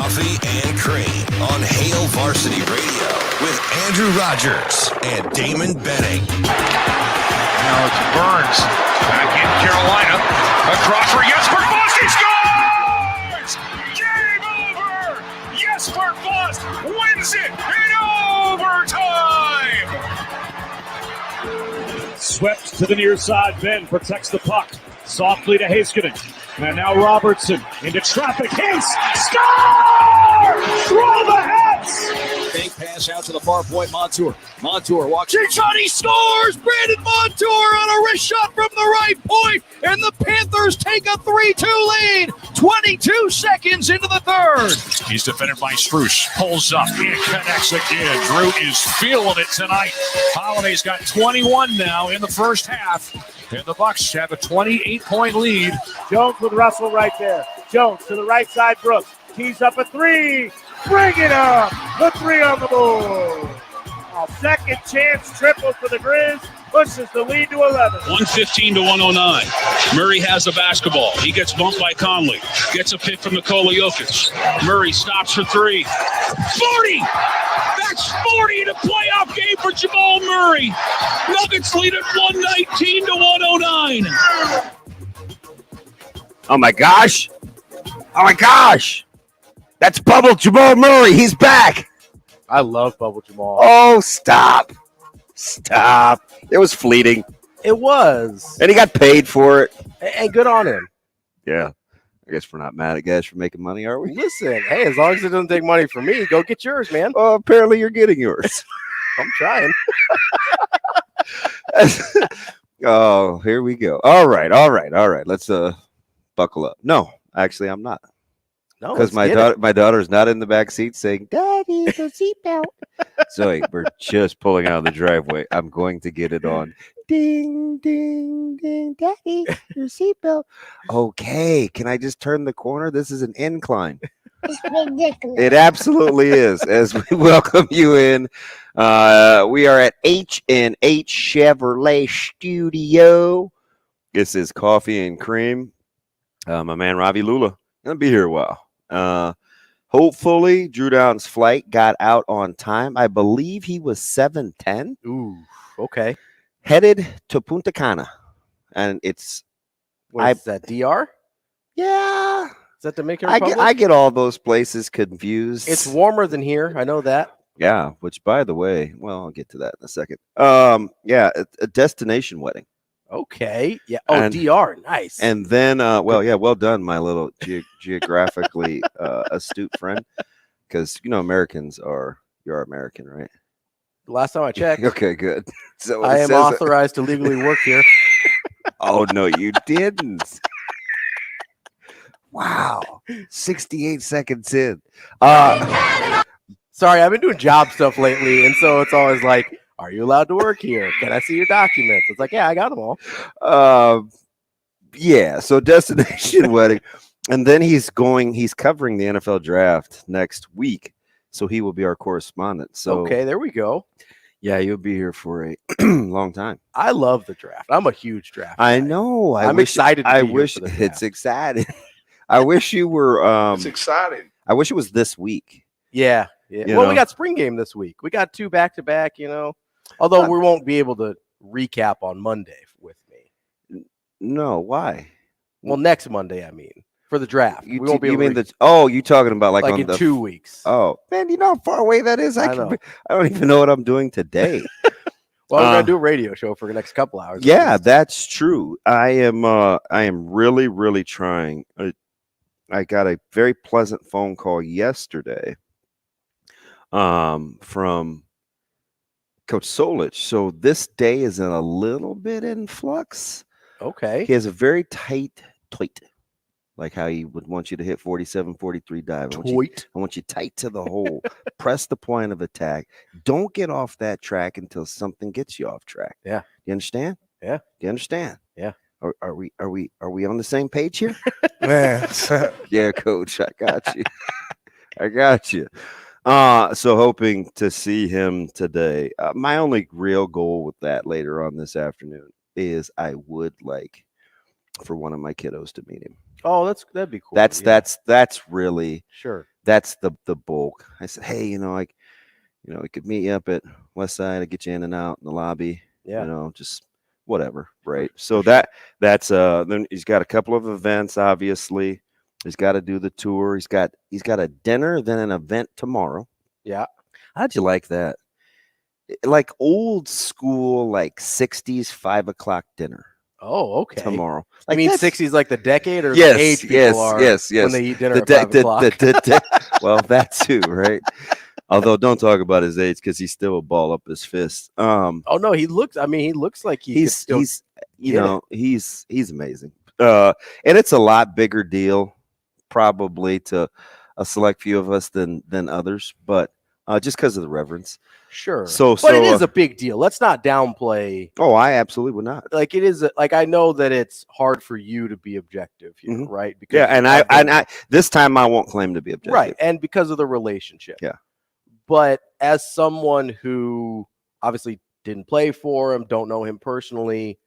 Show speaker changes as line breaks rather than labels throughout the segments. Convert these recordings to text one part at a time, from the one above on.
Coffee and Cream on Hail Varsity Radio with Andrew Rogers and Damon Benning.
Now it's Burns back in Carolina. Across for Jesper Fast. He scores! Game over! Jesper Fast wins it in overtime!
Swept to the near side. Ben protects the puck. Softly to Heiskanen. And now Robertson into traffic. Hayes! Score! Throw the hats!
Fake pass out to the far point. Montour walks in shot. He scores! Brandon Montour on a wrist shot from the right point. And the Panthers take a 3-2 lead. 22 seconds into the third.
He's defended by Struce. Pulls up. It connects again. Drew is feeling it tonight. Holiday's got 21 now in the first half. And the Bucks have a 28-point lead.
Jones with Russell right there. Jones to the right side. Brooks tees up a three. Bring it up. The three on the board. A second chance triple for the Grizz. Pushes the lead to 11.
115 to 109. Murray has the basketball. He gets bumped by Conley. Gets a pick from Nikola Jokic. Murray stops for three. 40! That's 40 in a playoff game for Jamal Murray. Nuggets lead at 119 to 109.
Oh my gosh. Oh my gosh. That's Bubble Jamal Murray. He's back.
I love Bubble Jamal.
Oh, stop. Stop. It was fleeting.
It was.
And he got paid for it.
And good on him.
Yeah. I guess we're not mad at guys for making money, are we?
Listen, hey, as long as it doesn't take money from me, go get yours, man.
Well, apparently you're getting yours.
I'm trying.
Oh, here we go. All right. Let's buckle up. No, actually, I'm not.
No,
because my daughter's not in the back seat saying, "Daddy, the seatbelt." Zoe, we're just pulling out of the driveway. I'm going to get it on. Ding, ding, ding, Daddy, your seatbelt. Okay, can I just turn the corner? This is an incline.
It's ridiculous.
It absolutely is. As we welcome you in, we are at H&H Chevrolet Studio. This is Coffee and Cream. My man Ravi Lulla gonna be here a while. Hopefully, Drew Down's flight got out on time. I believe he was 7:10.
Ooh, okay.
Headed to Punta Cana, and it's
What is that, DR?
Yeah.
Is that Dominican Republic?
I get all those places confused.
It's warmer than here. I know that.
Yeah, which, by the way, well, I'll get to that in a second. Yeah, a destination wedding.
Okay. Yeah. Oh, and, DR. Nice.
And then, well done, my little geographically astute friend. Because, Americans you're American, right?
Last time I checked.
Okay, good. So
I am authorized to legally work here.
Oh, no, you didn't. Wow. 68 seconds in.
Sorry, I've been doing job stuff lately. And so it's always like, are you allowed to work here? Can I see your documents? It's like, yeah, I got them all.
Yeah. So destination wedding. And then he's covering the NFL draft next week. So he will be our correspondent. So
okay, there we go.
Yeah, you'll be here for a long time.
I love the draft. I'm a huge draft guy.
I know.
I'm excited to be
wish
here for the
it's exciting. I wish you were
it's exciting.
I wish it was this week.
Yeah. Well, we got spring game this week. We got 2 back-to-back, Although we won't be able to recap on Monday with me.
No, why?
Well, next Monday, I mean, for the draft.
You talking about like on
in 2 weeks?
Oh, man, you know how far away that is? I don't even know what I'm doing today.
Well, we're gonna do a radio show for the next couple hours.
Yeah, that's true. I am really, really trying. I got a very pleasant phone call yesterday from Coach Solich. So this day is in a little bit in flux.
Okay.
He has a very tight, like how he would want you to hit 47, 43 dive. I want you tight to the hole. Press the point of attack. Don't get off that track until something gets you off track.
Yeah.
You understand?
Yeah.
You understand?
Yeah.
Are we on the same page here?
Man.
Yeah, Coach, I got you. So hoping to see him today. My only real goal with that later on this afternoon is I would like for one of my kiddos to meet him.
Oh, that'd be cool.
That's really
sure.
that's the bulk. I said, hey, we could meet you up at West Side. I'd get you in and out in the lobby.
Yeah.
Just whatever, right? So that's then he's got a couple of events, obviously. He's got to do the tour. He's got a dinner, then an event tomorrow.
Yeah.
How'd you like that? Like old school, like 60s 5 o'clock dinner.
Oh, okay.
Tomorrow.
I mean, 60s like the decade or
yes,
the age people are
yes.
when they eat dinner at 5 o'clock?
Well, that too, right? Although don't talk about his age because he's still a ball up his fist.
Oh no, he looks like he's
amazing. And it's a lot bigger deal probably to a select few of us than others, but just because of the reverence.
Sure.
But
it is a big deal. Let's not downplay.
Oh, I absolutely would not.
Like it is. Like I know that it's hard for you to be objective here, right?
Because I this time I won't claim to be objective,
right? And because of the relationship,
yeah.
But as someone who obviously didn't play for him, don't know him personally,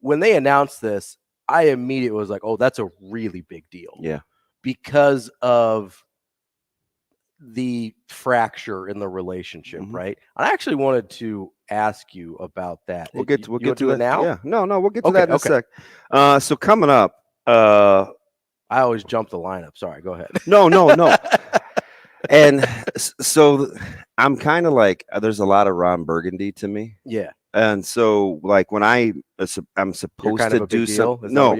when they announced this, I immediately was like, "Oh, that's a really big deal."
Yeah,
because of the fracture in the relationship, right? I actually wanted to ask you about that.
We'll get to
it now.
Yeah, no, we'll get to that in a sec. So coming up,
I always jump the lineup. Sorry, go ahead.
No. And so I'm kind of like, there's a lot of Ron Burgundy to me.
Yeah.
And so like when I'm supposed to do something, no.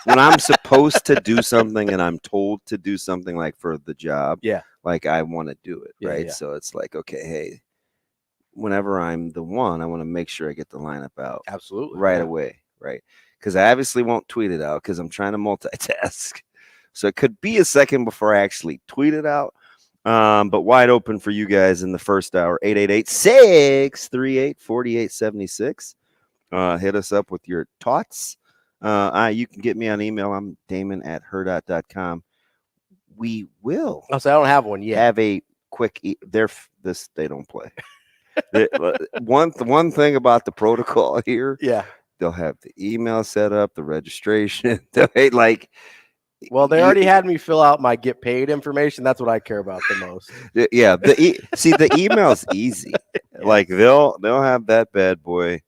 When I'm supposed to do something and I'm told to do something like for the job,
yeah,
like I want to do it, right?
Yeah.
So it's like, okay, hey, whenever I'm the one, I want to make sure I get the lineup out
absolutely
right away, right? Because I obviously won't tweet it out because I'm trying to multitask. So it could be a second before I actually tweet it out. But wide open for you guys in the first hour, 888-638-4876. Hit us up with your thoughts. You can get me on email. I'm Damon at hurrdat.com. We will.
I don't have one yet.
Have a quick. They don't play. One thing about the protocol here.
Yeah.
They'll have the email set up, the registration.
Well, they already had me fill out my get paid information. That's what I care about the most.
Yeah. The email's easy. Yeah. Like they'll have that bad boy.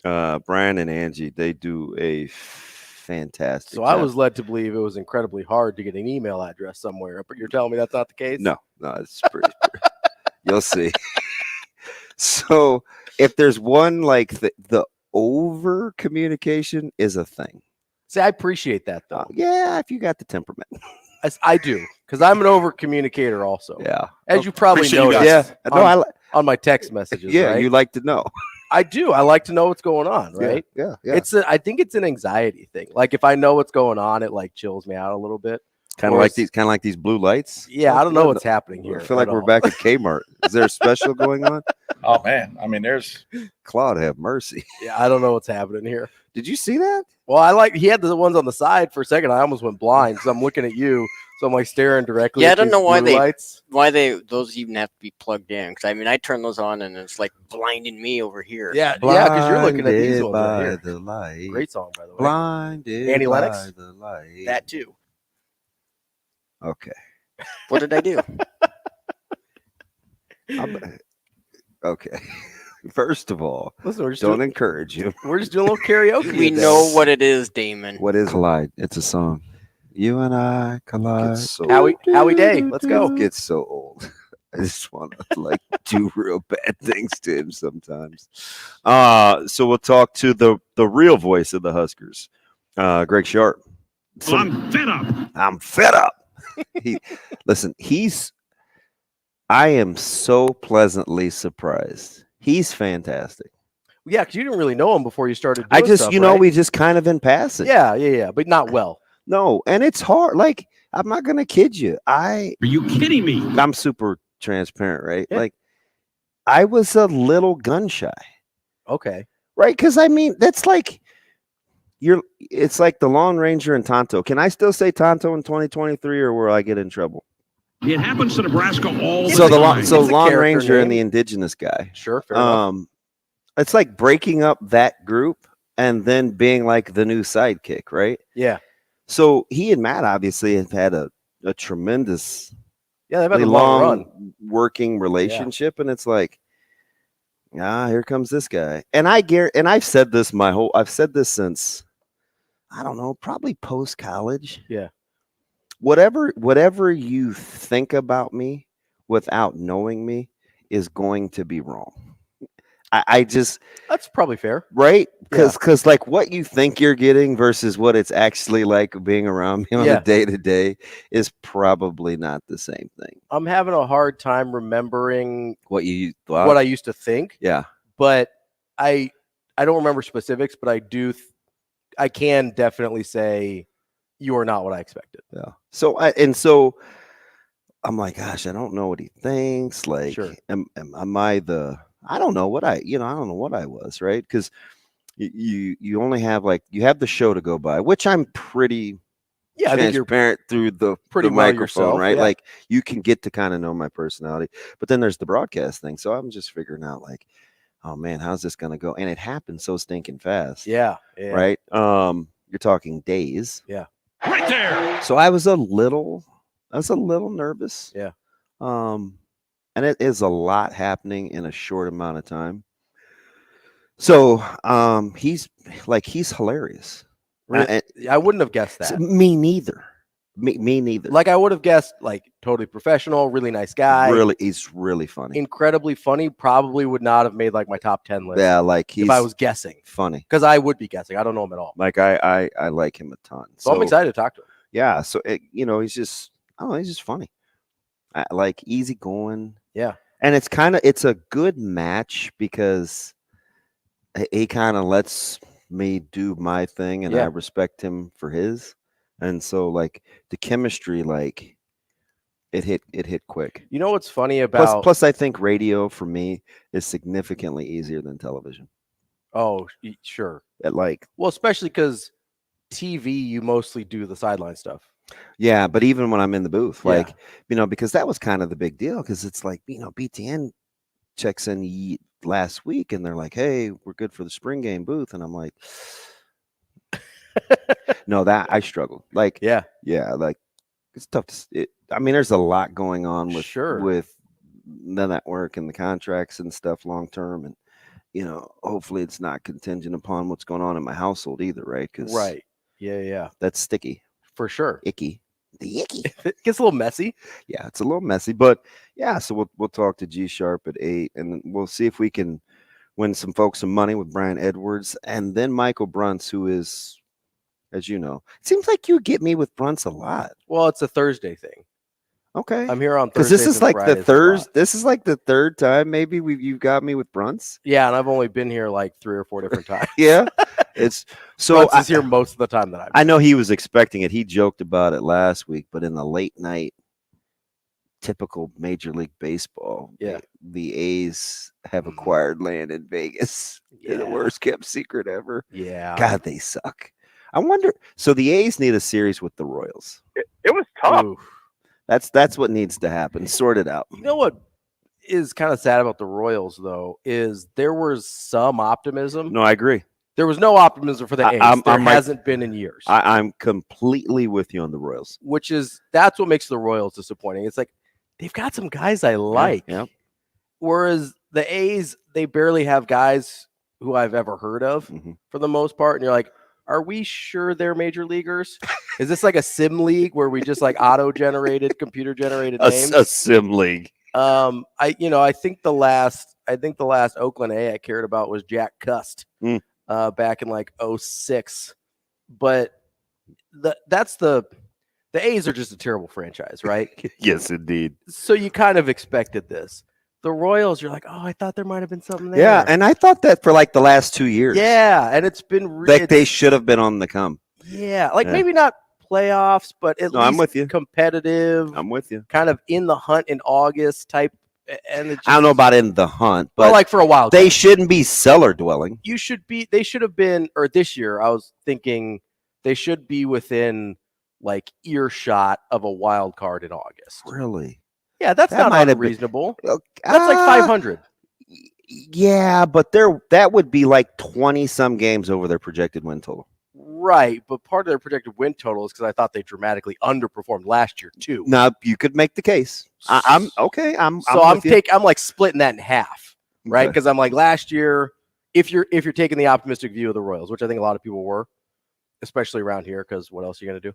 Brian and Angie, they do a fantastic job.
I was led to believe it was incredibly hard to get an email address somewhere, but you're telling me that's not the case?
No, it's pretty. You'll see. So if there's one, like the over communication is a thing.
See, I appreciate that though.
Yeah, if you got the temperament.
I do, because I'm an over communicator also.
Yeah.
As you probably noticed.
Yeah.
On my text messages.
Yeah,
right?
You like to know.
I do. I like to know what's going on, right?
Yeah.
I think it's an anxiety thing. Like if I know what's going on, it like chills me out a little bit.
Kind of like these blue lights.
Yeah, I don't know what's happening here.
I feel like we're back at Kmart. Is there a special going on?
Oh man, I mean, there's
Claude have mercy.
Yeah, I don't know what's happening here.
Did you see that?
Well, he had the ones on the side for a second. I almost went blind because I'm looking at you, so I'm like staring directly.
Yeah,
at
I don't know why
lights.
those even have to be plugged in. Because I mean, I turn those on and it's like blinding me over here.
Yeah, because you're looking at these ones
by
right here.
the light.
Great song, by the way.
Blinded
Annie
by
Lennox?
the light.
That too.
Okay.
What did I do?
Okay. First of all,
listen,
don't encourage you.
We're just doing a little karaoke.
We know what it is, Damon.
What is Collide? It's a song. You and I collide.
Howie Day. Let's go.
It gets so old. I just want to do real bad things to him sometimes. So we'll talk to the real voice of the Huskers, Greg Sharpe.
I'm fed up.
I'm fed up. I am so pleasantly surprised. He's fantastic.
Yeah, because you didn't really know him before you started doing stuff, right?
we just kind of in passing.
Yeah, but not well.
No, and it's hard. Like, I'm not going to kid you.
Are you kidding me?
I'm super transparent, right?
Yeah.
Like, I was a little gun shy.
Okay.
Right? Because, I mean, that's like, it's like the Lone Ranger and Tonto. Can I still say Tonto in 2023 or will I get in trouble?
It happens to Nebraska all the
So
time.
Lone Ranger
name.
and the indigenous guy.
Sure, fair enough.
It's like breaking up that group and then being like the new sidekick, right?
Yeah.
So he and Matt obviously have had a tremendous
Yeah, they've had a long run.
working relationship, and it's like, here comes this guy. And I've said this since, I don't know, probably post college.
Yeah.
Whatever you think about me without knowing me is going to be wrong. I just,
that's probably fair,
right? Because like what you think you're getting versus what it's actually like being around me on a day to day is probably not the same thing.
I'm having a hard time remembering
what you thought,
what I used to think.
Yeah, but
I don't remember specifics, but I do. I can definitely say you are not what I expected.
Yeah. So I'm like, gosh, I don't know what he thinks. Like, am I the? I don't know what I don't know what I was, right? Because you only have you have the show to go by, which I'm pretty transparent through the microphone,
yourself,
right? Like you can get to kind of know my personality, but then there's the broadcast thing. So I'm just figuring out like, oh man, how's this gonna go? And it happened so stinking fast.
Yeah.
Right. You're talking days.
Yeah.
Right there.
So I was a little nervous.
Yeah.
And it is a lot happening in a short amount of time. So he's hilarious.
Really? I wouldn't have guessed that.
Me neither. Me neither.
Like I would have guessed totally professional, really nice guy.
Really, he's really funny.
Incredibly funny. Probably would not have made my top 10 list.
Yeah, if
I was guessing.
Funny.
Because I would be guessing. I don't know him at all.
I like him a ton.
So I'm excited to talk to him.
Yeah. So he's just funny. Easygoing.
Yeah.
And it's a good match because he kind of lets me do my thing and I respect him for his. And so the chemistry, it hit quick.
You know what's funny about
plus I think radio for me is significantly easier than television.
Oh, sure.
Well,
especially because TV, you mostly do the sideline stuff.
Yeah, but even when I'm in the booth, because that was kind of the big deal because it's BTN checks in last week and they're like, hey, we're good for the spring game booth. And I'm like, no, that I struggled.
Yeah,
it's tough. There's a lot going on with the network and the contracts and stuff long term. And, hopefully it's not contingent upon what's going on in my household either, right?
Right. Yeah.
That's sticky.
For sure.
Icky. The icky.
It gets a little messy.
Yeah, it's a little messy, but yeah. So we'll talk to G Sharpe at 8, and we'll see if we can win some folks some money with Brian Edwards, and then Michael Bruntz, who is, as you know, it seems like you get me with Bruntz a lot.
Well, it's a Thursday thing.
Okay,
I'm here on
Thursday. Because this is the third. This is the third time maybe you've got me with Bruntz.
Yeah, and I've only been here 3 or 4 different times.
Yeah, it's so
Bruntz is here most of the time that
I know he was expecting it. He joked about it last week, but in the late night, typical Major League Baseball.
Yeah,
the A's have acquired land in Vegas. Yeah. The worst kept secret ever.
Yeah,
God, they suck. I wonder. So the A's need a series with the Royals.
It was tough.
Ooh.
That's what needs to happen. Sort it out.
You know what is kind of sad about the Royals, though, is there was some optimism.
No, I agree.
There was no optimism for the A's. There hasn't been in years.
I'm completely with you on the Royals.
That's what makes the Royals disappointing. It's they've got some guys I like.
Yeah.
Whereas the A's, they barely have guys who I've ever heard of for the most part. And you're like, are we sure they're major leaguers? Is this a sim league where we just computer generated names?
A sim league.
I think the last Oakland A I cared about was Jack Cust back in 06. But the A's are just a terrible franchise, right?
Yes, indeed.
So you kind of expected this. The Royals, you're like, oh, I thought there might have been something there.
Yeah, and I thought that for the last 2 years.
Yeah, and it's been
they should have been on the come.
Yeah, maybe not playoffs, but at least
I'm with you.
Competitive.
I'm with you.
Kind of in the hunt in August type. And
I don't know about in the hunt, but
for a while.
They shouldn't be cellar dwelling.
They should have been, or this year, I was thinking they should be within earshot of a wild card in August.
Really?
Yeah, that's not unreasonable. That's 500.
Yeah, but that would be 20 some games over their projected win total.
Right, but part of their projected win total is because I thought they dramatically underperformed last year too.
Now you could make the case. I'm okay. I'm
like splitting that in half, right?
Okay.
Because I'm like last year, if you're taking the optimistic view of the Royals, which I think a lot of people were, especially around here, because what else are you gonna do?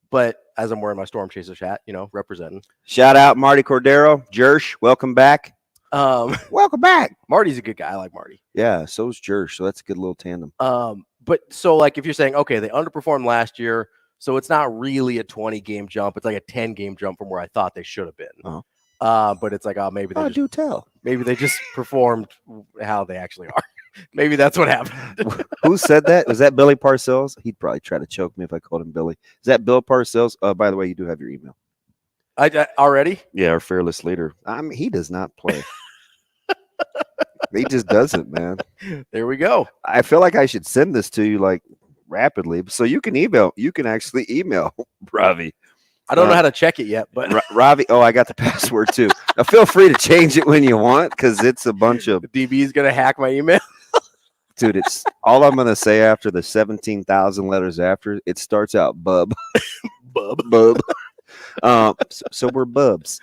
But as I'm wearing my Storm Chasers hat, representing.
Shout out Marty Cordero, Jersh, welcome back. Welcome back.
Marty's a good guy. I like Marty.
Yeah, so's Jersh. So that's a good little tandem.
But so like if you're saying, okay, they underperformed last year, so it's not really a 20-game jump. It's like a 10-game jump from where I thought they should have been.
Uh-huh.
But it's like, maybe they just performed how they actually are. Maybe that's what happened.
Who said that? Was that Billy Parcells? He'd probably try to choke me if I called him Billy. Is that Bill Parcells? By the way, you do have your email.
I already?
Yeah, our fearless leader. I mean, he does not play. He just doesn't, man.
There we go.
I feel like I should send this to you like rapidly, so you can email. You can actually email Ravi.
I don't know how to check it yet, but
Ravi. Oh, I got the password too. Now feel free to change it when you want, because it's a bunch of.
The DB is gonna hack my email.
Dude, it's all I'm gonna say after the 17,000 letters after. It starts out bub, bub. So we're bubs.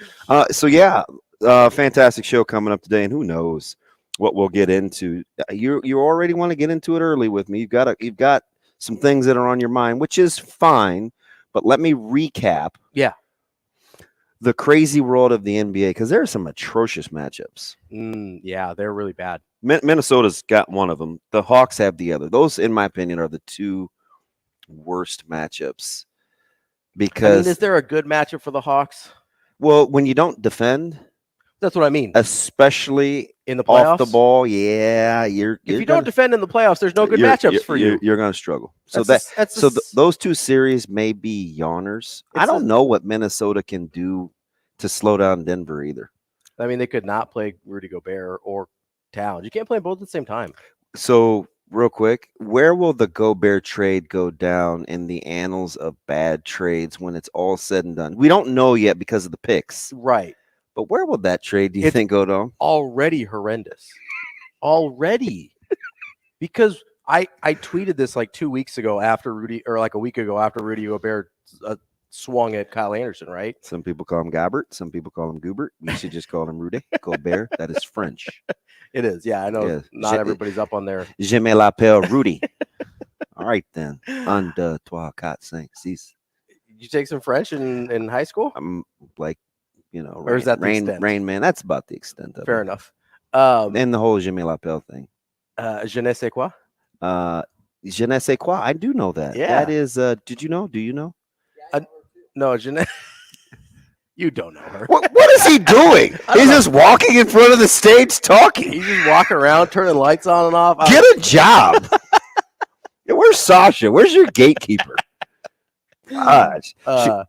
So yeah, fantastic show coming up today, and who knows what we'll get into. You already want to get into it early with me. You've got some things that are on your mind, which is fine. But let me recap.
Yeah.
The crazy world of the NBA, because there are some atrocious matchups.
Yeah, they're really bad.
Minnesota's got one of them. The Hawks have the other. Those, in my opinion, are the two worst matchups. Because
is there a good matchup for the Hawks?
Well, when you don't defend,
that's what I mean.
Especially
in the playoffs,
off the ball, yeah.
If you don't defend in the playoffs, there's no good matchups for you.
You're going to struggle. So those two series may be yawners. I don't know what Minnesota can do to slow down Denver either.
I mean, they could not play Rudy Gobert or Towns. You can't play both at the same time.
So real quick, where will the Gobert trade go down in the annals of bad trades when it's all said and done? We don't know yet because of the picks.
Right.
But where will that trade, do you think, go down?
Already horrendous. Already. Because I tweeted this like 2 weeks ago after Rudy, or like a week ago after Rudy Gobert swung at Kyle Anderson, right?
Some people call him Gobert. Some people call him Goobert. We should just call him Rudy Gobert. That is French.
It is. Yeah, I know. Yeah. Not everybody's up on there.
Je me l'appelle Rudy. All right, then. Un, deux, trois, quatre, cinq, six.
Did you take some French in high school?
I'm like,
or is that
Rain Man? That's about the extent of it.
Fair enough.
And the whole Je me l'appelle thing.
Je ne sais quoi?
Je ne sais quoi. I do know that.
Yeah.
That is, did you know? Do you know?
No, je ne... You don't know her.
What is he doing? He's just walking in front of the stage talking.
He's just walking around, turning lights on and off.
Get a job. Where's Sasha? Where's your gatekeeper? Gosh.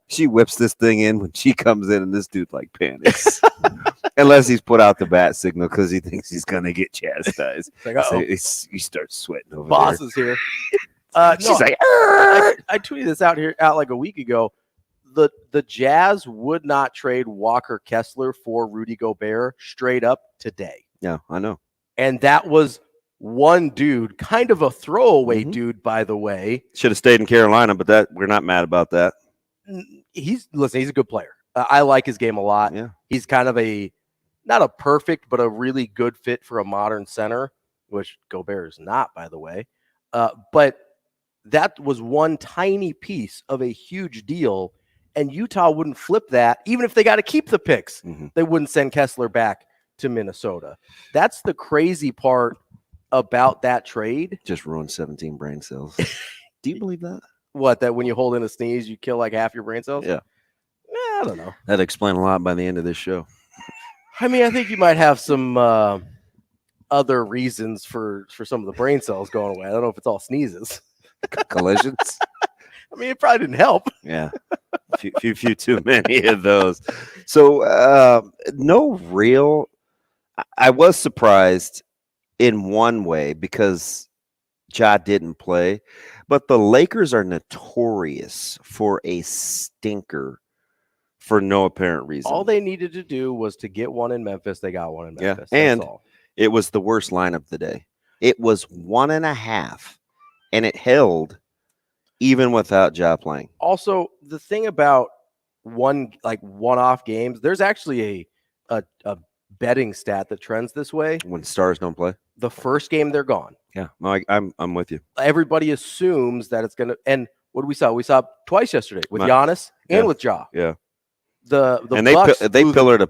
She whips this thing in when she comes in, and this dude like panics. Unless he's put out the bat signal because he thinks he's going to get chastised. So he starts sweating over
Boss
there.
is here.
She's like,
I tweeted this out like a week ago. The Jazz would not trade Walker Kessler for Rudy Gobert straight up today.
Yeah, I know.
And that was one dude, kind of a throwaway dude, by the way.
Should have stayed in Carolina, but we're not mad about that.
He's a good player. I like his game a lot.
Yeah.
He's kind of not a perfect, but a really good fit for a modern center, which Gobert is not, by the way. But that was one tiny piece of a huge deal. And Utah wouldn't flip that, even if they got to keep the picks. They wouldn't send Kessler back to Minnesota. That's the crazy part about that trade.
Just ruined 17 brain cells. Do you believe that?
What, that when you hold in a sneeze, you kill like half your brain cells?
Yeah.
I don't know.
That'd explain a lot by the end of this show.
I mean, I think you might have some other reasons for some of the brain cells going away. I don't know if it's all sneezes.
Collisions?
I mean, it probably didn't help.
Yeah. Few too many of those. So no real. I was surprised in one way because Ja didn't play, but the Lakers are notorious for a stinker for no apparent reason.
All they needed to do was to get one in Memphis. They got one in Memphis.
Yeah. And it was the worst lineup of the day. It was 1.5, and it held even without Ja playing.
Also, the thing about one-off games, there's actually a betting stat that trends this way.
When stars don't play,
the first game they're gone.
Yeah, no, I'm with you.
Everybody assumes that it's gonna. And what we saw twice yesterday with Giannis and with Ja.
Yeah.
The
and
Bucks
they pillared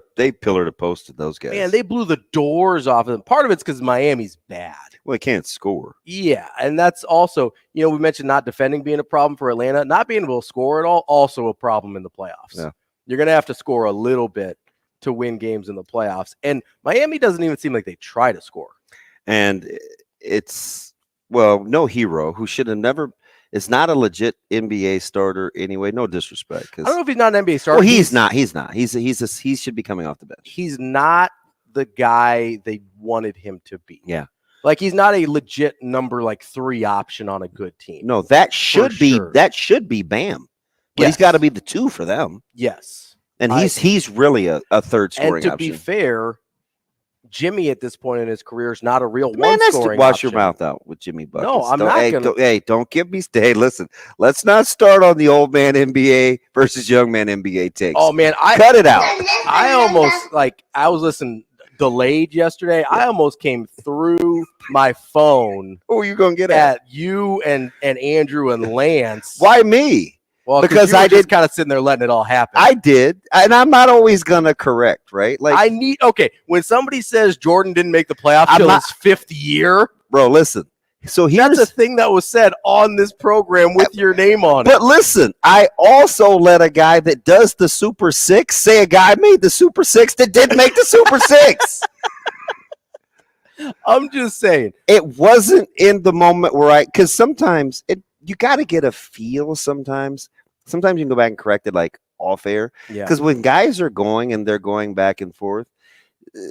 a posted those guys.
Man, they blew the doors off of them. Part of it's because Miami's bad.
Well, they can't score.
Yeah, and that's also, we mentioned not defending being a problem for Atlanta. Not being able to score at all, also a problem in the playoffs. Yeah. You're going to have to score a little bit to win games in the playoffs. And Miami doesn't even seem like they try to score.
And it's, no Hero, who should have never – is not a legit NBA starter anyway. No disrespect.
I don't know if he's not an NBA starter.
Well, he's not. He should be coming off the bench.
He's not the guy they wanted him to be.
Yeah.
Like, he's not a legit number 3 option on a good team.
No, that should be Bam. But he's got to be the 2 for them.
Yes.
And he's really a third scoring option.
And to be fair, Jimmy at this point in his career is not a real one-scoring
wash
option.
your mouth out with Jimmy Buckets.
No, I'm not going to.
Don't give me – hey, listen, let's not start on the old man NBA versus young man NBA takes.
Oh, man.
Cut it out.
I almost – I was listening delayed yesterday. Yeah. I almost came through my phone.
Who are you going to get
at you and Andrew and Lance.
Why me?
Well, because I did kind of sitting there letting it all happen.
I did, and I'm not always gonna correct, right?
When somebody says Jordan didn't make the playoffs till his 5th year,
bro. Listen, so
that's a thing that was said on this program with your name on it.
But listen, I also let a guy that does the Super 6 say a guy made the Super 6 that didn't make the Super 6.
I'm just saying
it wasn't in the moment where because sometimes you got to get a feel sometimes. Sometimes you can go back and correct it off air.
Yeah.
Because when guys are going and they're going back and forth,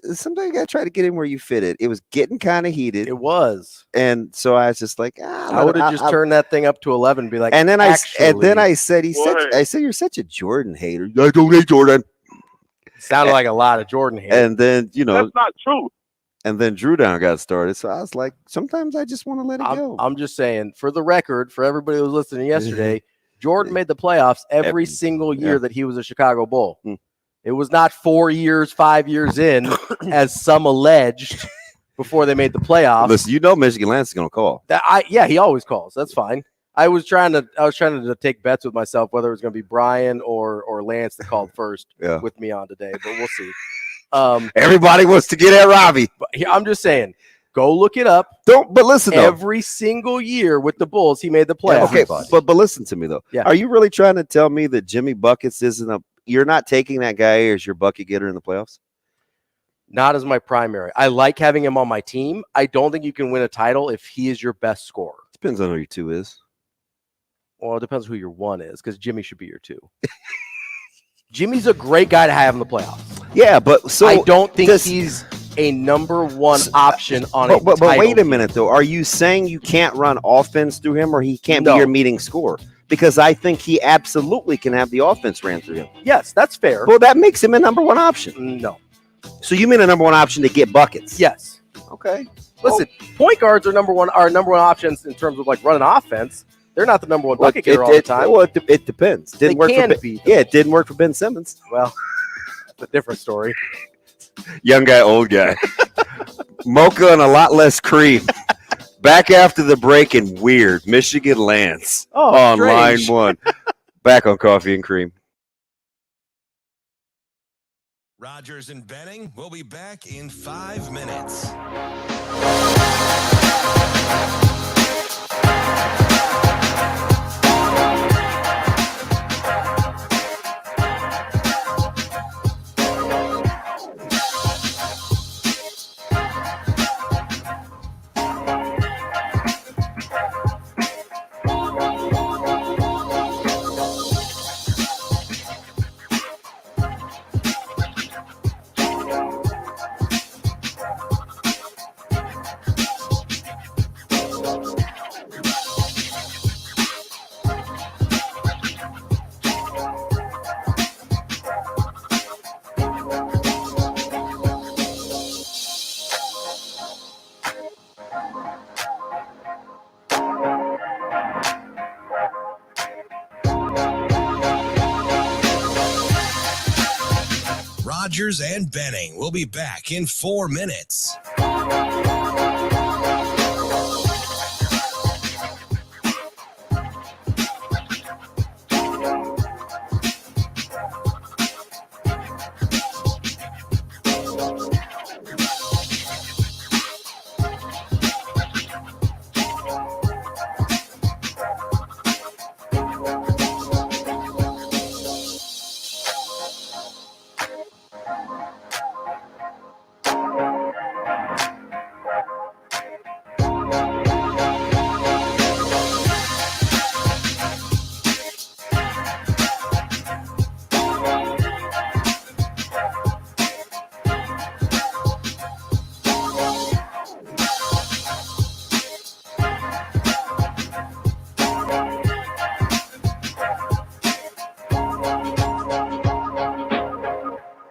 sometimes you got to try to get in where you fit it. It was getting kind of heated.
It was.
And so I was just like,
I would have just turned that thing up to 11 and be like,
and then I said, I said, you're such a Jordan hater. I don't hate Jordan.
Sounded like a lot of Jordan haters.
And then,
that's not true.
And then Drew Down got started. So I was like, sometimes I just want to let it go.
I'm just saying, for the record, for everybody who was listening yesterday, Jordan made the playoffs every single year that he was a Chicago Bull. It was not 4 years, 5 years in, as some alleged, before they made the playoffs.
Listen, Michigan Lance is going to call.
He always calls. That's fine. I was trying to take bets with myself whether it was going to be Brian or Lance that called first with me on today, but we'll see.
Everybody wants to get at Ravi.
But I'm just saying, go look it up.
But listen,
every single year with the Bulls, he made the playoffs.
Okay, but listen to me though.
Yeah.
Are you really trying to tell me that Jimmy Buckets isn't you're not taking that guy as your bucket getter in the playoffs?
Not as my primary. I like having him on my team. I don't think you can win a title if he is your best scorer.
Depends on who your 2 is.
Well, it depends who your 1 is, because Jimmy should be your 2. Jimmy's a great guy to have in the playoffs.
Yeah, but so
I don't think he's a number 1 option on a title.
But wait a minute, though. Are you saying you can't run offense through him, or he can't be your meeting scorer? Because I think he absolutely can have the offense ran through him.
Yes, that's fair.
Well, that makes him a number 1 option.
No.
So you mean a number 1 option to get buckets?
Yes.
Okay.
Listen, point guards are number one options in terms of running offense. They're not the number 1 bucket getter all the time.
Well, it depends. It didn't work for Ben Simmons.
Well, it's a different story.
Young guy, old guy. Mocha and a lot less cream. Back after the break in weird Michigan Lance on
strange.
line 1. Back on Coffee and Cream.
Rogers and Benning will be back in 5 minutes. Rogers and Benning will be back in 4 minutes.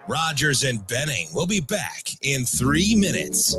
Rogers and Benning will be back in 3 minutes.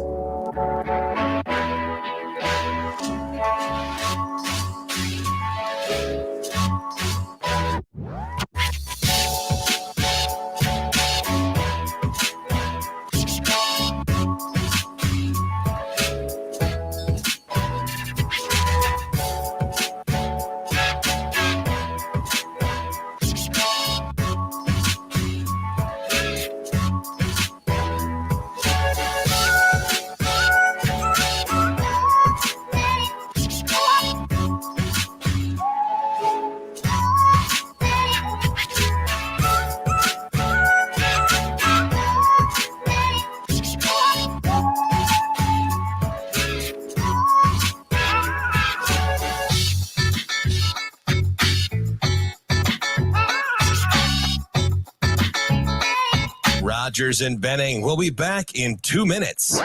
Rogers and Benning will be back in 2 minutes.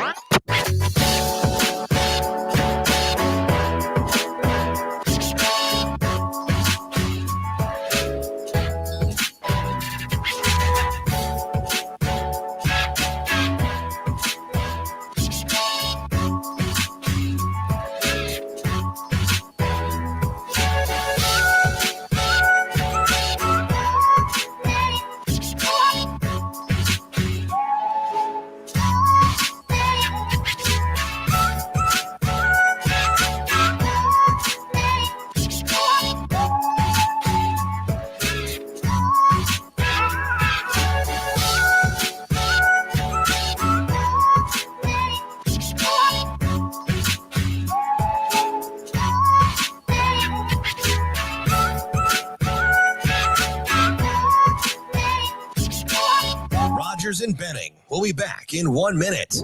Rogers and Benning will be back in 1 minute.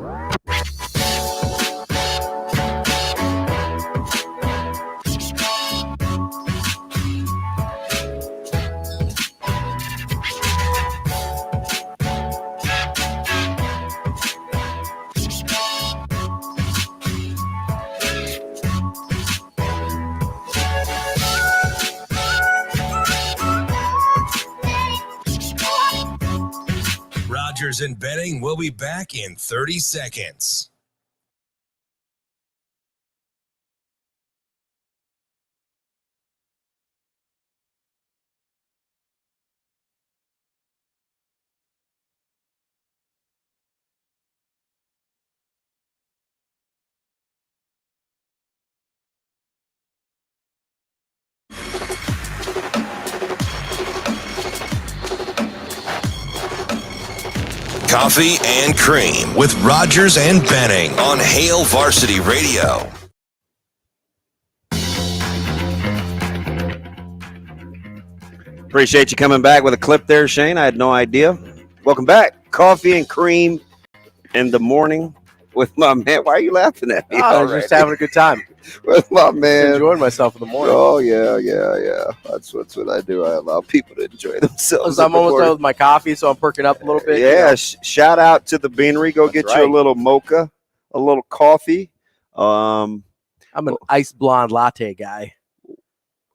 Rogers and Benning will be back in 30 seconds. Coffee and Cream with Rogers and Benning on Hail Varsity Radio.
Appreciate you coming back with a clip there, Shane. I had no idea. Welcome back. Coffee and Cream in the morning with my man. Why are you laughing at me?
I was just having a good time.
With my man.
Just enjoying myself in the morning.
Oh, yeah. That's what I do. I allow people to enjoy themselves.
I'm almost done with my coffee, so I'm perking up a little bit.
Yeah, you know? Shout out to the Beanery. Go get you a little mocha, a little coffee. I'm
an iced blonde latte guy.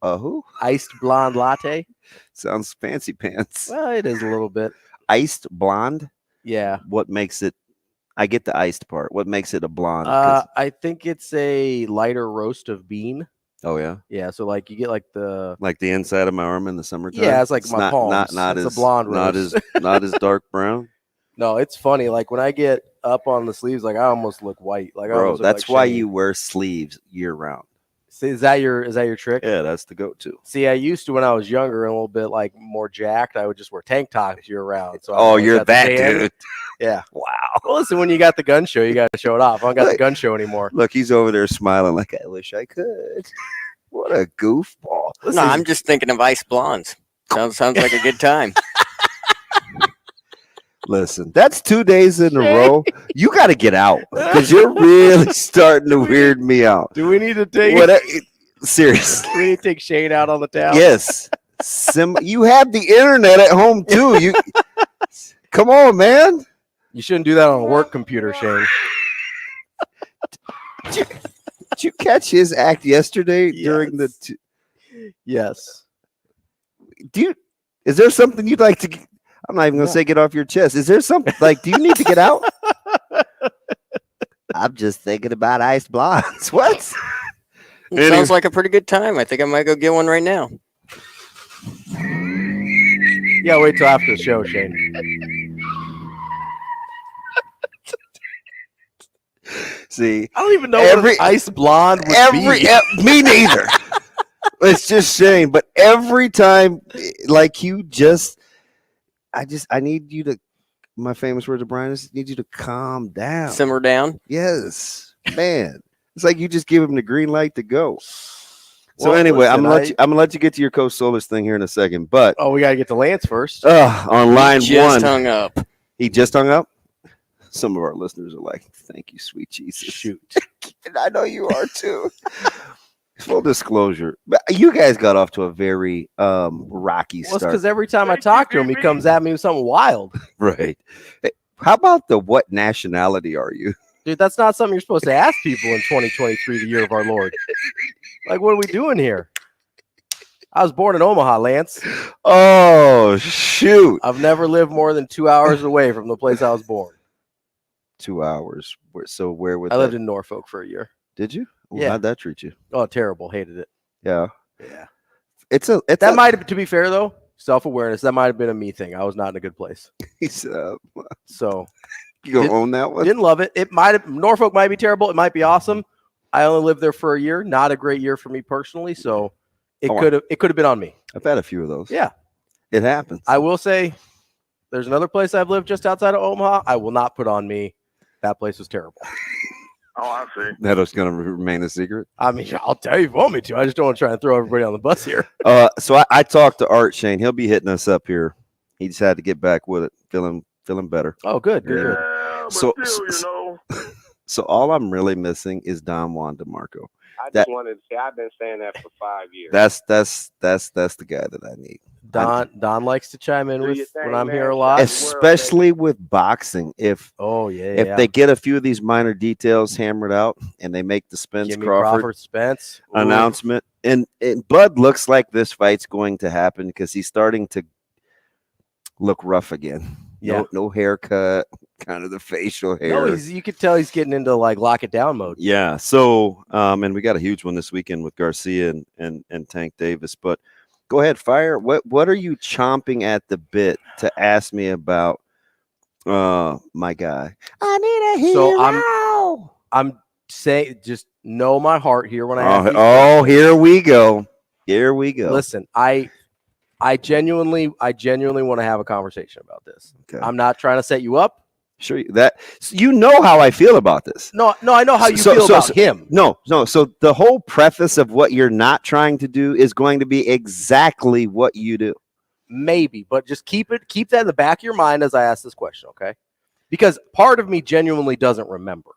Who?
Iced blonde latte.
Sounds fancy pants.
Well, it is a little bit.
Iced blonde?
Yeah.
What makes it? I get the iced part. What makes it a blonde?
I think it's a lighter roast of bean.
Oh yeah.
Yeah. So like you get like the
inside of my arm in the summertime.
Yeah, it's like my palms.
Not
it's
as
a blonde roast.
Not as dark brown.
No, it's funny. Like when I get up on the sleeves, like I almost look white. Like
Bro, that's why you wear sleeves year round.
See, is that your trick?
Yeah, that's the go-to.
See, I used to when I was younger and a little bit like more jacked. I would just wear tank tops year round. So
oh, you're that dude.
Yeah.
Wow.
Well, listen, when you got the gun show, you got to show it off. I don't got the gun show anymore.
Look, he's over there smiling like I wish I could. What a goofball.
No, I'm just thinking of Ice Blondes. Sounds like a good time.
Listen, that's 2 days in a row. You got to get out because you're really starting to weird me out.
Do we need to take
seriously?
We need to take Shane out on the town.
Yes. You have the internet at home too. You come on, man.
You shouldn't do that on a work computer, Shane.
Did you catch his act yesterday during the?
Yes.
Is there something you'd like to? I'm not even going to say get off your chest. Is there something like, do you need to get out? I'm just thinking about Ice Blondes. What?
Sounds like a pretty good time. I think I might go get one right now.
Yeah, wait till after the show, Shane.
See,
I don't even know what an Ice Blonde would be.
Me neither. It's just Shane. But every time, like I need you to, my famous words of Brian, I just need you to calm down.
Simmer down?
Yes, man. It's like you just give him the green light to go. So
Well,
anyway,
listen,
I'm gonna let you get to your Coach Solis thing here in a second. But
we gotta get to Lance first.
On line
Just
one,
hung up.
he just hung up. Some of our listeners are like, "Thank you, sweet Jesus."
Shoot,
and I know you are too. Full disclosure, but you guys got off to a very rocky
well,
start.
because every time I talk to him, he comes at me with something wild.
Right. Hey, how about what nationality are you?
Dude, that's not something you're supposed to ask people in 2023, the year of our Lord. Like, what are we doing here? I was born in Omaha, Lance.
Oh, shoot.
I've never lived more than 2 hours away from the place I was born.
2 hours. So where would
I lived in Norfolk for a year.
Did you? Well,
Yeah.
How'd that treat you?
Oh, terrible. Hated it.
Yeah.
Yeah.
That
might have, to be fair, though, self-awareness, that might have been a me thing. I was not in a good place. So
you gonna own that one?
Didn't love it. Norfolk might be terrible. It might be awesome. I only lived there for a year. Not a great year for me personally. So it could have been on me.
I've had a few of those.
Yeah.
It happens.
I will say there's another place I've lived just outside of Omaha. I will not put on me. That place was terrible.
Oh, I see.
That was going to remain a secret.
I mean, I'll tell you if you want me to. I just don't want to try and throw everybody on the bus here.
So I talked to Art Shane. He'll be hitting us up here. He just had to get back with it, feeling better.
Oh, good.
Yeah, but
So,
still,
so all I'm really missing is Don Juan DeMarco.
I just wanted to say I've been saying that for 5 years.
That's the guy that I need.
Don likes to chime in with when I'm here a lot,
especially with boxing. If they get a few of these minor details hammered out and they make the Spence Crawford
Spence
announcement, and Bud looks like this fight's going to happen because he's starting to look rough again.
Yeah,
no haircut, kind of the facial hair.
No, you could tell he's getting into like lock it down mode.
Yeah. So, and we got a huge one this weekend with Garcia and Tank Davis. But go ahead, fire. What are you chomping at the bit to ask me about? My guy. I need a hero.
So I'm saying, just know my heart here when I.
Ask here we go. Here we go.
Listen, I genuinely want to have a conversation about this.
Okay.
I'm not trying to set you up.
Sure, you know how I feel about this.
No, I know how you feel about him.
No. So the whole preface of what you're not trying to do is going to be exactly what you do.
Maybe, but just keep that in the back of your mind as I ask this question, okay? Because part of me genuinely doesn't remember.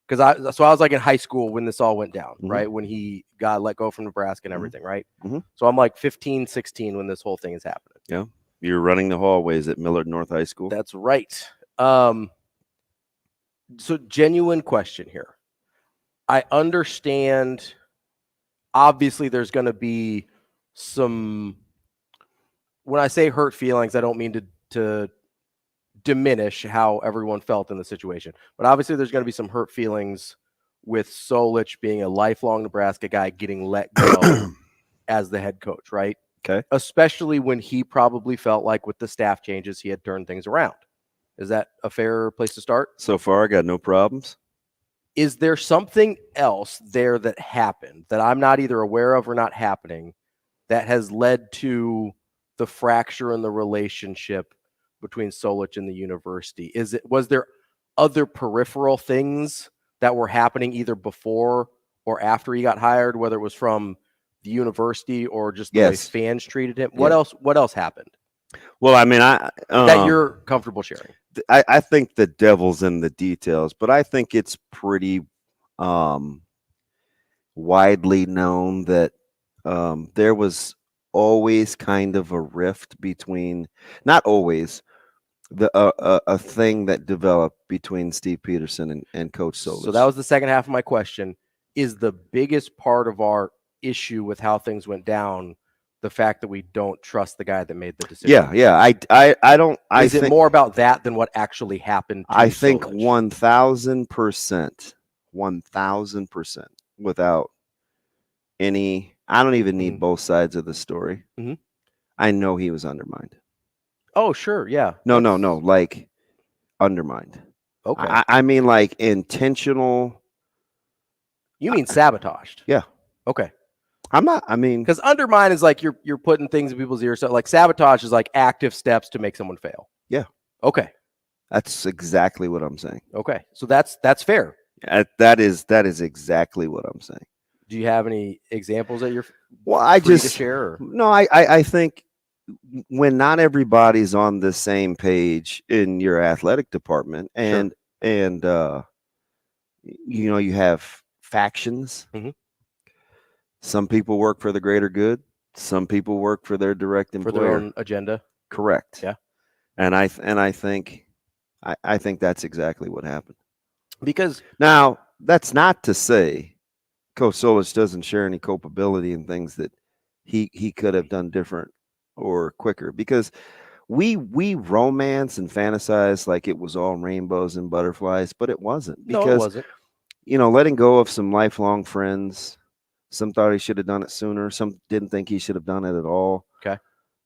Because I was like in high school when this all went down,
Mm-hmm.
right? When he got let go from Nebraska and everything, right?
Mm-hmm.
So I'm like 15, 16 when this whole thing is happening.
Yeah. You're running the hallways at Millard North High School.
That's right. So genuine question here. I understand. Obviously, there's going to be some. When I say hurt feelings, I don't mean to diminish how everyone felt in the situation, but obviously, there's going to be some hurt feelings with Solich being a lifelong Nebraska guy getting let go as the head coach, right?
Okay.
Especially when he probably felt like with the staff changes, he had turned things around. Is that a fair place to start?
So far, I got no problems.
Is there something else there that happened that I'm not either aware of or not happening that has led to the fracture in the relationship between Solich and the university? Was there other peripheral things that were happening either before or after he got hired, whether it was from the university or just the way fans treated him? What else happened?
Well, I mean,
that you're comfortable sharing.
I think the devil's in the details, but I think it's pretty widely known that there was always kind of a rift between, not always, a thing that developed between Steve Peterson and Coach Solich.
So that was the second half of my question. Is the biggest part of our issue with how things went down the fact that we don't trust the guy that made the decision?
Yeah. I don't.
Is it more about that than what actually happened?
I think 1,000%, 1,000%, without any. I don't even need both sides of the story.
Mm-hmm.
I know he was undermined.
Oh, sure, yeah.
No, like undermined.
Okay.
I mean, like intentional.
You mean sabotaged?
Yeah.
Okay.
I'm not. I mean,
because undermine is like you're putting things in people's ears. So like sabotage is like active steps to make someone fail.
Yeah.
Okay.
That's exactly what I'm saying.
Okay. So that's fair.
That is exactly what I'm saying.
Do you have any examples that you're
free
to share? Or?
No, I think when not everybody's on the same page in your athletic department, and you have factions.
Mm-hmm.
Some people work for the greater good. Some people work for their direct employer.
For their own agenda.
Correct.
Yeah.
And I think that's exactly what happened.
Because
now that's not to say Coach Solich doesn't share any culpability in things that he could have done different or quicker. Because we romance and fantasize like it was all rainbows and butterflies, but it wasn't. Because,
no, it wasn't.
Letting go of some lifelong friends. Some thought he should have done it sooner. Some didn't think he should have done it at all.
Okay.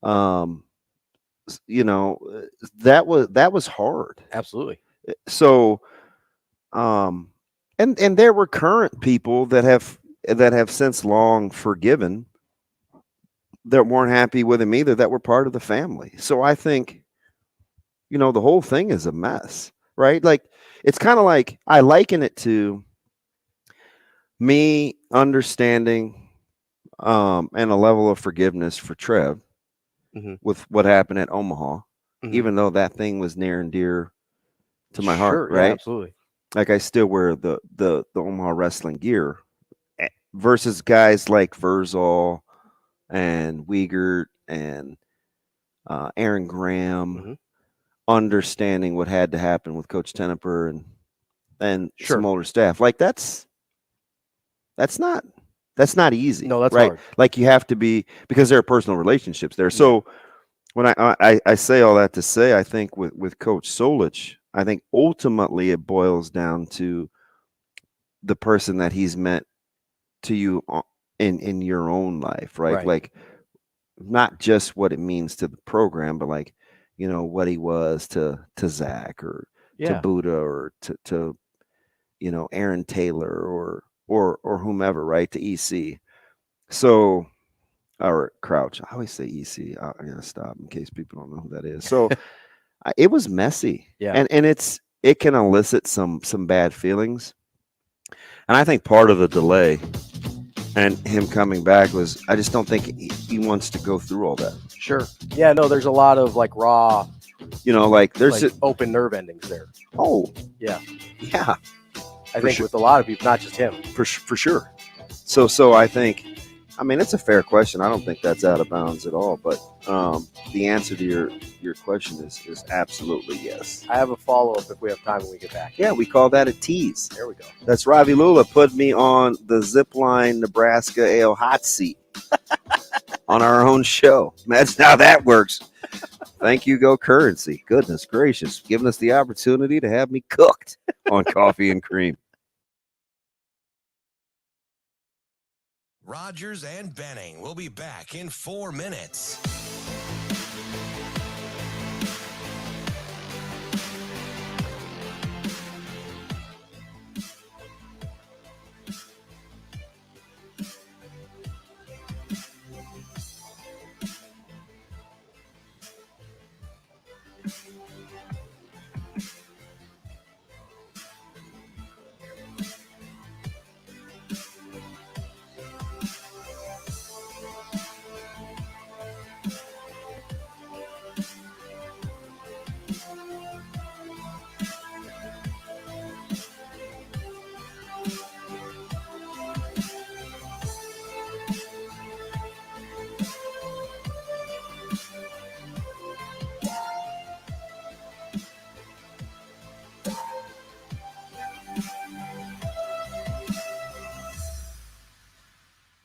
That was hard.
Absolutely.
So, and there were current people that have since long forgiven that weren't happy with him either, that were part of the family. So I think, the whole thing is a mess, right? Like, it's kind of like, I liken it to me understanding and a level of forgiveness for Trev with what happened at Omaha, even though that thing was near and dear to my heart, right?
Yeah, absolutely.
Like I still wear the Omaha wrestling gear versus guys like Verzal and Wiegert and Aaron Graham understanding what had to happen with Coach Teneper and some older staff. Like that's not easy.
No, that's
right.
hard.
Like you have to be, because there are personal relationships there. So when I say all that to say, I think with Coach Solich, I think ultimately it boils down to the person that he's meant to you in your own life, right? Like not just what it means to the program, but like, what he was to Zach or to Buddha or to Aaron Taylor or whomever, right? To EC. So, or Crouch. I always say EC. I'm going to stop in case people don't know who that is. So it was messy.
Yeah.
And it can elicit some bad feelings. And I think part of the delay and him coming back was, I just don't think he wants to go through all that.
Sure. Yeah, no, there's a lot of like raw,
like there's
open nerve endings there.
Oh,
yeah.
Yeah.
I think with a lot of people, not just him.
For sure. So I think, it's a fair question. I don't think that's out of bounds at all. But the answer to your question is absolutely yes.
I have a follow-up if we have time when we get back.
Yeah, we call that a tease.
There we go.
That's Ravi Lulla put me on the Zipline Nebraska Ale hot seat on our own show. Imagine how that works. Thank you, Go Currency. Goodness gracious, giving us the opportunity to have me cooked on Coffee and Cream.
Rogers and Benning will be back in 4 minutes.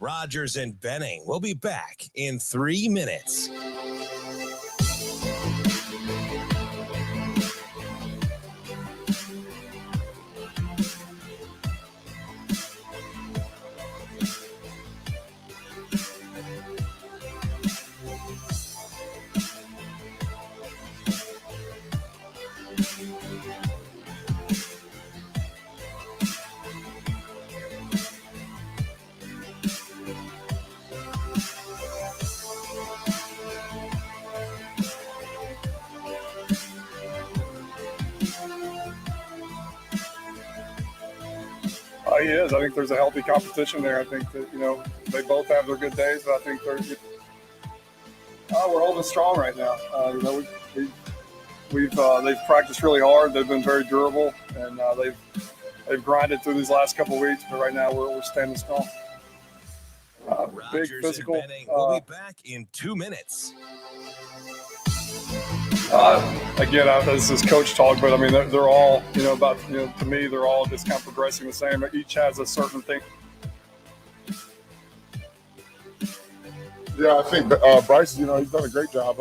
Rogers and Benning will be back in 3 minutes.
He is. I think there's a healthy competition there. I think that, they both have their good days, but I think we're holding strong right now. They've practiced really hard. They've been very durable, and they've grinded through these last couple of weeks. But right now we're standing strong. Big physical.
And Benning will be back in 2 minutes.
Again, this is coach talk, but I mean, they're all, to me, they're all just kind of progressing the same. Each has a certain thing.
Yeah, I think Bryce, he's done a great job.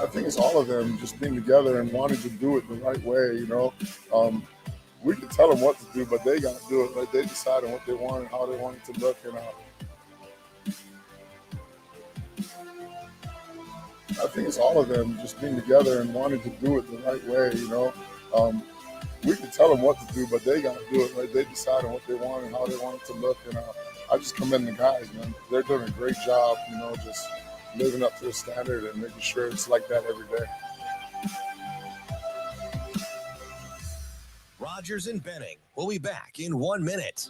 I think it's all of them just being together and wanting to do it the right way, We can tell them what to do, but they got to do it. Like, they decide on what they want and how they want it to look, I think it's all of them just being together and wanting to do it the right way, We can tell them what to do, but they got to do it. Right? They decide on what they want and how they want it to look. I just commend the guys, man. They're doing a great job, just living up to the standard and making sure it's like that every day.
Rogers and Benning will be back in 1 minute.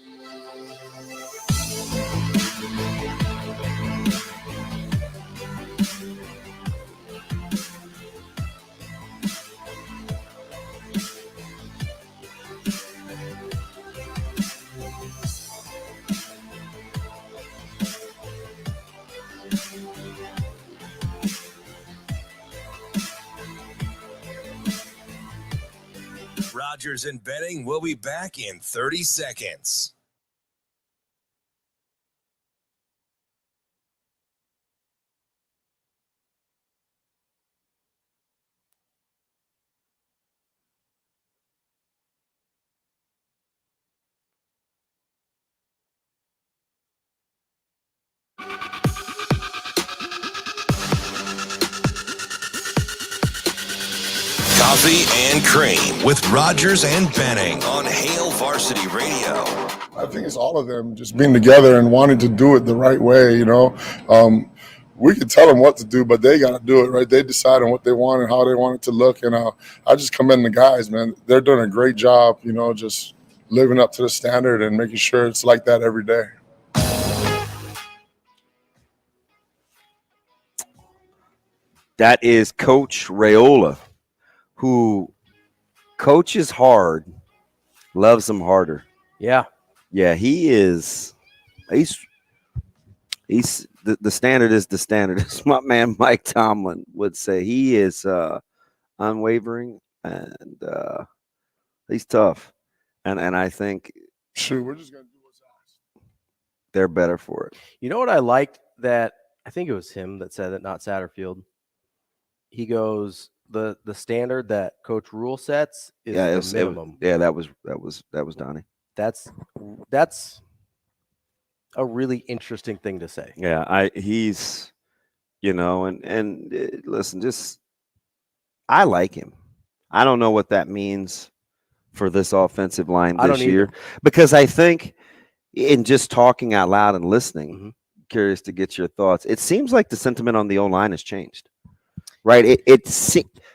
Rogers and Benning will be back in 30 seconds. Coffee and Cream with Rogers and Benning on Hail Varsity Radio.
I think it's all of them just being together and wanting to do it the right way, We can tell them what to do, but they got to do it, right? They decide on what they want and how they want it to look, I just commend the guys, man. They're doing a great job, just living up to the standard and making sure it's like that every day.
That is Coach Raiola, who coaches hard, loves them harder.
Yeah.
Yeah, he is. He's the standard is the standard. As my man Mike Tomlin would say, he is unwavering and he's tough. And I think
we're just gonna do what's asked.
They're better for it.
You know what I liked that I think it was him that said it, not Satterfield. He goes, the standard that Coach Rule sets is the minimum.
That was Donnie.
That's a really interesting thing to say.
Yeah, he's listen, I like him. I don't know what that means for this offensive line this year, because I think in just talking out loud and listening, curious to get your thoughts. It seems like the sentiment on the O-line has changed. Right.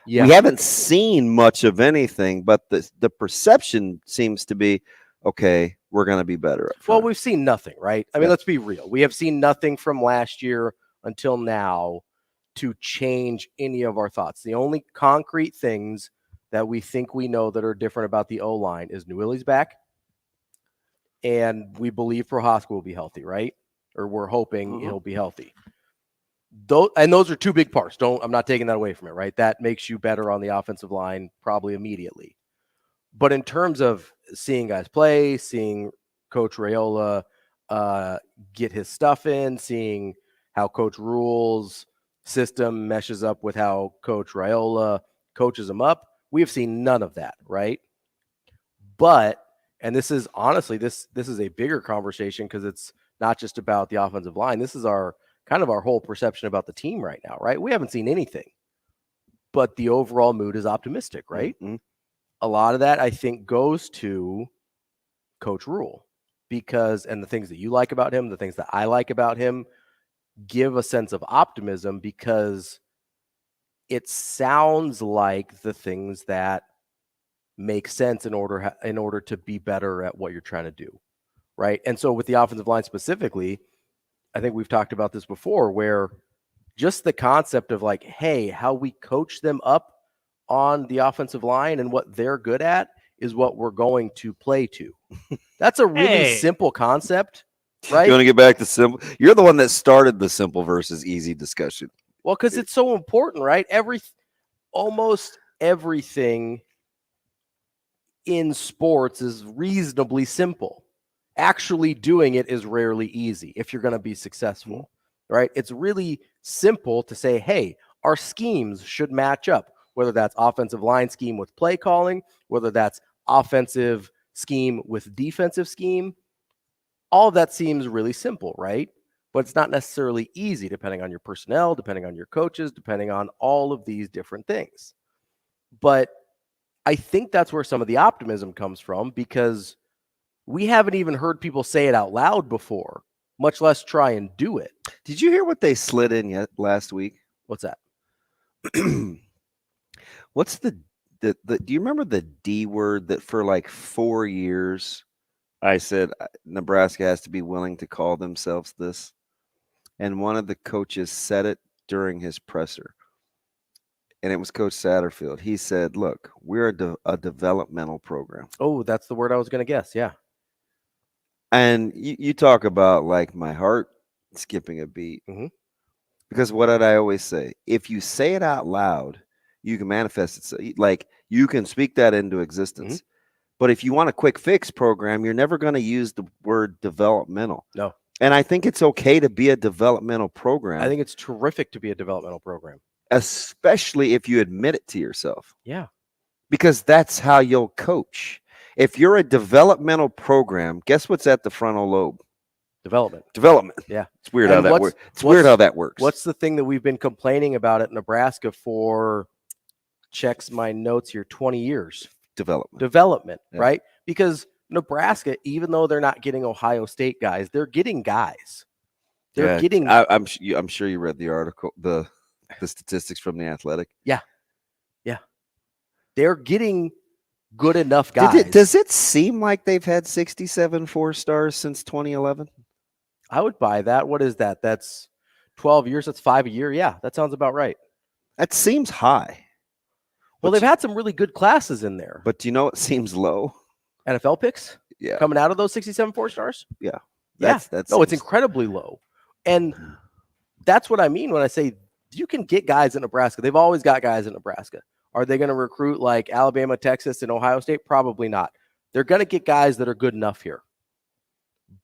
We haven't seen much of anything, but the perception seems to be, okay, we're going to be better.
Well, we've seen nothing, right? I mean, let's be real. We have seen nothing from last year until now to change any of our thoughts. The only concrete things that we think we know that are different about the O-line is Newellie's back, and we believe Prohaska will be healthy, right? Or we're hoping he'll be healthy. Those are two big parts. I'm not taking that away from it, right? That makes you better on the offensive line probably immediately. But in terms of seeing guys play, seeing Coach Raiola get his stuff in, seeing how Coach Rule's system meshes up with how Coach Raiola coaches them up, we have seen none of that, right? But, and this is honestly, this is a bigger conversation because it's not just about the offensive line. This is our kind of our whole perception about the team right now, right? We haven't seen anything, but the overall mood is optimistic, right?
Mm-hmm.
A lot of that, I think, goes to Coach Rule because, and the things that you like about him, the things that I like about him, give a sense of optimism because it sounds like the things that make sense in order to be better at what you're trying to do, right? And so with the offensive line specifically, I think we've talked about this before, where just the concept of like, hey, how we coach them up on the offensive line and what they're good at is what we're going to play to. That's a really simple concept, right?
You want to get back to simple? You're the one that started the simple versus easy discussion.
Well, because it's so important, right? Almost everything in sports is reasonably simple. Actually doing it is rarely easy if you're going to be successful, right? It's really simple to say, hey, our schemes should match up, whether that's offensive line scheme with play calling, whether that's offensive scheme with defensive scheme. All of that seems really simple, right? But it's not necessarily easy depending on your personnel, depending on your coaches, depending on all of these different things. But I think that's where some of the optimism comes from because we haven't even heard people say it out loud before, much less try and do it.
Did you hear what they slid in last week?
What's that?
What's the do you remember the D word that for like 4 years I said Nebraska has to be willing to call themselves this? And one of the coaches said it during his presser. And it was Coach Satterfield. He said, look, we're a developmental program.
Oh, that's the word I was going to guess. Yeah.
And you talk about like my heart skipping a beat.
Mm-hmm.
Because what did I always say? If you say it out loud, you can manifest it. Like you can speak that into existence. Mm-hmm. But if you want a quick fix program, you're never going to use the word developmental.
No.
And I think it's okay to be a developmental program.
I think it's terrific to be a developmental program.
Especially if you admit it to yourself.
Yeah.
Because that's how you'll coach. If you're a developmental program, guess what's at the frontal lobe?
Development.
Yeah. It's weird how that works. It's weird how that works.
What's the thing that we've been complaining about at Nebraska for, checks my notes here, 20 years? Development, yeah. Right? Because Nebraska, even though they're not getting Ohio State guys, they're getting guys. They're getting.
I'm sure you read the article, the statistics from The Athletic.
Yeah. They're getting good enough guys.
Does it seem like they've had 67 4-stars since 2011?
I would buy that. What is that? That's 12 years. That's 5 a year. Yeah, that sounds about right.
That seems high.
Well, they've had some really good classes in there.
But do you know it seems low?
NFL picks?
Yeah.
Coming out of those 67 4-stars?
Yeah.
That's it's incredibly low. And that's what I mean when I say you can get guys in Nebraska. They've always got guys in Nebraska. Are they going to recruit like Alabama, Texas, and Ohio State? Probably not. They're going to get guys that are good enough here.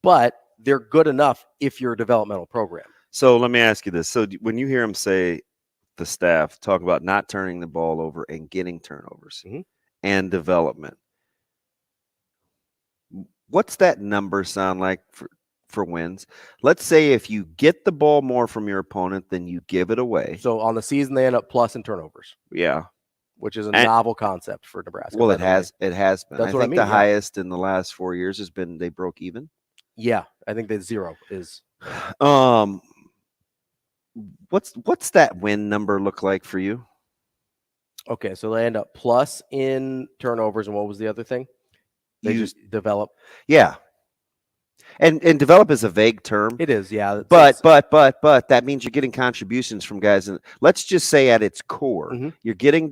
But they're good enough if you're a developmental program.
So let me ask you this. So when you hear them say, the staff talk about not turning the ball over and getting turnovers and development, what's that number sound like for wins? Let's say if you get the ball more from your opponent than you give it away.
So on the season, they end up plus in turnovers.
Yeah.
Which is a novel concept for Nebraska.
Well, it has been.
That's
I think the highest in the last 4 years has been they broke even.
Yeah, I think that 0 is.
What's that win number look like for you?
Okay, so they end up plus in turnovers, and what was the other thing? They just develop.
Yeah. And develop is a vague term.
It is, yeah.
But that means you're getting contributions from guys. And let's just say at its core, you're getting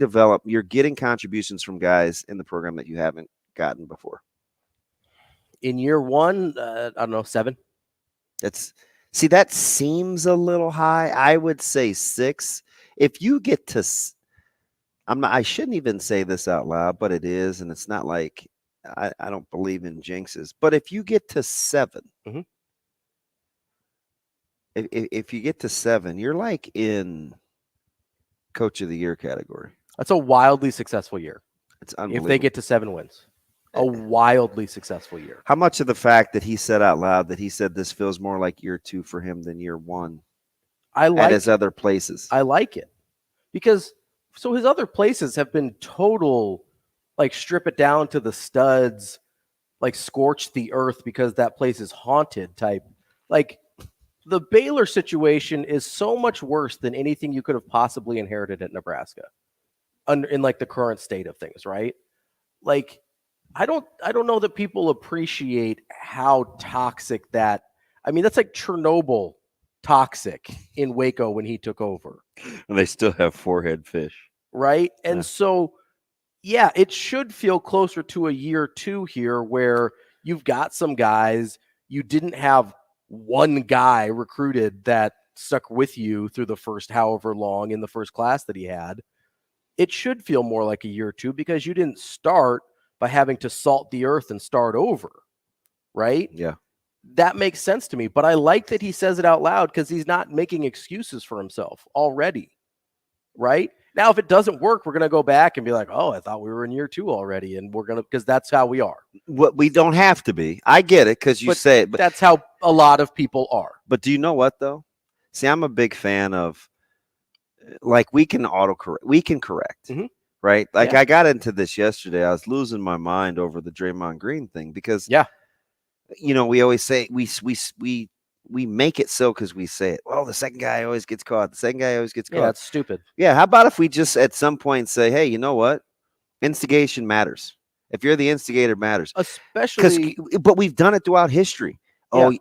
contributions from guys in the program that you haven't gotten before.
In year one, I don't know, 7.
That seems a little high. I would say 6. If you get to I shouldn't even say this out loud, but it is, and it's not like I don't believe in jinxes. But if you get to 7, if you get to 7, you're like in Coach of the Year category.
That's a wildly successful year.
It's unbelievable.
If they get to 7 wins. A wildly successful year.
How much of the fact that he said out loud that he said this feels more like year 2 for him than year 1 at his other places?
I like it. Because so his other places have been total, like, strip it down to the studs, like scorch the earth because that place is haunted type. Like, the Baylor situation is so much worse than anything you could have possibly inherited at Nebraska in like the current state of things, right? Like, I don't know that people appreciate how toxic that. I mean, that's like Chernobyl toxic in Waco when he took over.
And they still have forehead fish.
Right? And so, yeah, it should feel closer to a year 2 here where you've got some guys. You didn't have one guy recruited that stuck with you through the first however long in the first class that he had. It should feel more like a year 2 because you didn't start by having to salt the earth and start over, right?
Yeah.
That makes sense to me, but I like that he says it out loud because he's not making excuses for himself already, right? Now, if it doesn't work, we're going to go back and be like, oh, I thought we were in year 2 already, and we're going to, because that's how we are.
What we don't have to be. I get it because you say it, but
that's how a lot of people are.
But do you know what, though? See, I'm a big fan of, like, we can correct. Right? Like, I got into this yesterday. I was losing my mind over the Draymond Green thing because, you know, we always say we make it so because we say it. Well, the second guy always gets caught. The second guy always gets caught.
Yeah, that's stupid.
Yeah. How about if we just at some point say, hey, you know what? Instigation matters. If you're the instigator, matters.
Especially,
but we've done it throughout history. Oh,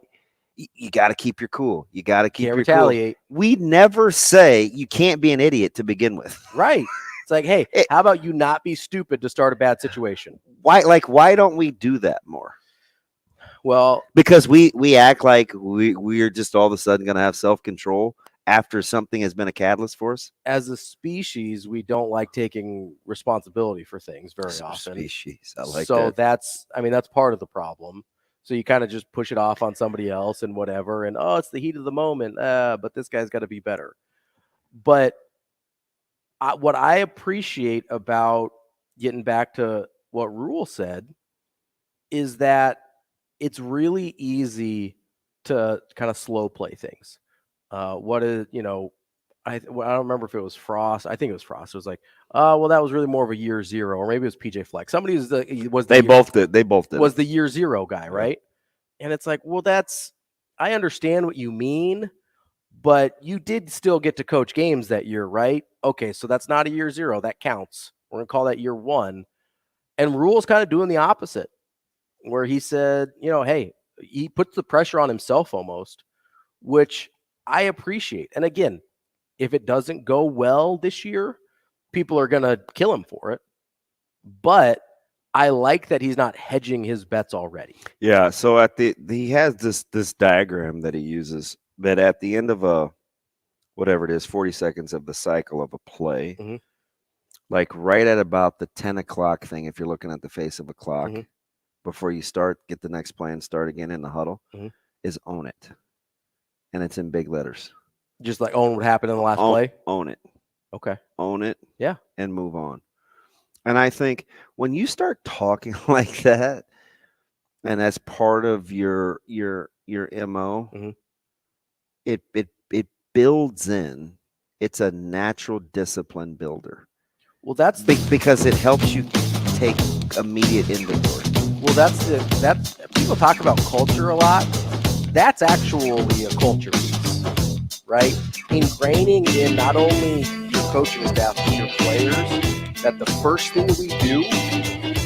you got to keep your cool. You got to keep your
retaliate.
Cool. We never say you can't be an idiot to begin with.
Right. It's like, hey, how about you not be stupid to start a bad situation?
Why don't we do that more?
Well,
because we act like we're just all of a sudden going to have self-control after something has been a catalyst for us.
As a species, we don't like taking responsibility for things very often.
Species, I like
so
that.
that's part of the problem. So you kind of just push it off on somebody else and whatever, and it's the heat of the moment. But this guy's got to be better. But what I appreciate about getting back to what Rule said is that it's really easy to kind of slow play things. I don't remember if it was Frost. I think it was Frost. It was like, well, that was really more of a year 0, or maybe it was PJ Fleck. Somebody
They both did.
Was the year 0 guy, right? And it's like, well, I understand what you mean, but you did still get to coach games that year, right? Okay, so that's not a year 0. That counts. We're going to call that year 1. And Rule's kind of doing the opposite, where he said, hey, he puts the pressure on himself almost, which I appreciate. And again, if it doesn't go well this year, people are going to kill him for it. But I like that he's not hedging his bets already.
Yeah, so he has this diagram that he uses that at the end of whatever it is, 40 seconds of the cycle of a play, like right at about the 10 o'clock thing, if you're looking at the face of a clock, before you start, get the next play and start again in the huddle, is own it. And it's in big letters.
Just like own what happened in the last play?
Own it.
Okay.
Own it.
Yeah.
And move on. And I think when you start talking like that, and as part of your MO, it builds in. It's a natural discipline builder.
Well, that's
because it helps you take immediate inventory.
Well, that's people talk about culture a lot. That's actually a culture piece, right? Ingraining in not only your coaching staff but your players that the first thing we do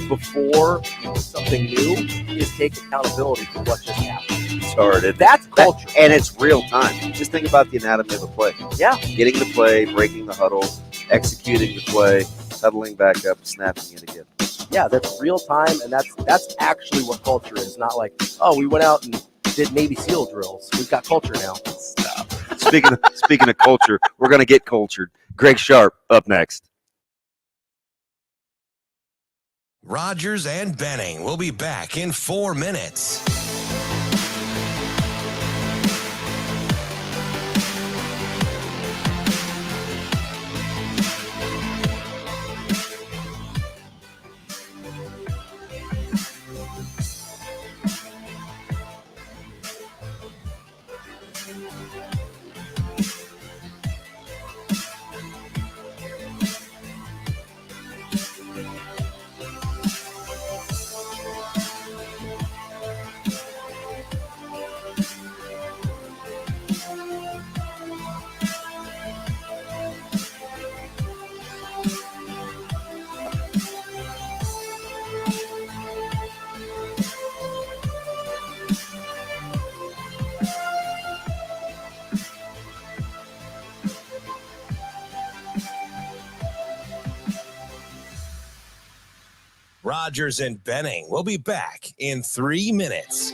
before something new is take accountability for what just happened.
Started.
That's culture.
And it's real time. Just think about the anatomy of a play.
Yeah.
Getting the play, breaking the huddle, executing the play, huddling back up, snapping it again.
Yeah, that's real time, and that's actually what culture is. Not like, oh, we went out and did Navy SEAL drills. We've got culture now.
Stop. Speaking of culture, we're going to get cultured. Greg Sharpe up next.
Rogers and Benning will be back in 4 minutes. Rogers and Benning will be back in 3 minutes.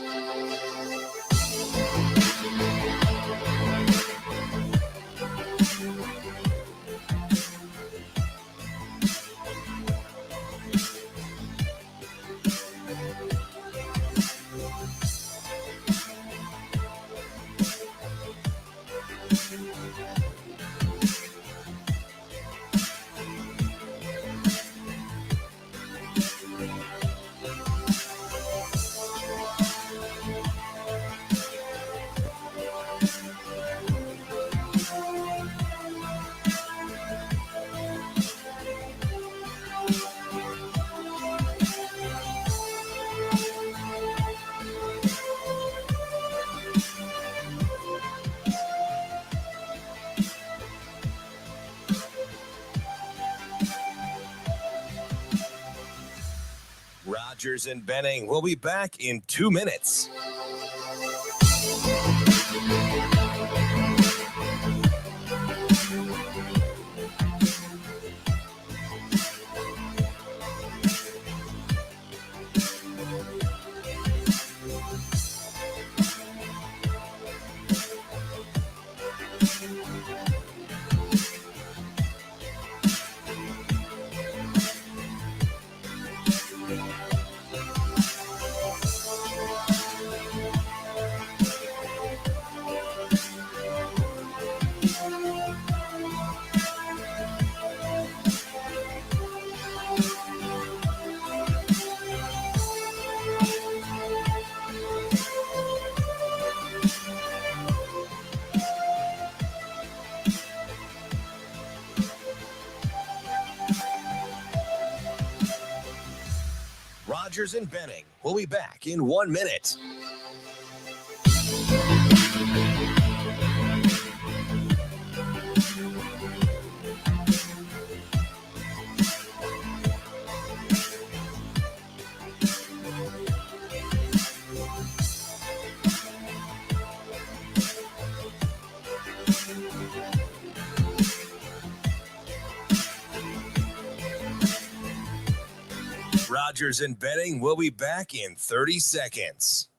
Rogers and Benning will be back in 2 minutes. Rogers and Benning will be back in 1 minute. Rogers and Benning will be back in 30 seconds.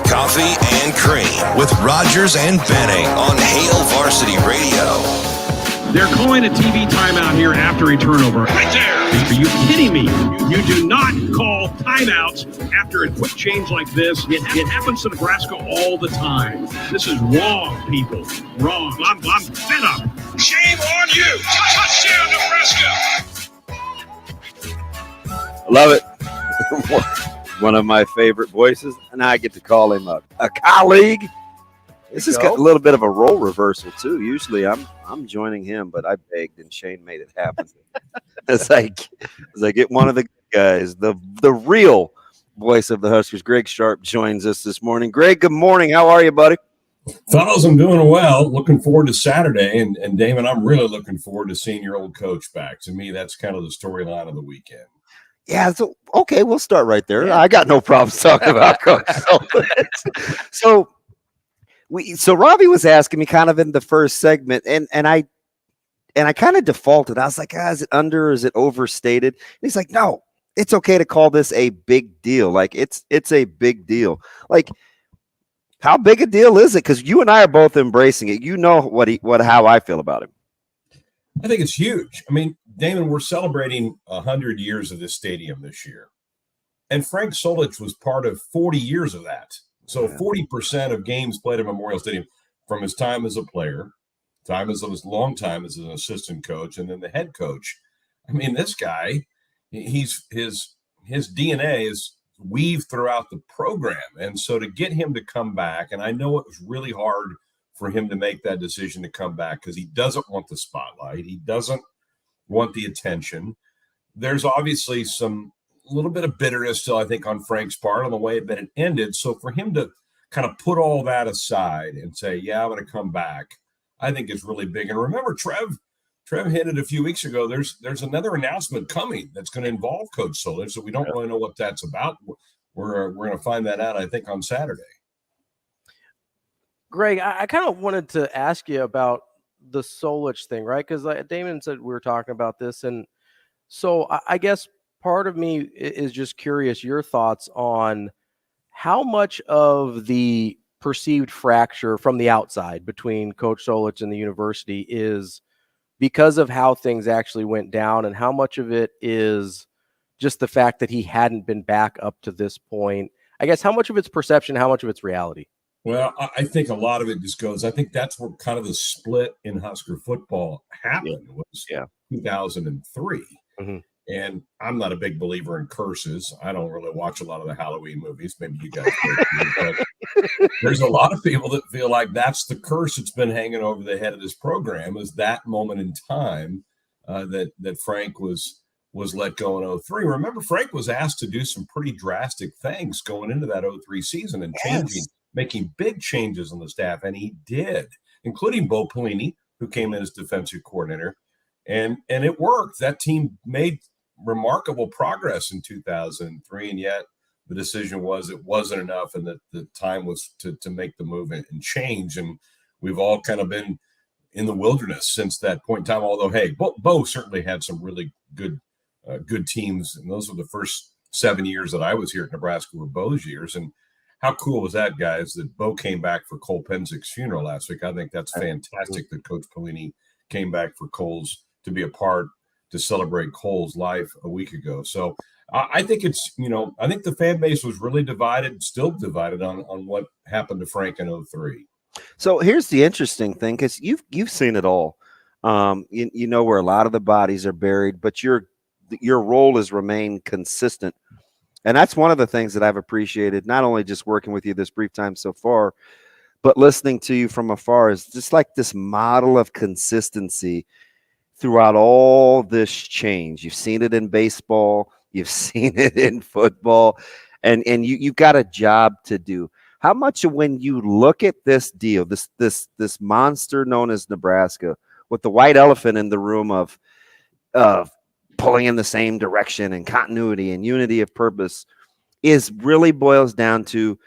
Coffee and Cream with Rogers and Benning on Hail Varsity Radio.
They're calling a TV timeout here after a turnover. Right there. Are you kidding me? You do not call timeouts after a quick change like this. It happens to Nebraska all the time. This is wrong, people. Wrong. I'm fed up. Shame on you. Touchdown, Nebraska.
Love it. One of my favorite voices, and I get to call him a colleague. This has got a little bit of a role reversal too. Usually I'm joining him, but I begged and Shane made it happen. as I get one of the guys, the real voice of the Huskers, Greg Sharpe, joins us this morning. Greg, good morning. How are you, buddy?
Fellas, I'm doing well. Looking forward to Saturday. And Damon, I'm really looking forward to seeing your old coach back. To me, that's kind of the storyline of the weekend.
Yeah, so okay, we'll start right there. Yeah. I got no problems talking about Coach. So Ravi was asking me kind of in the first segment, and I kind of defaulted. I was like, is it under? Or is it overstated? And he's like, no, it's okay to call this a big deal. Like it's a big deal. Like, how big a deal is it? Because you and I are both embracing it. You know how I feel about him.
I think it's huge. I mean, Damon, we're celebrating 100 years of this stadium this year. And Frank Solich was part of 40 years of that. So 40% of games played at Memorial Stadium from his time as a player, his long time as an assistant coach, and then the head coach. I mean, this guy, his DNA is weaved throughout the program. And so to get him to come back, and I know it was really hard for him to make that decision to come back because he doesn't want the spotlight. He doesn't want the attention. There's obviously a little bit of bitterness still, I think, on Frank's part on the way that it ended. So for him to kind of put all that aside and say, yeah, I'm going to come back, I think is really big. And remember, Trev hinted a few weeks ago, there's another announcement coming that's going to involve Coach Solich. So we don't really know what that's about. We're going to find that out, I think, on Saturday.
Greg, I kind of wanted to ask you about the Solich thing, right? Because Damon said we were talking about this. And so I guess part of me is just curious your thoughts on how much of the perceived fracture from the outside between Coach Solich and the university is because of how things actually went down, and how much of it is just the fact that he hadn't been back up to this point. I guess how much of it's perception, how much of it's reality?
Well, I think a lot of it just goes, I think that's where kind of the split in Husker football happened was 2003. Mm-hmm. And I'm not a big believer in curses. I don't really watch a lot of the Halloween movies. Maybe you guys do. But there's a lot of people that feel like that's the curse that's been hanging over the head of this program, is that moment in time that Frank was let go in 2003. Remember, Frank was asked to do some pretty drastic things going into that 2003 season and making big changes on the staff, and he did, including Bo Pelini, who came in as defensive coordinator, and it worked. That team made remarkable progress in 2003, and yet the decision was it wasn't enough, and that the time was to make the move and change. And we've all kind of been in the wilderness since that point in time. Although, hey, Bo certainly had some really good teams, and those were the first 7 years that I was here at Nebraska were Bo's years. And how cool was that, guys, that Bo came back for Cole Penzic's funeral last week? I think that's fantastic that Coach Pelini came back for Cole's to be a part to celebrate Cole's life a week ago. So I think it's, I think the fan base was really divided, still divided on what happened to Frank in 2003.
So here's the interesting thing, because you've seen it all. You know where a lot of the bodies are buried, but your role has remained consistent. And that's one of the things that I've appreciated, not only just working with you this brief time so far, but listening to you from afar, is just like this model of consistency throughout all this change. You've seen it in baseball, you've seen it in football, and you've got a job to do. How much of, when you look at this deal, this monster known as Nebraska, with the white elephant in the room of pulling in the same direction and continuity and unity of purpose, is really boils down to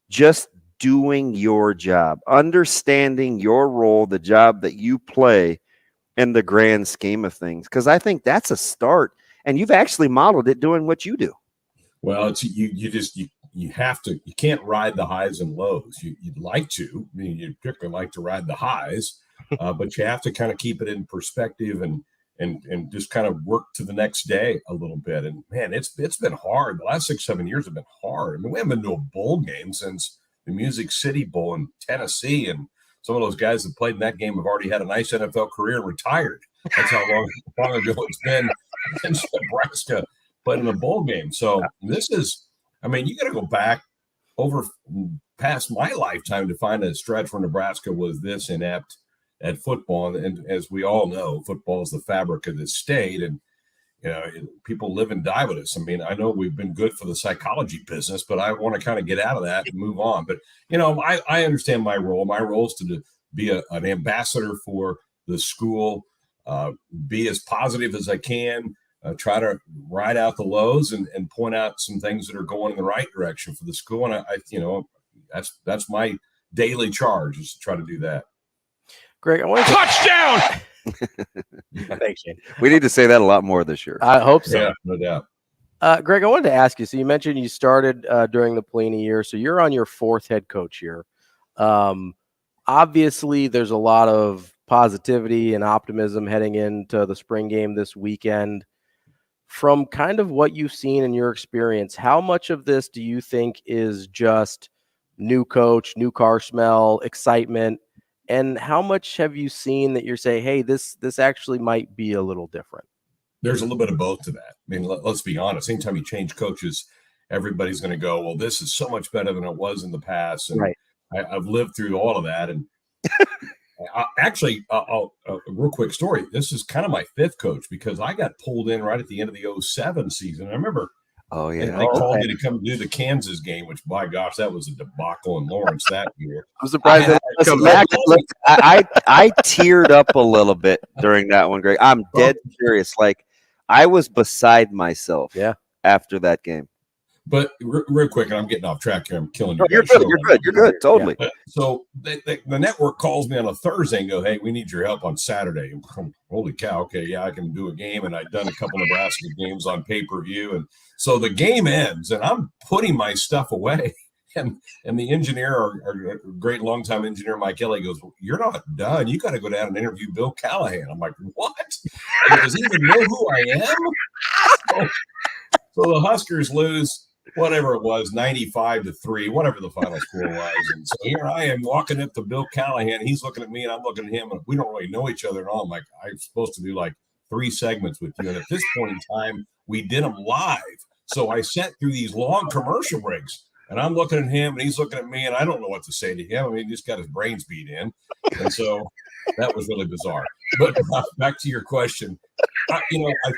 just doing your job, understanding your role, the job that you play in the grand scheme of things. Because I think that's a start, and you've actually modeled it doing what you do.
Well, it's you have to, you can't ride the highs and lows. You'd like to, I mean, you'd particularly like to ride the highs, but you have to kind of keep it in perspective and just kind of work to the next day a little bit. And man, it's been hard. The last 6-7 years have been hard. I mean, we haven't been to a bowl game since the Music City Bowl in Tennessee, and some of those guys that played in that game have already had a nice NFL career and retired. That's how long ago it's been since Nebraska played in a bowl game. So this is, I mean, you got to go back over past my lifetime to find a stretch where Nebraska was this inept at football. And as we all know, football is the fabric of this state. And people live and die with us. I mean, I know we've been good for the psychology business, but I want to kind of get out of that and move on. But, I understand my role. My role is to be an ambassador for the school, be as positive as I can, try to ride out the lows and point out some things that are going in the right direction for the school. And that's my daily charge, is to try to do that.
Greg, I want to
touchdown.
Thanks, Shane.
We need to say that a lot more this year.
I hope so.
Yeah, no doubt.
Greg, I wanted to ask you. So you mentioned you started during the Pelini year, so you're on your 4th head coach year. Obviously, there's a lot of positivity and optimism heading into the spring game this weekend. From kind of what you've seen in your experience, how much of this do you think is just new coach, new car smell, excitement? And how much have you seen that you're saying, hey, this actually might be a little different?
There's a little bit of both to that. I mean, let's be honest. Anytime you change coaches, everybody's going to go, well, this is so much better than it was in the past. And
right.
I've lived through all of that. And I'll a real quick story. This is kind of my 5th coach, because I got pulled in right at the end of the 2007 season. I remember.
Oh, yeah.
And they called me to come do the Kansas game, which, by gosh, that was a debacle in Lawrence that year.
I'm surprised that come back. I teared up a little bit during that one, Greg. I'm dead serious. Like, I was beside myself after that game.
But real quick, and I'm getting off track here. I'm killing you.
No, you're good. You're good. Totally.
Yeah. So the network calls me on a Thursday and go, hey, we need your help on Saturday. Holy cow. Okay, yeah, I can do a game. And I'd done a couple of Nebraska games on pay-per-view. And so the game ends, and I'm putting my stuff away. And the engineer, our great longtime engineer, Mike Ellie, goes, well, you're not done. You got to go down and interview Bill Callahan. I'm like, what? Does he even know who I am? So the Huskers lose, whatever it was, 95-3, whatever the final score was. And so here I am walking up to Bill Callahan. He's looking at me, and I'm looking at him, and we don't really know each other at all. I'm like, I'm supposed to do like 3 segments with you. And at this point in time, we did them live. So I sat through these long commercial breaks, and I'm looking at him, and he's looking at me, and I don't know what to say to him. I mean, he just got his brains beat in. And so that was really bizarre. But back to your question. I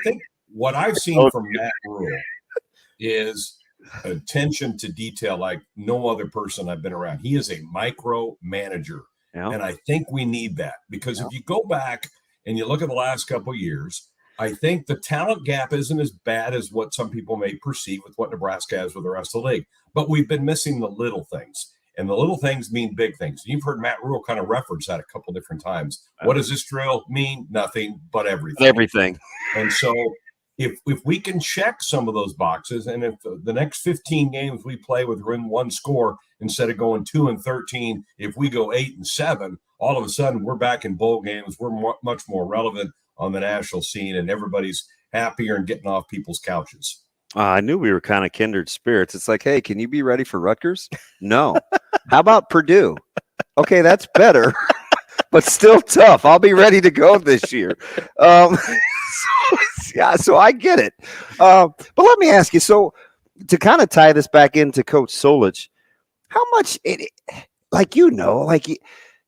think what I've seen from Matt Rule is attention to detail like no other person I've been around. He is a micro manager. Yeah. And I think we need that, because if you go back and you look at the last couple of years, I think the talent gap isn't as bad as what some people may perceive with what Nebraska has with the rest of the league. But we've been missing the little things, and the little things mean big things. You've heard Matt Rule kind of reference that a couple different times. What does this drill mean? Nothing but everything.
Everything.
And so if we can check some of those boxes, and if the next 15 games we play with one score instead of going 2-13, if we go 8-7, all of a sudden we're back in bowl games. We're much more relevant on the national scene, and everybody's happier and getting off people's couches.
I knew we were kind of kindred spirits. It's like, hey, can you be ready for Rutgers? No. How about Purdue? Okay, that's better, but still tough. I'll be ready to go this year. So I get it. But let me ask you, so to kind of tie this back into Coach Solich, how much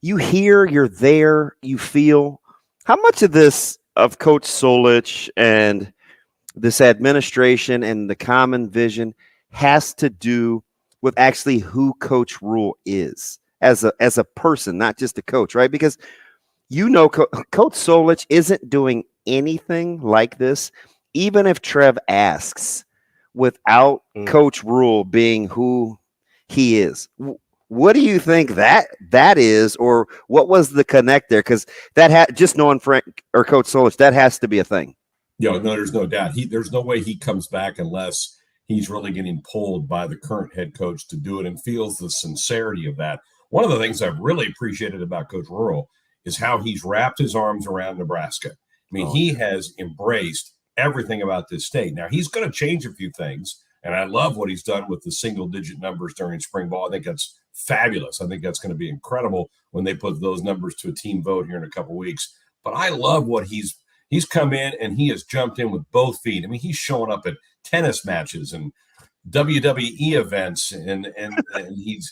you hear, you're there, you feel, how much of this of Coach Solich and this administration and the common vision has to do with actually who Coach Rule is as a person, not just a coach, right? Because Coach Solich isn't doing anything like this, even if Trev asks, without Coach Rule being who he is. What do you think that is, or what was the connect there? Because just knowing Frank or Coach Solich, that has to be a thing.
No, there's no doubt. There's no way he comes back unless he's really getting pulled by the current head coach to do it and feels the sincerity of that. One of the things I've really appreciated about Coach Rule is how he's wrapped his arms around Nebraska. I mean, he has embraced everything about this state. Now, he's going to change a few things, and I love what he's done with the single-digit numbers during spring ball. I think that's fabulous. I think that's going to be incredible when they put those numbers to a team vote here in a couple of weeks. But I love what he's come in, and he has jumped in with both feet. I mean, he's showing up at tennis matches and WWE events, and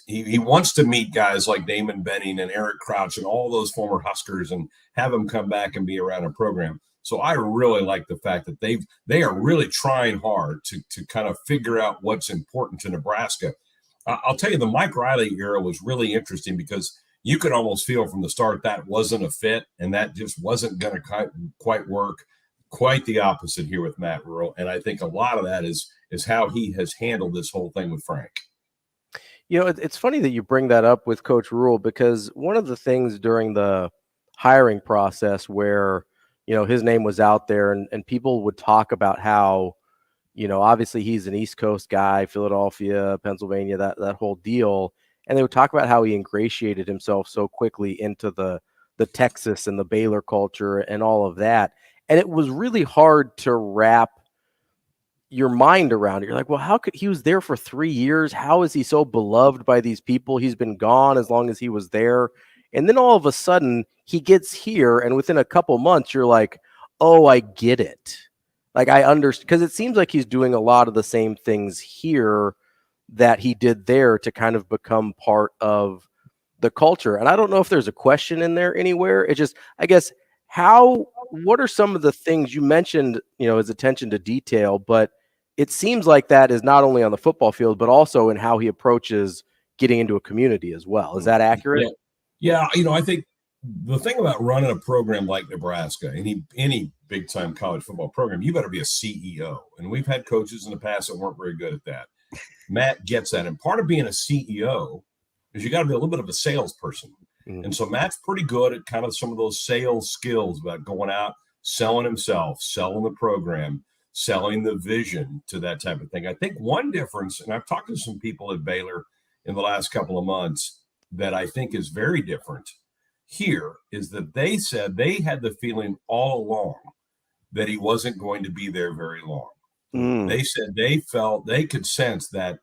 he wants to meet guys like Damon Benning and Eric Crouch and all those former Huskers and have them come back and be around a program. So I really like the fact that they are really trying hard to kind of figure out what's important to Nebraska. I'll tell you, the Mike Riley era was really interesting because you could almost feel from the start that wasn't a fit, and that just wasn't going to quite work. Quite the opposite here with Matt Rhule, and I think a lot of that is how he has handled this whole thing with Frank.
You know, it's funny that you bring that up with Coach Rhule, because one of the things during the hiring process where, you know, his name was out there and people would talk about how, you know, obviously he's an East Coast guy, Philadelphia, Pennsylvania, that whole deal. And they would talk about how he ingratiated himself so quickly into the Texas and the Baylor culture and all of that. And it was really hard to wrap your mind around it. You're like, well, how could he was there for 3 years? How is he so beloved by these people? He's been gone as long as he was there. And then all of a sudden he gets here, and within a couple months, you're like, oh, I get it. Like, I understand, because it seems like he's doing a lot of the same things here that he did there to kind of become part of the culture. And I don't know if there's a question in there anywhere. It's just, I guess, what are some of the things you mentioned, you know, his attention to detail, but it seems like that is not only on the football field, but also in how he approaches getting into a community as well. Is that accurate?
Yeah. You know, I think the thing about running a program like Nebraska, any big-time college football program, you better be a CEO. And we've had coaches in the past that weren't very good at that. Matt gets that. And part of being a CEO is you got to be a little bit of a salesperson. Mm-hmm. And so Matt's pretty good at kind of some of those sales skills about going out, selling himself, selling the program, selling the vision to that type of thing. I think one difference, and I've talked to some people at Baylor in the last couple of months that I think is very different here, is that they said they had the feeling all along that he wasn't going to be there very long. They said they felt they could sense that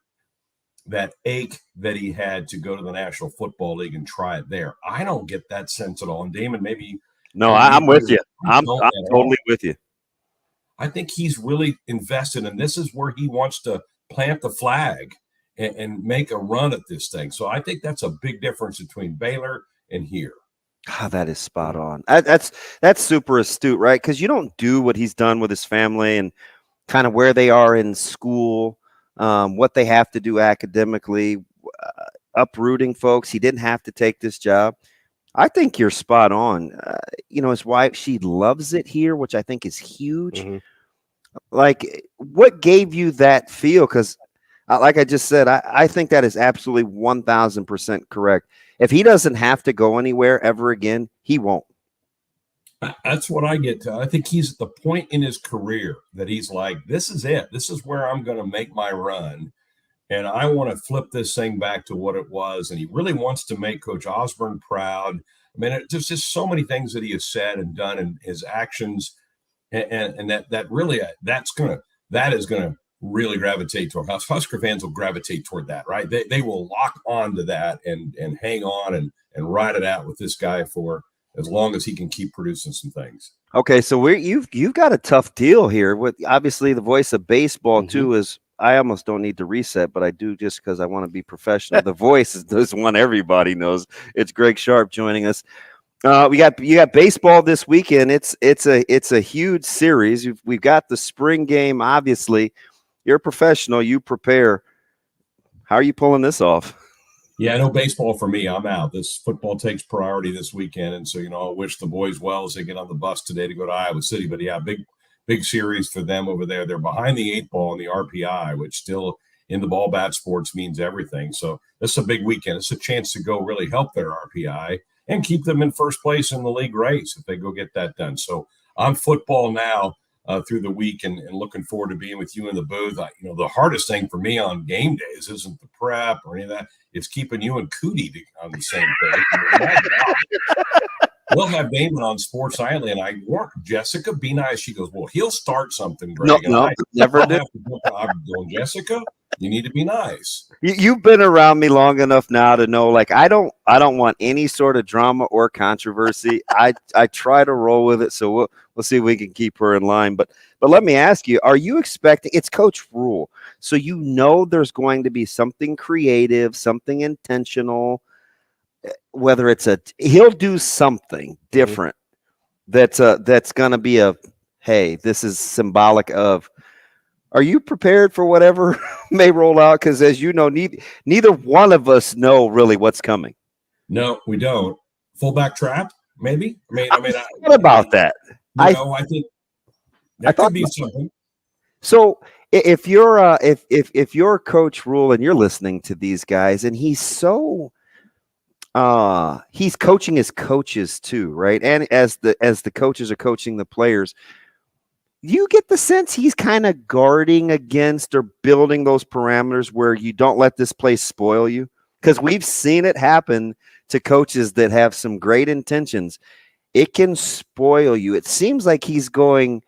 ache that he had to go to the National Football League and try it there. I don't get that sense at all. And Damon, maybe.
No, I'm with you. I'm totally with you.
I think he's really invested, and this is where he wants to plant the flag and make a run at this thing. So I think that's a big difference between Baylor and here.
God, that is spot on. That's super astute, right? Because you don't do what he's done with his family and kind of where they are in school, what they have to do academically, uprooting folks. He didn't have to take this job. I think you're spot on. You know, his wife, she loves it here, which I think is huge. Mm-hmm. Like, what gave you that feel? Because like I just said, I think that is absolutely 1,000% correct. If he doesn't have to go anywhere ever again, he won't.
That's what I get to. I think he's at the point in his career that he's like, this is it. This is where I'm going to make my run. And I want to flip this thing back to what it was. And he really wants to make Coach Osborne proud. I mean, there's just so many things that he has said and done and his actions. And that is going to really gravitate toward us. Husker fans will gravitate toward that, right? They will lock on to that and hang on and ride it out with this guy for as long as he can keep producing some things.
Okay, so you've got a tough deal here. With obviously the voice of baseball too is, I almost don't need to reset, but I do just because I want to be professional. The voice is one everybody knows. It's Greg Sharpe joining us. You got baseball this weekend. It's a huge series. We've got the spring game. Obviously, you're a professional. You prepare. How are you pulling this off?
Yeah, no baseball for me. I'm out. This football takes priority this weekend, and so I wish the boys well as they get on the bus today to go to Iowa City. But yeah, big series for them over there. They're behind the 8 ball in the RPI, which still in the ball bat sports means everything. So this is a big weekend. It's a chance to go really help their RPI and keep them in first place in the league race if they go get that done. So I'm football now through the week and looking forward to being with you in the booth. The hardest thing for me on game days isn't the prep or any of that. It's keeping you and Cootie on the same page. We'll have Damon on Sports Nightly, and I warned Jessica, be nice. She goes, well, he'll start something, Greg.
No, never did.
I'm going, Jessica, you need to be nice.
You've been around me long enough now to know, like, I don't want any sort of drama or controversy. I try to roll with it, so we'll see if we can keep her in line. But let me ask you, are you expecting – it's Coach Rhule, so there's going to be something creative, something intentional, whether it's he'll do something different that's going to be a hey, this is symbolic of, are you prepared for whatever may roll out? Because as you know, neither one of us know really what's coming.
No, we don't. Fullback trap, maybe.
What about that?
I think that could be something.
So if you're if you're Coach Rule and you're listening to these guys, and he's so he's coaching his coaches too, right? And as the coaches are coaching the players, you get the sense he's kind of guarding against or building those parameters where you don't let this place spoil you. Because we've seen it happen to coaches that have some great intentions. It can spoil you. It seems like he's going,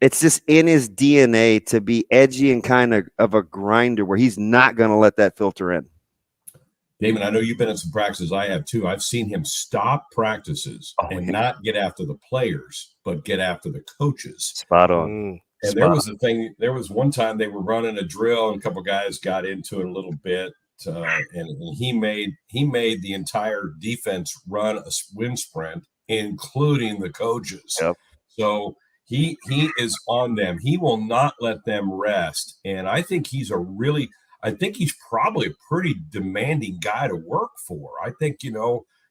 it's just in his DNA to be edgy and kind of a grinder where he's not going to let that filter in.
Damon, I know you've been at some practices. I have too. I've seen him stop practices and not get after the players, but get after the coaches.
Spot on.
And there was a thing. There was one time they were running a drill, and a couple guys got into it a little bit, and he made the entire defense run a wind sprint, including the coaches.
Yep.
So he is on them. He will not let them rest, and I think he's probably a pretty demanding guy to work for. I think,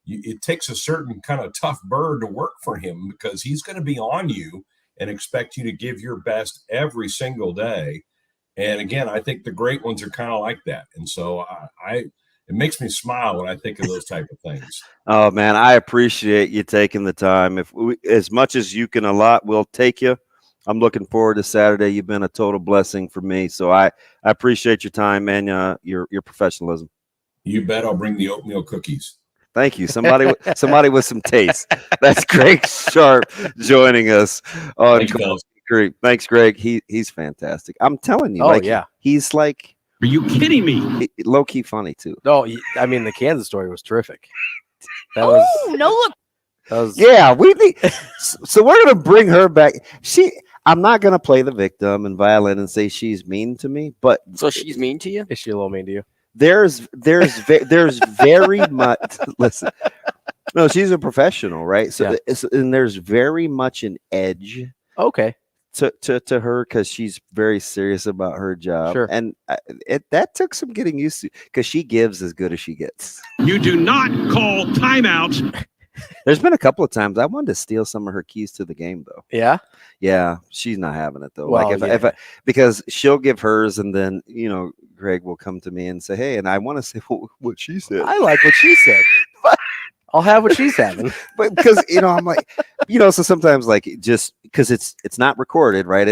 it takes a certain kind of tough bird to work for him because he's going to be on you and expect you to give your best every single day. And again, I think the great ones are kind of like that. And so it makes me smile when I think of those type of things.
Oh man, I appreciate you taking the time. As much as you can allot, we'll take you. I'm looking forward to Saturday. You've been a total blessing for me. So I appreciate your time and your professionalism.
You bet. I'll bring the oatmeal cookies.
Thank you. Somebody with some taste. That's Greg Sharpe joining us on Cream. Thanks, Greg. He's fantastic. I'm telling you. He's like.
Are you kidding me?
Low key funny too.
No, I mean the Kansas story was terrific.
Yeah, we need. So we're gonna bring her back. I'm not gonna play the victim and violin and say she's mean to me, but
so she's mean to you.
Is she a little mean to you?
There's very much. Listen, no, she's a professional, right? So and there's very much an edge.
Okay.
To her because she's very serious about her job.
Sure.
And that took some getting used to because she gives as good as she gets.
You do not call timeout.
There's been a couple of times I wanted to steal some of her keys to the game, though.
Yeah?
Yeah, she's not having it, though.
Well,
because she'll give hers, and then, Greg will come to me and say, hey, and I want to say what she said.
I like what she said. I'll have what she's having.
But because, I'm like, so sometimes, like, just because it's not recorded, right?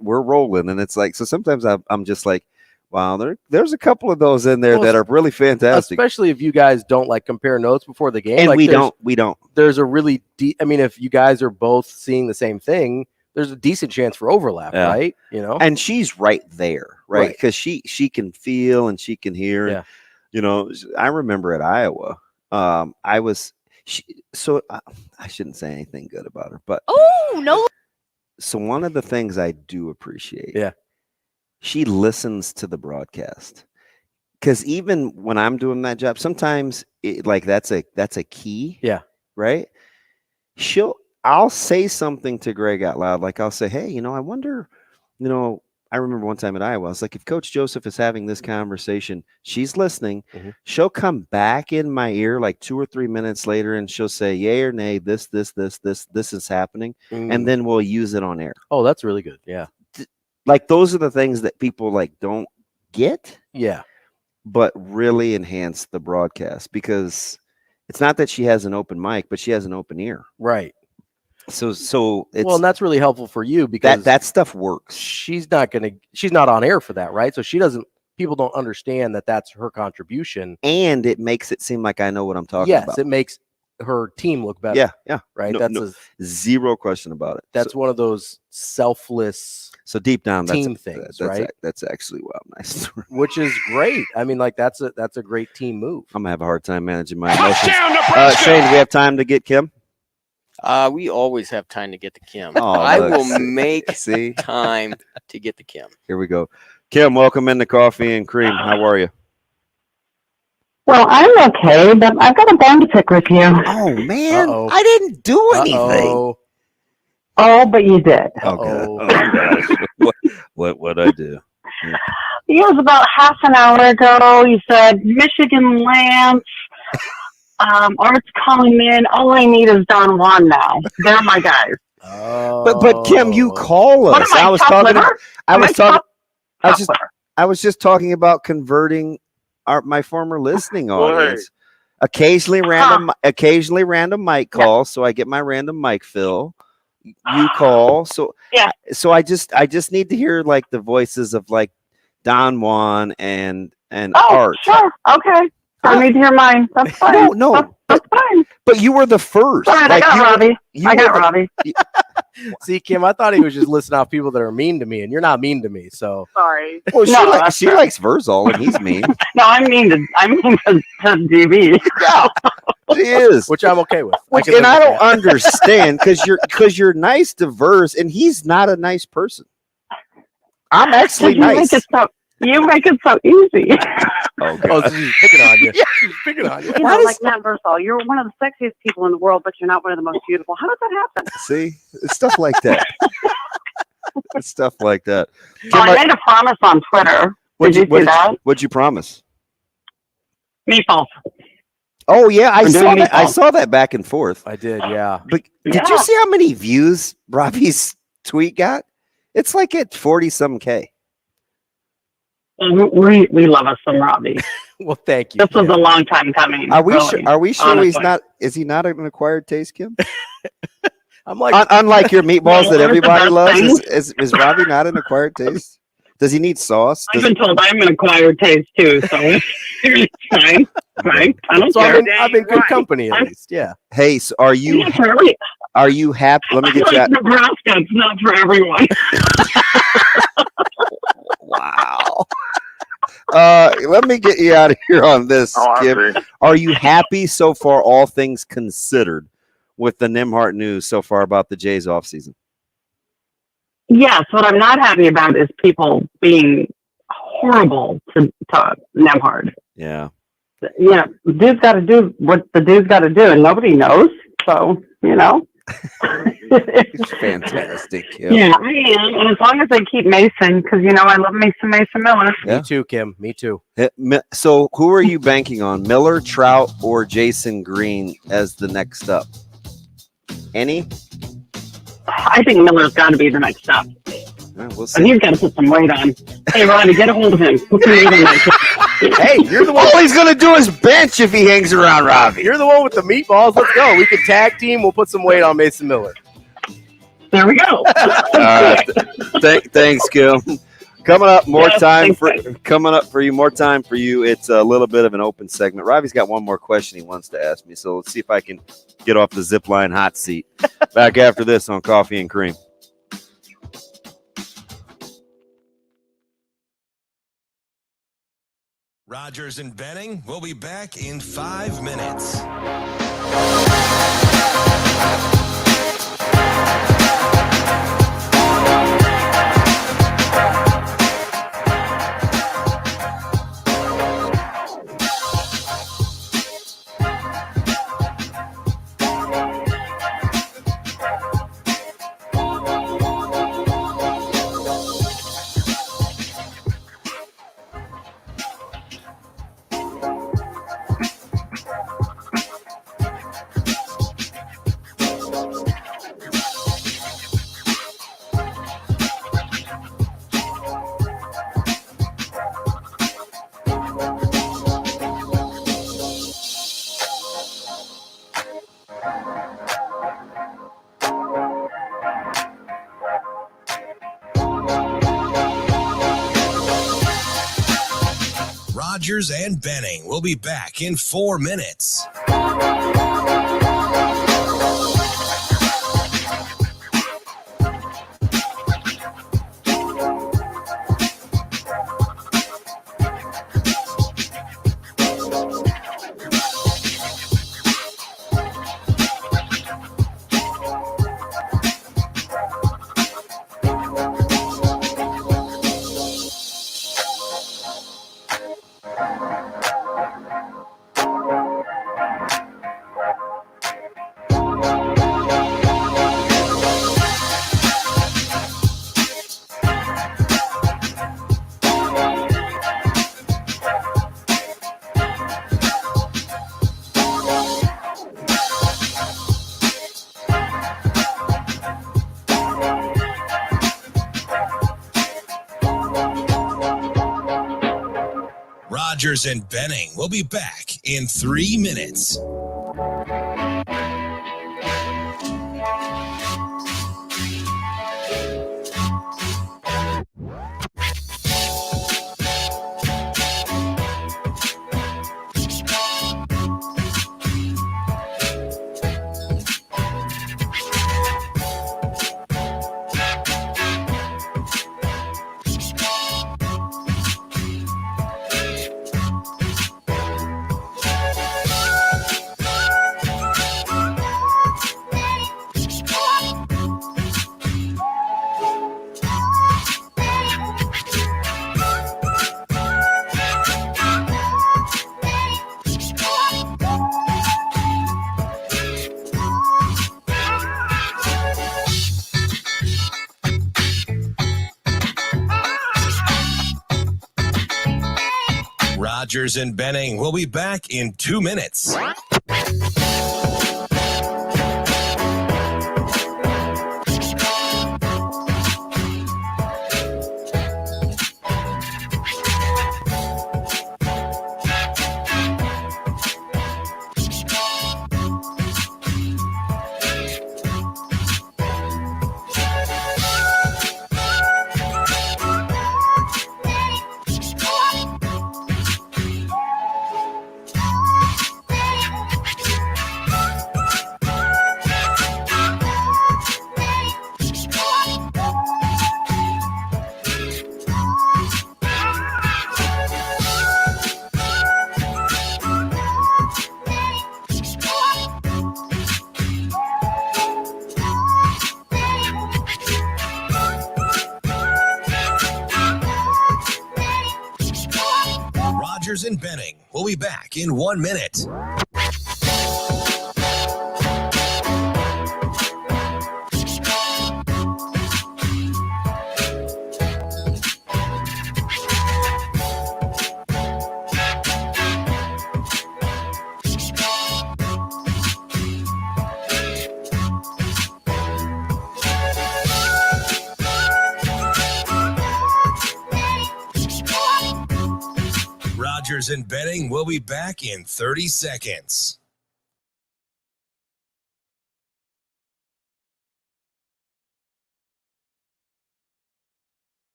We're rolling, and it's like, so sometimes I'm just like, wow, there's a couple of those in there that are really fantastic.
Especially if you guys don't like compare notes before the game.
And
like,
we don't.
There's a really if you guys are both seeing the same thing, there's a decent chance for overlap, right?
And she's right there, right? Because she can feel and she can hear.
Yeah.
I remember at Iowa, I shouldn't say anything good about her, but so one of the things I do appreciate, she listens to the broadcast, because even when I'm doing that job, sometimes that's a key.
Yeah.
Right. I'll say something to Greg out loud. Like I'll say, hey, I wonder, I remember one time at Iowa, I was like, if Coach Joseph is having this conversation, she's listening. Mm-hmm. She'll come back in my ear like 2 or 3 minutes later, and she'll say, yay or nay, this is happening. And then we'll use it on air.
Oh, that's really good. Yeah.
Like those are the things that people don't get.
Yeah.
But really enhance the broadcast, because it's not that she has an open mic, but she has an open ear.
Right.
So it's,
and that's really helpful for you because
that stuff works.
She's not on air for that, right? So people don't understand that that's her contribution.
And it makes it seem like I know what I'm talking about.
Yes, it makes her team look better.
Yeah.
Right.
Zero question about it.
That's one of those selfless.
So deep down,
team things, right?
That's actually nice.
Which is great. I mean, like that's a great team move.
I'm gonna have a hard time managing my emotions. Shane, do we have time to get Kim?
We always have time to get to Kim.
Oh,
I will make time to get to Kim.
Here we go. Kim, welcome into Coffee and Cream. How are you?
Well, I'm okay, but I've got a bone to pick with you.
Oh, man. I didn't do anything.
Oh, but you did.
Okay. Oh, gosh. What I do? Yeah.
It was about half an hour ago. You said Michigan Lance. Art's calling in. All I need is Don Juan now. They're my guys.
But Kim, you call us. I was just talking about converting my former listening audience. Occasionally random mic call, so I get my random mic fill. You call, so I just need to hear like the voices of like Don Juan and Art.
Sure, okay. I need to hear mine. That's fine.
No,
that's fine.
But you were the first.
All right, I got Ravi. Ravi.
See, Kim, I thought he was just listing off people that are mean to me, and you're not mean to me. So
sorry.
Well, she likes Verzal, and he's mean.
No, I'm mean to DB.
Yeah, she is,
which I'm okay with.
I don't understand because you're nice to Verz, and he's not a nice person. I'm actually nice.
You make it so easy.
Oh,
so she's picking on you. Yeah, she's picking on you.
You know, like Matt Versal, you're one of the sexiest people in the world, but you're not one of the most beautiful. How does that happen?
See, it's stuff like that. It's stuff like that.
I made a promise on Twitter. Did you see that?
What'd you promise?
Meatballs.
Oh yeah, I saw that back and forth.
I did, yeah.
But did you see how many views Ravi's tweet got? It's like at 40-some K.
We love us some Ravi.
Well, thank you.
This was a long time coming.
Are we
really,
sure
honestly.
he's not? Is he not an acquired taste, Kim?
I'm like,
unlike your meatballs that everybody loves, is Ravi not an acquired taste? Does he need sauce?
I've been told I'm an acquired taste too, so it's fine. Right? I don't care.
I'm in good company at least. Yeah.
Hey, so are you happy? Let me get you out.
Nebraska, it's not for everyone.
Wow. Let me get you out of here on this, Kim. Are you happy so far, all things considered, with the Nembhard news so far about the Jays offseason?
Yes. What I'm not happy about is people being horrible to Nembhard.
Yeah.
Yeah. The dude's got to do what the dude's got to do, and nobody knows. So,
It's fantastic, Kim.
Yeah, I am. And as long as they keep Mason, because, I love Mason Miller.
Me too, Kim. Me too.
So who are you banking on, Miller, Trout, or Jason Green as the next up? Any?
I think Miller's got to be the next up.
We'll see.
And he's got to put some weight on. Hey, Ravi, get a hold of him. Put some weight on that.
Hey, you're the one. All he's going to do is bench if he hangs around Ravi.
You're the one with the meatballs. Let's go. We can tag team. We'll put some weight on Mason Miller.
There we go.
Thanks, Kim. Coming up, more time for you. It's a little bit of an open segment. Ravi's got one more question he wants to ask me, so let's see if I can get off the zipline hot seat. Back after this on Coffee and Cream.
Rogers and Benning will be back in 5 minutes. Rogers and Benning will be back in 4 minutes. Rogers and Benning will be back in 3 minutes. Rogers and Benning will be back in 2 minutes. Rogers and Benning will be back in 1 minute. Rogers and Benning will be back in 30 seconds.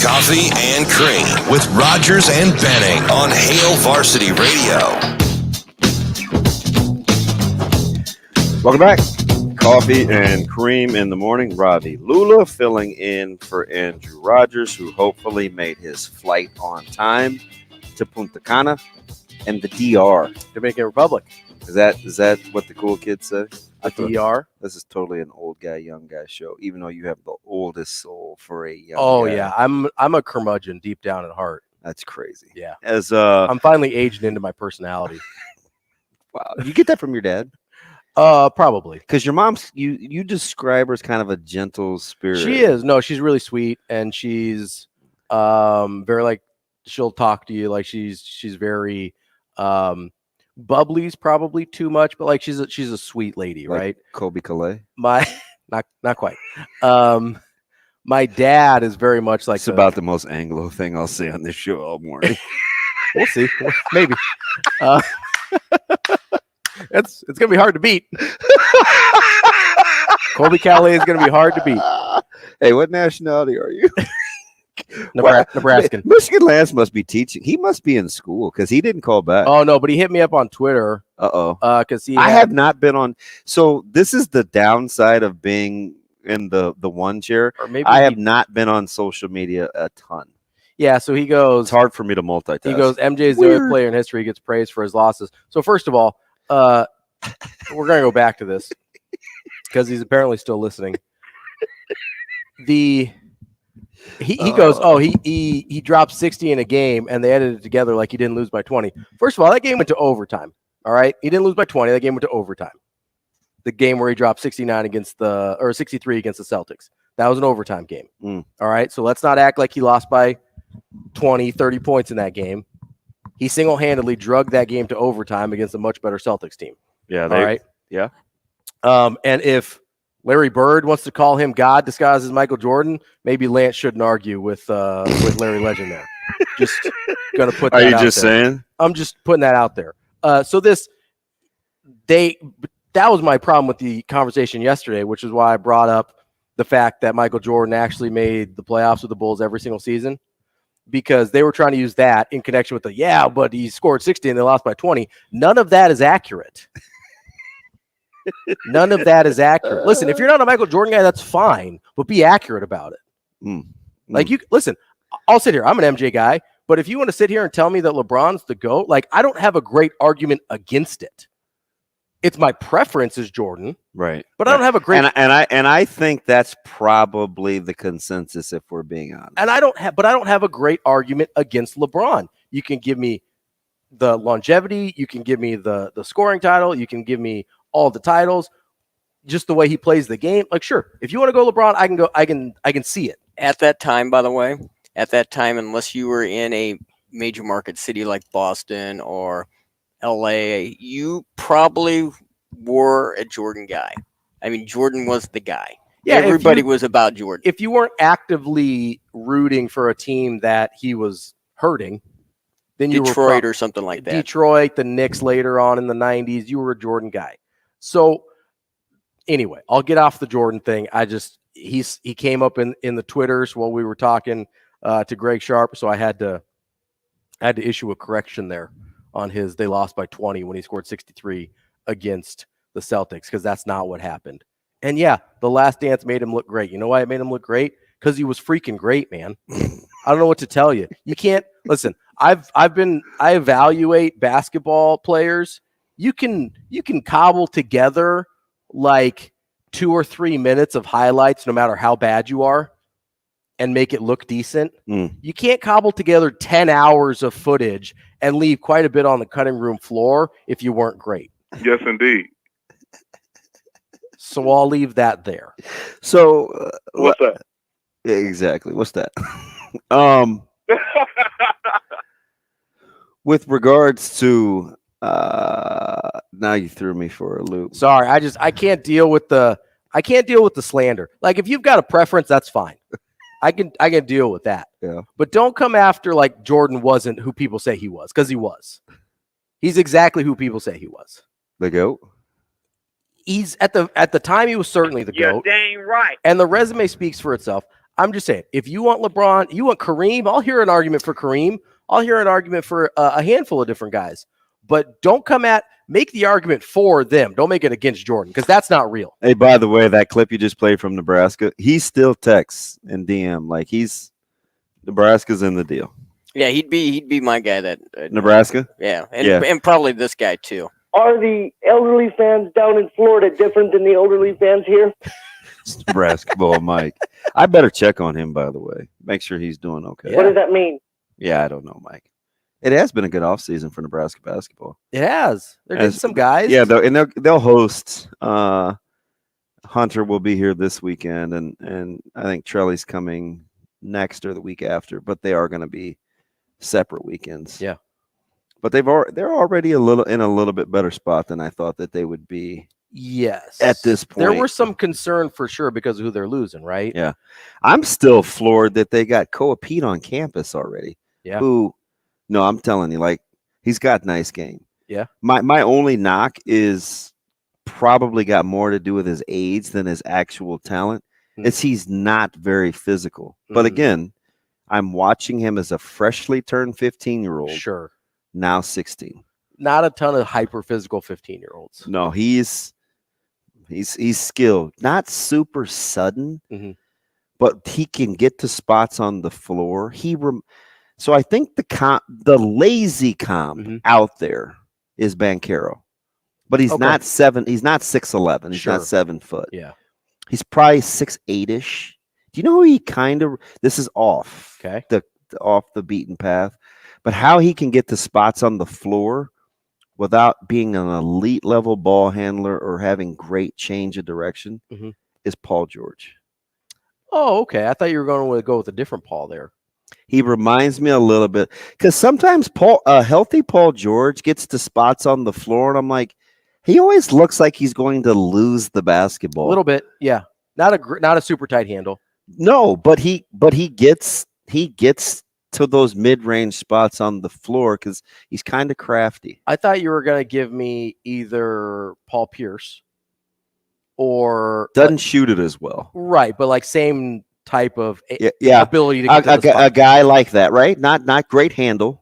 Coffee and Cream with Rogers and Benning on Hail Varsity Radio.
Welcome back. Coffee and Cream in the morning. Ravi, Lulla filling in for Andrew Rogers, who hopefully made his flight on time to Punta Cana and the DR.
Dominican Republic.
Is that what the cool kids say?
DR.
This is totally an old guy, young guy show, even though you have the oldest soul for a young guy.
Yeah, I'm a curmudgeon deep down at heart.
That's crazy.
Yeah.
I'm
finally aged into my personality.
Wow. You get that from your dad?
Probably.
Because your mom's you describe her as kind of a gentle spirit.
She is. No, she's really sweet, and she's very like she'll talk to you like she's very bubbly's probably too much, but like she's a sweet lady,
like
right?
Colby Calais.
Not quite. My dad is very much like
it's about the most Anglo thing I'll say on this show all morning.
We'll see. Maybe. It's gonna be hard to beat. Colby Calais is gonna be hard to beat.
Hey, what nationality are you?
Nebraskan.
Michigan Lance must be teaching. He must be in school because he didn't call back.
Oh no, but he hit me up on Twitter. Because
I have not been on. So this is the downside of being in the one chair.
Or maybe
I have not been on social media a ton.
Yeah, so he goes.
It's hard for me to multitask.
He goes. MJ is the only player in history who gets praised for his losses. So first of all, we're gonna go back to this because he's apparently still listening. He goes, he dropped 60 in a game, and they edited it together like he didn't lose by 20. First of all, that game went to overtime. All right, he didn't lose by 20. That game went to overtime. The game where he dropped 63 against the Celtics. That was an overtime game. All right, so let's not act like he lost by 20, 30 points in that game. He single-handedly drugged that game to overtime against a much better Celtics team.
Yeah.
All right.
Yeah.
And if Larry Bird wants to call him God disguised as Michael Jordan, maybe Lance shouldn't argue with Larry Legend there. Just gonna put that out there. Are you just
saying?
I'm just putting that out there. So that was my problem with the conversation yesterday, which is why I brought up the fact that Michael Jordan actually made the playoffs with the Bulls every single season, because they were trying to use that in connection with but he scored 60 and they lost by 20. None of that is accurate. None of that is accurate. Listen, if you're not a Michael Jordan guy, that's fine, but be accurate about it. Like, you listen, I'll sit here. I'm an MJ guy, but if you want to sit here and tell me that LeBron's the GOAT, like, I don't have a great argument against it. It's my preference is Jordan,
right?
But I don't have a great
and I think that's probably the consensus if we're being honest.
And I don't have a great argument against LeBron. You can give me the longevity, you can give me the scoring title, you can give me all the titles, just the way he plays the game. Like, sure, if you want to go LeBron, I can see it.
At that time, by the way, unless you were in a major market city like Boston or LA, you probably were a Jordan guy. I mean, Jordan was the guy. Yeah, everybody was about Jordan.
If you weren't actively rooting for a team that he was hurting, then you
Detroit or something like that.
Detroit, the Knicks later on in the 90s, you were a Jordan guy. So anyway, I'll get off the Jordan thing. He came up in the Twitters while we were talking to Greg Sharpe, so I had to issue a correction there on his they lost by 20 when he scored 63 against the Celtics, because that's not what happened. And yeah, the Last Dance made him look great. You know why it made him look great? Because he was freaking great, man. I don't know what to tell you. You can't listen. I evaluate basketball players. You can cobble together like 2 or 3 minutes of highlights, no matter how bad you are, and make it look decent. You can't cobble together 10 hours of footage and leave quite a bit on the cutting room floor if you weren't great.
Yes, indeed.
So I'll leave that there.
So
what's that?
Exactly. What's that? With regards to now you threw me for a loop.
Sorry, I can't deal with the slander. Like, if you've got a preference, that's fine. I can deal with that.
Yeah. But
don't come after like Jordan wasn't who people say he was, because he was. He's exactly who people say he was.
The GOAT.
He's at the time he was certainly the GOAT.
You're dang right.
And the resume speaks for itself. I'm just saying, if you want LeBron, you want Kareem, I'll hear an argument for Kareem. I'll hear an argument for a handful of different guys. But don't make the argument for them. Don't make it against Jordan, because that's not real.
Hey, by the way, that clip you just played from Nebraska, he still texts and DM like Nebraska's in the deal.
Yeah, he'd be my guy. That
Nebraska.
Yeah, and probably this guy too.
Are the elderly fans down in Florida different than the elderly fans here?
Nebraska boy, Mike. I better check on him, by the way. Make sure he's doing okay.
What does that mean?
Yeah, I don't know, Mike. It has been a good offseason for Nebraska basketball.
It has. They're getting some guys.
Yeah, they'll host. Hunter will be here this weekend, and I think Trelly's coming next or the week after. But they are going to be separate weekends.
Yeah.
But they're already in a little bit better spot than I thought that they would be.
Yes.
At this point,
there was some concern for sure because of who they're losing, right?
Yeah. I'm still floored that they got Koa Pete on campus already.
Yeah.
No, I'm telling you, like, he's got nice game.
Yeah.
My only knock is probably got more to do with his age than his actual talent. It's he's not very physical. But again, I'm watching him as a freshly turned 15-year-old.
Sure.
Now 16.
Not a ton of hyper physical 15-year-olds.
No, he's skilled. Not super sudden, but he can get to spots on the floor. So I think the lazy comp out there is Banchero, but he's not 7. He's not 6'11". He's not 7 foot.
Yeah,
he's probably 6'8"ish. Do you know who he kind of? This is off.
Okay.
Off the beaten path, but how he can get to spots on the floor without being an elite level ball handler or having great change of direction is Paul George.
Oh, okay. I thought you were going to go with a different Paul there.
He reminds me a little bit because sometimes healthy Paul George gets to spots on the floor, and I'm like, he always looks like he's going to lose the basketball
a little bit. Yeah, not a super tight handle.
No, but he gets to those mid-range spots on the floor because he's kind of crafty.
I thought you were going to give me either Paul Pierce or
doesn't shoot it as well,
right? But like same type of ability to get to the spot.
A guy like that, right? Not great handle,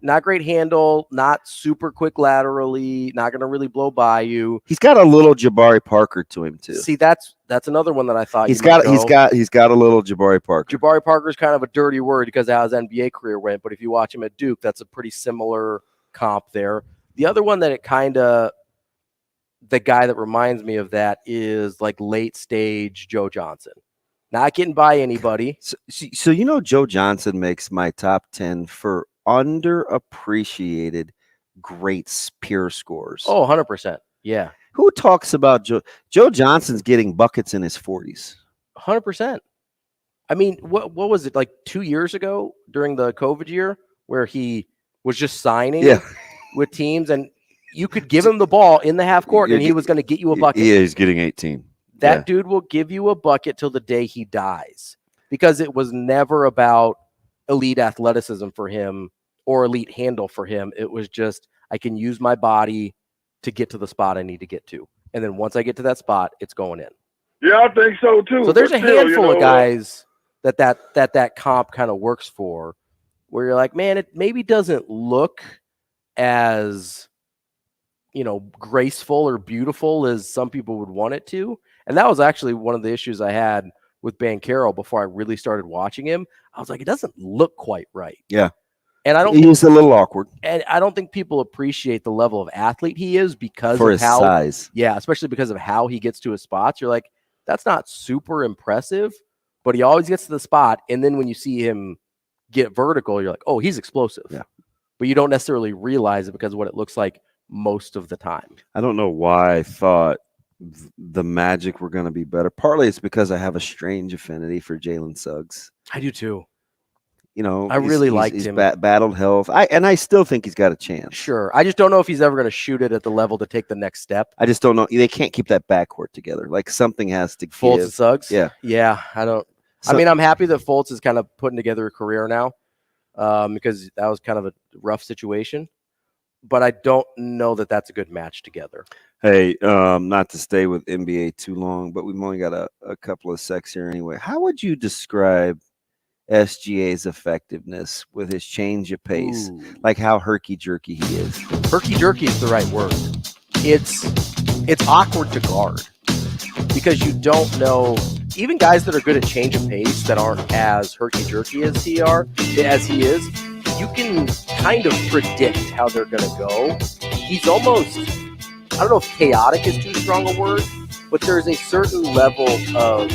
not super quick laterally, not going to really blow by you.
He's got a little Jabari Parker to him too.
See, that's another one that I thought
he's got a little Jabari Parker.
Jabari Parker's kind of a dirty word because of how his NBA career went, but if you watch him at Duke, that's a pretty similar comp there. The other one that the guy that reminds me of that is like late stage Joe Johnson. Not getting by anybody.
So Joe Johnson makes my top 10 for underappreciated great pure scores.
Oh, 100%. Yeah.
Who talks about Joe Johnson's getting buckets in his 40s?
100%. I mean, what was it, like 2 years ago during the COVID year where he was just signing with teams and you could give him the ball in the half court and he was going to get you a bucket?
Yeah, he's getting 18.
That dude will give you a bucket till the day he dies because it was never about elite athleticism for him or elite handle for him. It was just, I can use my body to get to the spot I need to get to. And then once I get to that spot, it's going in.
Yeah, I think so too.
So there's a handful of guys that comp kind of works for where you're like, man, it maybe doesn't look as, graceful or beautiful as some people would want it to. And that was actually one of the issues I had with Banchero before I really started watching him. I was like, it doesn't look quite right.
Yeah.
And
he's a little awkward.
And I don't think people appreciate the level of athlete he is because
for
of
his
how
size.
Yeah, especially because of how he gets to his spots. You're like, that's not super impressive, but he always gets to the spot. And then when you see him get vertical, you're like, oh, he's explosive.
Yeah.
But you don't necessarily realize it because of what it looks like most of the time.
I don't know why I thought the Magic were going to be better. Partly it's because I have a strange affinity for Jalen Suggs.
I do too.
I
really liked him.
Battled health. I still think he's got a chance.
Sure. I just don't know if he's ever going to shoot it at the level to take the next step.
I just don't know. They can't keep that backcourt together. Like something has to
Fultz
give.
and Suggs?
Yeah.
Yeah. I'm happy that Fultz is kind of putting together a career now because that was kind of a rough situation. But I don't know that that's a good match together.
Hey, not to stay with NBA too long, but we've only got a couple of secs here anyway. How would you describe SGA's effectiveness with his change of pace?
Ooh.
Like how herky-jerky he is.
Herky-jerky is the right word. It's awkward to guard because you don't know. Even guys that are good at change of pace that aren't as herky-jerky as he is, you can kind of predict how they're going to go. He's almost, I don't know if chaotic is too strong a word, but there's a certain level of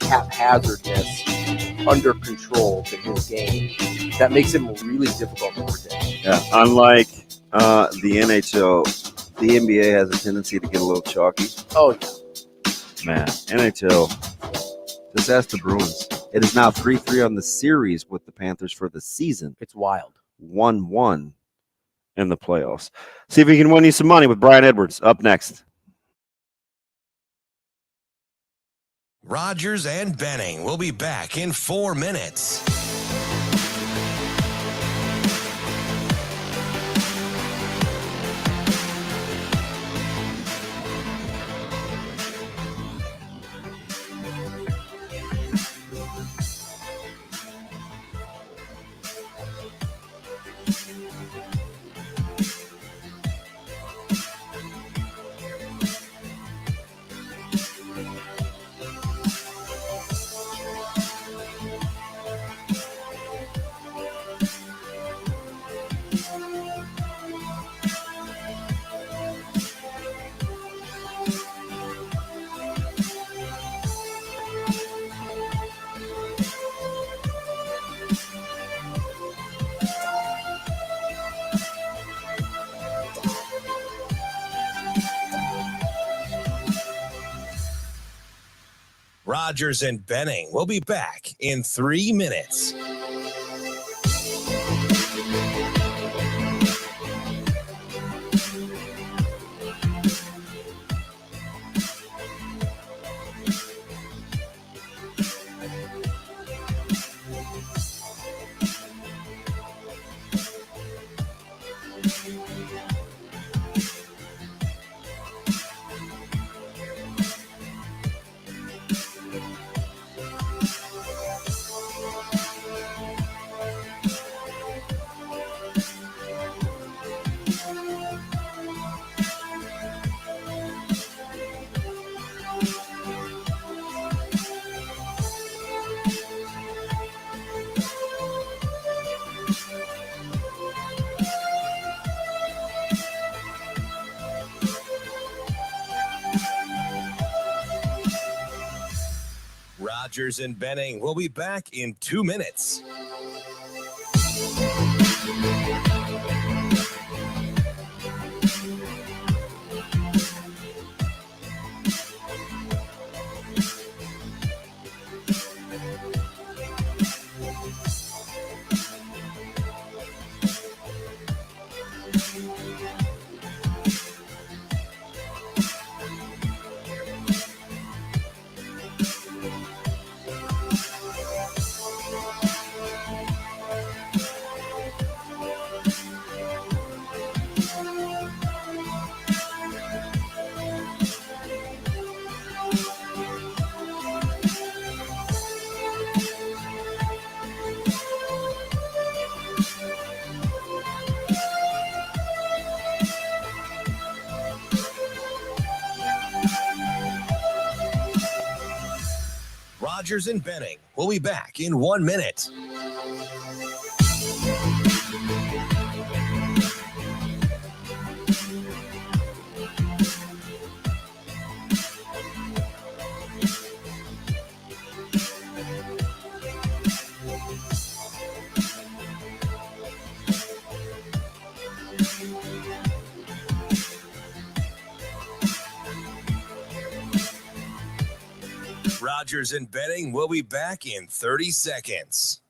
haphazardness under control to his game that makes him really difficult to predict.
Yeah, unlike the NHL, the NBA has a tendency to get a little chalky.
Oh, yeah.
Man, NHL, just ask the Bruins. It is now 3-3 on the series with the Panthers for the season.
It's wild.
1-1 in the playoffs. See if we can win you some money with Brian Edwards up next.
Rogers and Benning will be back in 4 minutes. Rogers and Benning will be back in 3 minutes. Rogers and Benning will be back in 2 minutes. Rogers and Benning will be back in 1 minute. Rogers and Benning will be back in 30 seconds.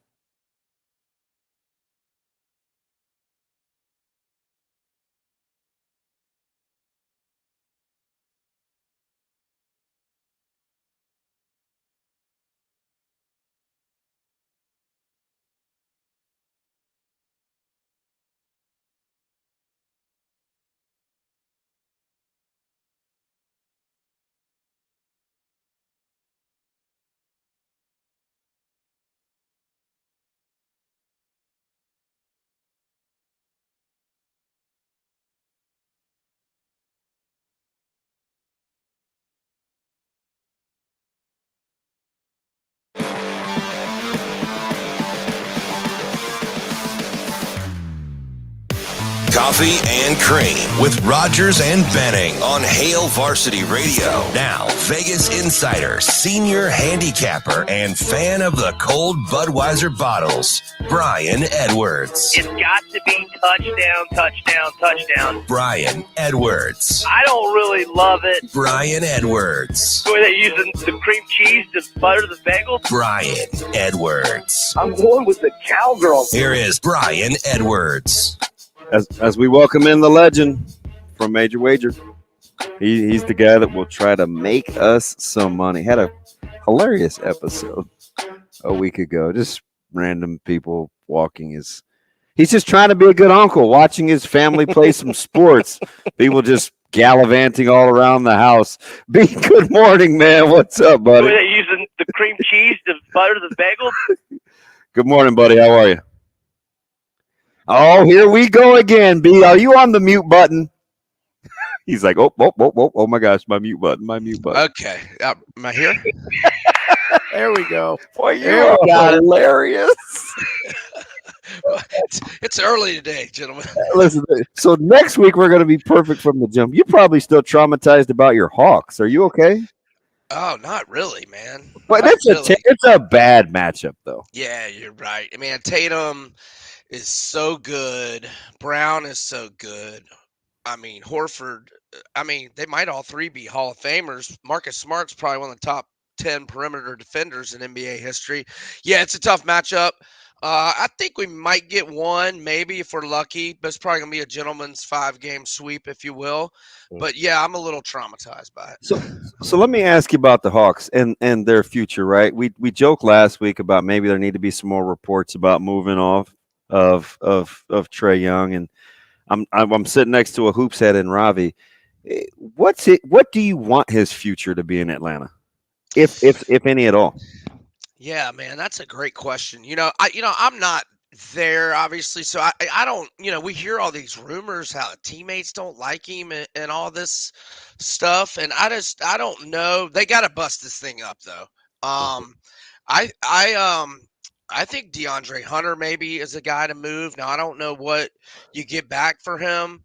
Coffee and Cream with Rogers and Benning on Hail Varsity Radio. Now, Vegas insider, senior handicapper, and fan of the cold Budweiser bottles, Brian Edwards.
It's got to be touchdown, touchdown, touchdown.
Brian Edwards.
I don't really love it.
Brian Edwards.
The way they're using the cream cheese to butter the bagel.
Brian Edwards.
I'm going with the cowgirl.
Here is Brian Edwards.
As we welcome in the legend from Major Wager. He's the guy that will try to make us some money. Had a hilarious episode a week ago. Just random people walking his. He's just trying to be a good uncle, watching his family play some sports. People just gallivanting all around the house. B, good morning, man. What's up, buddy?
The way they're using the cream cheese to butter the bagel.
Good morning, buddy. How are you? Oh, here we go again, B. Are you on the mute button? He's like, oh my gosh, my mute button.
Okay. Am I here?
There we go.
Boy, you're hilarious.
It's early today, gentlemen.
Listen, so next week we're going to be perfect from the jump. You're probably still traumatized about your Hawks. Are you okay?
Oh, not really, man.
But it's a bad matchup, though.
Yeah, you're right. I mean, Tatum is so good. Brown is so good. I mean, Horford, they might all three be Hall of Famers. Marcus Smart's probably one of the top 10 perimeter defenders in NBA history. Yeah, it's a tough matchup. I think we might get one, maybe if we're lucky, but it's probably going to be a gentleman's 5-game sweep, if you will. But, yeah, I'm a little traumatized by it.
So let me ask you about the Hawks and their future, right? We joked last week about maybe there need to be some more reports about moving off of Trae Young, and I'm sitting next to a hoops head in Ravi. What do you want his future to be in Atlanta, if any at all?
Yeah, man, that's a great question. I'm not there, obviously, so I don't. We hear all these rumors how teammates don't like him and all this stuff, and I don't know. They got to bust this thing up, though. I think DeAndre Hunter maybe is a guy to move. Now I don't know what you get back for him.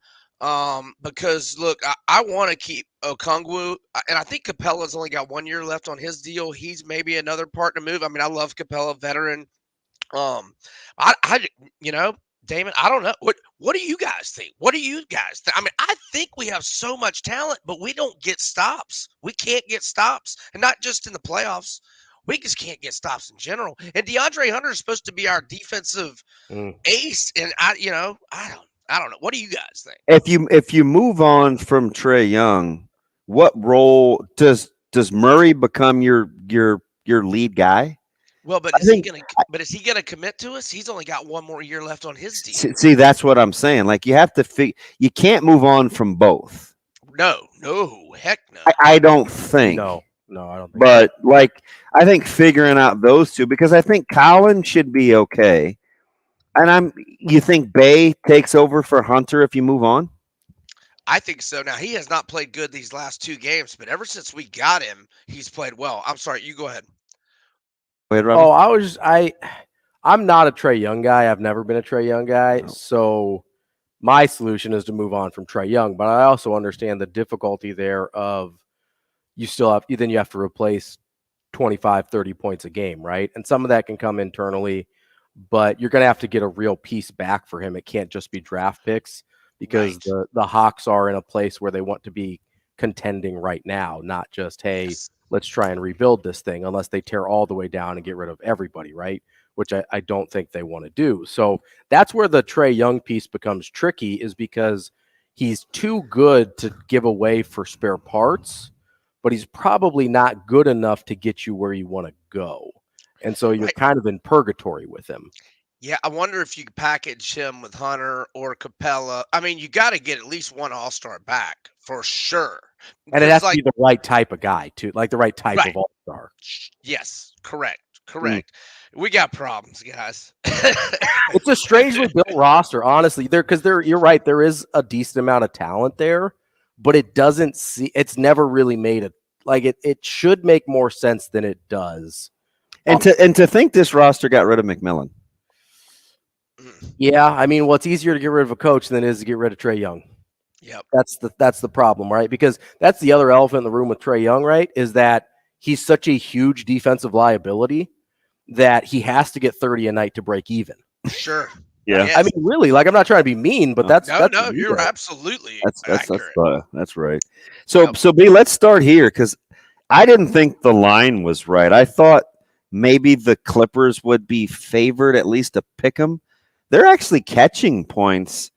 Because look, I want to keep Okongwu, and I think Capella's only got 1 year left on his deal. He's maybe another part to move. I mean, I love Capella, veteran. Damon, I don't know. What do you guys think? What do you guys think? I mean, I think we have so much talent, but we don't get stops. We can't get stops, and not just in the playoffs. We just can't get stops in general. And DeAndre Hunter is supposed to be our defensive ace, and I don't know. What do you guys think?
If you move on from Trae Young, what role does Murray become your lead guy?
Well, but is he gonna commit to us? He's only got 1 more year left on his deal.
See, that's what I'm saying. Like, you have to you can't move on from both.
No, heck no.
I don't think.
No, I don't think.
But I think figuring out those two, because I think Colin should be okay. And you think Bay takes over for Hunter if you move on?
I think so. Now, he has not played good these last 2 games, but ever since we got him, he's played well. I'm sorry, you go ahead.
Go ahead, Robbie.
I'm not a Trae Young guy. I've never been a Trae Young guy. No. So my solution is to move on from Trae Young, but I also understand the difficulty there of you have to replace 25, 30 points a game, right? And some of that can come internally, but you're going to have to get a real piece back for him. It can't just be draft picks, because the Hawks are in a place where they want to be contending right now, not just, hey, let's try and rebuild this thing, unless they tear all the way down and get rid of everybody, right? Which I don't think they want to do. So that's where the Trae Young piece becomes tricky, is because he's too good to give away for spare parts, but he's probably not good enough to get you where you want to go. And so you're kind of in purgatory with him.
Yeah, I wonder if you could package him with Hunter or Capella. I mean, you got to get at least one All-Star back for sure.
And it has to be the right type of guy, too, like the right type of All-Star.
Yes, correct. We got problems, guys.
It's a strangely built roster, honestly. You're right. There is a decent amount of talent there, but it's never really made it should make more sense than it does.
And to think this roster got rid of McMillan.
Yeah, I mean, well, it's easier to get rid of a coach than it is to get rid of Trae Young.
Yep.
That's the problem, right? Because that's the other elephant in the room with Trae Young, right? Is that he's such a huge defensive liability that he has to get 30 a night to break even.
Sure.
Yeah.
Yes.
I mean, really, I'm not trying to be mean, but that's
you're absolutely accurate.
That's right. So B, let's start here, because I didn't think the line was right. I thought maybe the Clippers would be favored at least to pick them. They're actually catching points,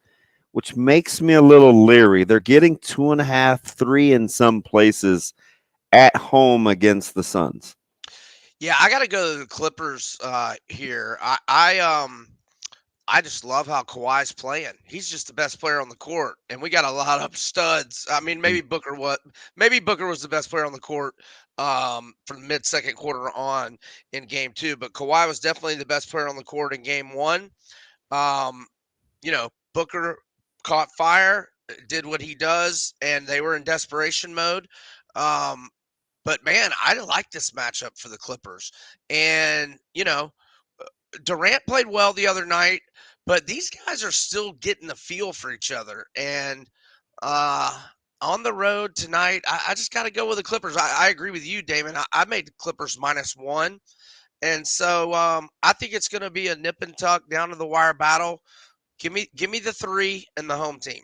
which makes me a little leery. They're getting 2.5, 3 in some places at home against the Suns.
Yeah, I got to go to the Clippers here. I just love how Kawhi's playing. He's just the best player on the court, and we got a lot of studs. I mean, maybe Booker was the best player on the court from mid-second quarter on in Game 2, but Kawhi was definitely the best player on the court in Game 1. Booker caught fire, did what he does, and they were in desperation mode. But man, I like this matchup for the Clippers. And, Durant played well the other night, but these guys are still getting the feel for each other. And on the road tonight, I just got to go with the Clippers. I agree with you, Damon. I made the Clippers -1. And so I think it's going to be a nip and tuck down to the wire battle. Give me the 3 and the home team.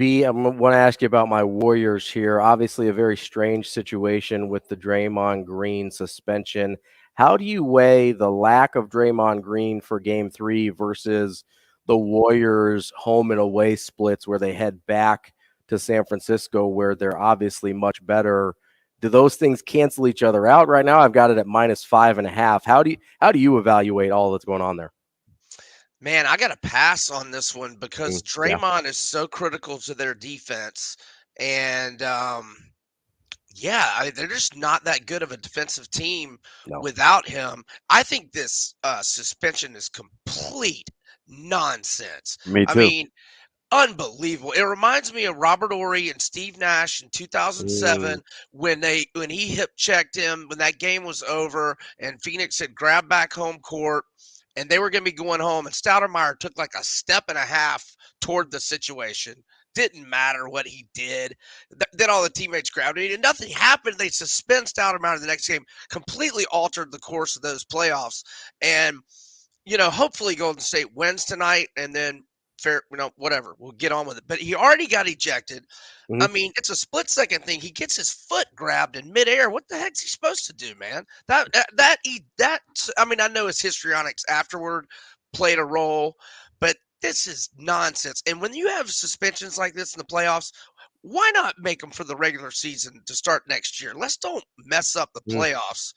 B, I want to ask you about my Warriors here. Obviously, a very strange situation with the Draymond Green suspension. How do you weigh the lack of Draymond Green for Game 3 versus the Warriors' home and away splits where they head back to San Francisco, where they're obviously much better? Do those things cancel each other out right now? I've got it at -5.5. How do you evaluate all that's going on there?
Man, I got to pass on this one because Draymond is so critical to their defense. And, they're just not that good of a defensive team without him. I think this suspension is complete nonsense.
Me too.
I mean, unbelievable. It reminds me of Robert Horry and Steve Nash in 2007 when he hip checked him when that game was over and Phoenix had grabbed back home court. And they were going to be going home, and Stoudemire took like a step and a half toward the situation. Didn't matter what he did. Then all the teammates grabbed it, and nothing happened. They suspend Stoudemire the next game, completely altered the course of those playoffs. And, hopefully Golden State wins tonight, and then whatever. We'll get on with it. But he already got ejected. I mean, it's a split-second thing. He gets his foot grabbed in midair. What the heck's he supposed to do, man? I know his histrionics afterward played a role, but this is nonsense. And when you have suspensions like this in the playoffs, why not make them for the regular season to start next year? Let's don't mess up the playoffs.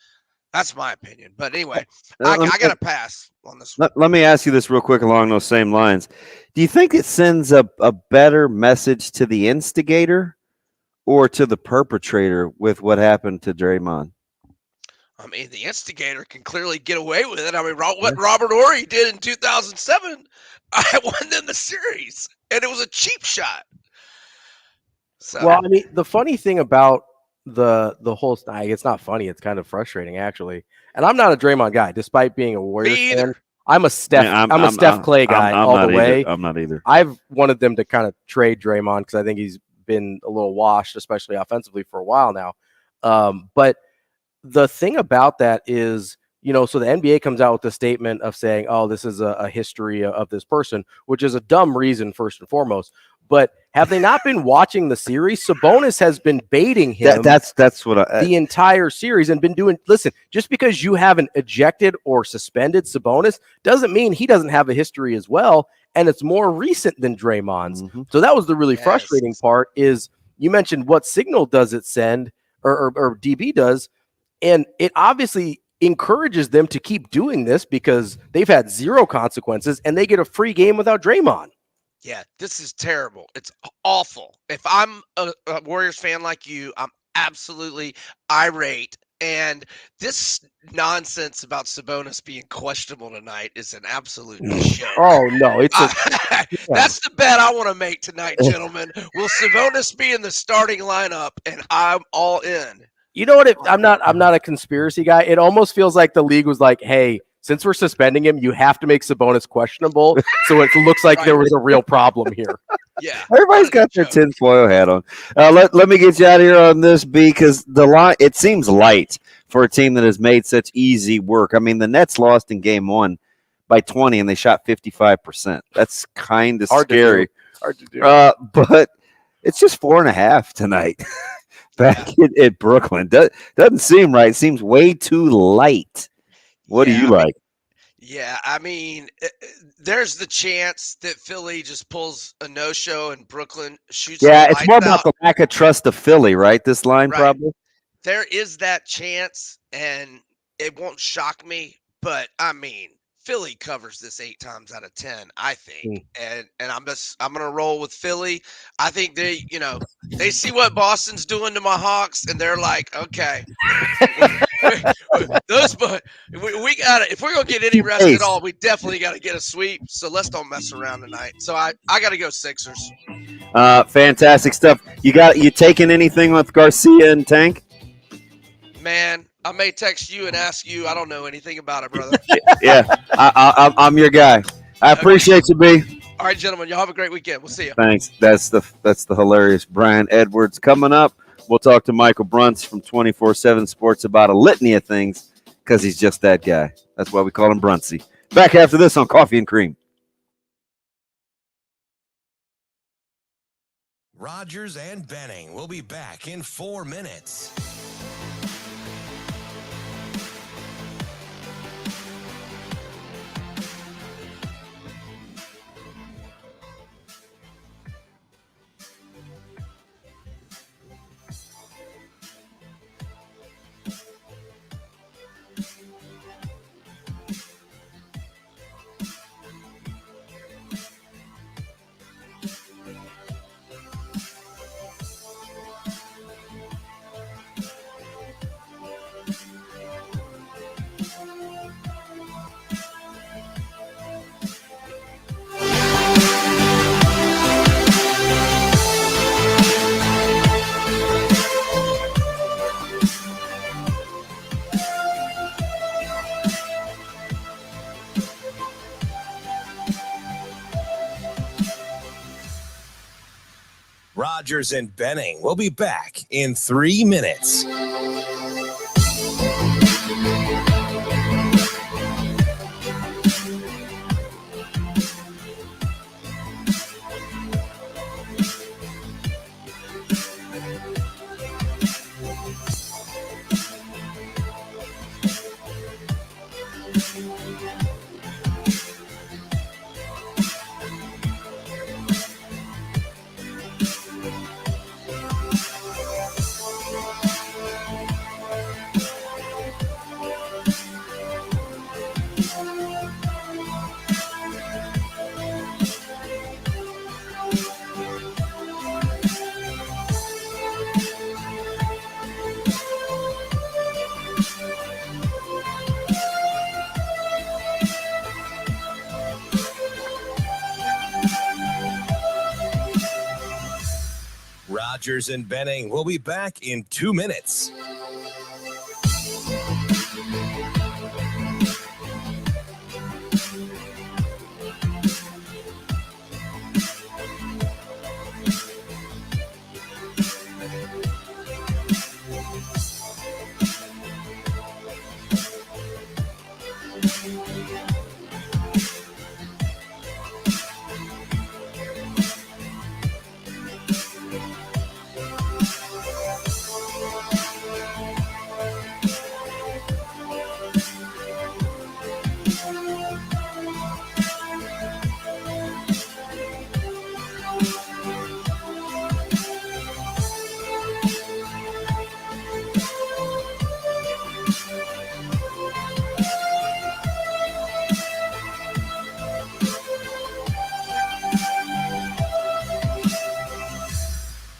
That's my opinion. But anyway, I got to pass on this one.
Let me ask you this real quick along those same lines. Do you think it sends a better message to the instigator or to the perpetrator with what happened to Draymond?
I mean, the instigator can clearly get away with it. I mean, what Robert Horry did in 2007, I won them the series, and it was a cheap shot. So.
Well, I mean, the funny thing about the whole it's not funny, it's kind of frustrating actually. And I'm not a Draymond guy, despite being a Warriors fan. I'm a Steph Clay guy all the way.
I'm not either.
I've wanted them to kind of trade Draymond because I think he's been a little washed, especially offensively, for a while now. But the thing about that is, so the NBA comes out with a statement of saying, oh, this is a history of this person, which is a dumb reason, first and foremost. But have they not been watching the series? Sabonis has been baiting him.
That's what
the entire series and been doing. Listen, just because you haven't ejected or suspended Sabonis doesn't mean he doesn't have a history as well, and it's more recent than Draymond's. So that was the really frustrating part. Is you mentioned what signal does it send, or DB does, and it obviously encourages them to keep doing this because they've had zero consequences and they get a free game without Draymond.
Yeah, this is terrible. It's awful. If I'm a Warriors fan like you, I'm absolutely irate. And this nonsense about Sabonis being questionable tonight is an absolute joke.
Oh, no.
That's the bet I want to make tonight, gentlemen. Will Sabonis be in the starting lineup? And I'm all in.
You know what? I'm not a conspiracy guy. It almost feels like the league was like, hey, since we're suspending him, you have to make Sabonis questionable, so it looks like there was a real problem here.
Yeah,
everybody's got their tinfoil hat on. Let me get you out of here on this, because the line, it seems light for a team that has made such easy work. I mean, the Nets lost in Game 1 by 20, and they shot 55%. That's kind of scary.
Hard to do.
But it's just 4.5 tonight. Back at Brooklyn. Doesn't seem right. It seems way too light. What do you like?
Yeah, I mean, there's the chance that Philly just pulls a no-show and Brooklyn shoots.
Yeah, it's more about the lack of trust of Philly, right? This line, probably.
There is that chance, and it won't shock me. But I mean, Philly covers this 8 times out of 10, I think, and I'm gonna roll with Philly. I think they see what Boston's doing to my Hawks, and they're like, okay, we got it. If we're gonna get any rest at all, we definitely got to get a sweep. So let's don't mess around tonight. So I got to go Sixers.
Fantastic stuff. You taking anything with Garcia and Tank?
Man, I may text you and ask you. I don't know anything about it, brother.
Yeah, I'm your guy. I appreciate you, B.
All right, gentlemen, y'all have a great weekend. We'll see you.
Thanks. That's the hilarious Brian Edwards. Coming up, we'll talk to Michael Bruntz from 24/7 Sports about a litany of things, because he's just that guy. That's why we call him Bruntsy. Back after this on Coffee and Cream.
Rogers and Benning will be back in 4 minutes. Rogers and Benning will be back in 3 minutes. Rogers and Benning will be back in 2 minutes.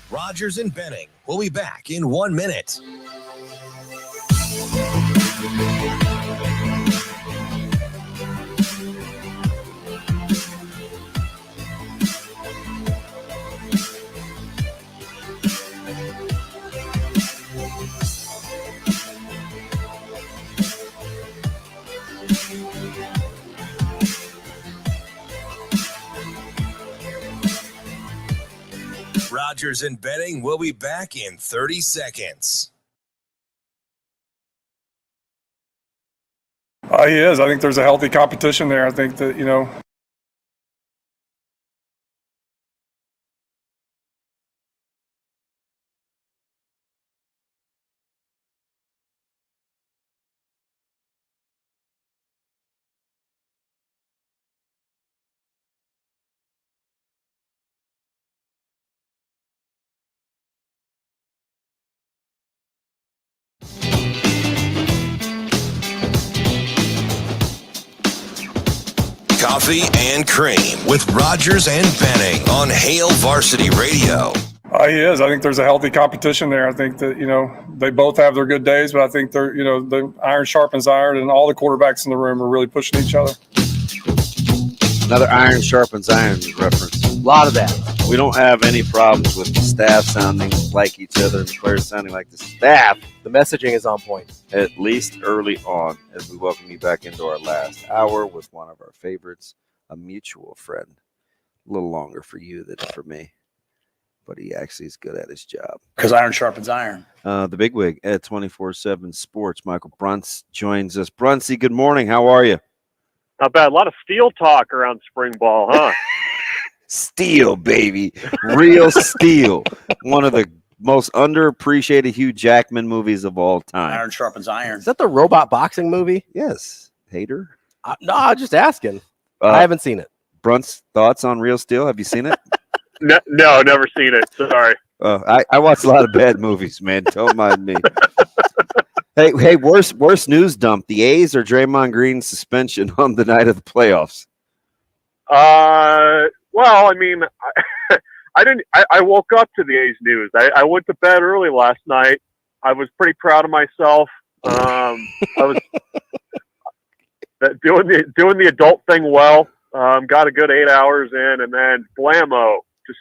Rogers and Benning will be back in 1 minute. Rogers and Benning will be back in 30 seconds.
He is. I think there's a healthy competition there. I think that,
Coffee and Cream with Rogers and Benning on Hail Varsity Radio.
He is. I think there's a healthy competition there. I think that, they both have their good days, but I think they're, the iron sharpens iron, and all the quarterbacks in the room are really pushing each other.
Another iron sharpens iron reference.
A lot of that.
We don't have any problems with the staff sounding like each other and the players sounding like the staff.
The messaging is on point.
At least early on, as we welcome you back into our last hour with one of our favorites, a mutual friend. A little longer for you than for me, but he actually is good at his job.
Because iron sharpens iron.
The bigwig at 24/7 Sports, Michael Bruntz, joins us. Bruntsy, good morning. How are you?
Not bad. A lot of steel talk around spring ball, huh?
Steel, baby. Real Steel. One of the most underappreciated Hugh Jackman movies of all time.
Iron sharpens iron.
Is that the robot boxing movie?
Yes. Hater?
No, I'm just asking. I haven't seen it.
Bruntz, thoughts on Real Steel? Have you seen it?
No, never seen it. Sorry.
I watch a lot of bad movies, man. Don't mind me. Hey, worst news dump. The A's or Draymond Green's suspension on the night of the playoffs?
Well, I mean, I woke up to the A's news. I went to bed early last night. I was pretty proud of myself. I was doing the adult thing well. Got a good 8 hours in, and then blammo, just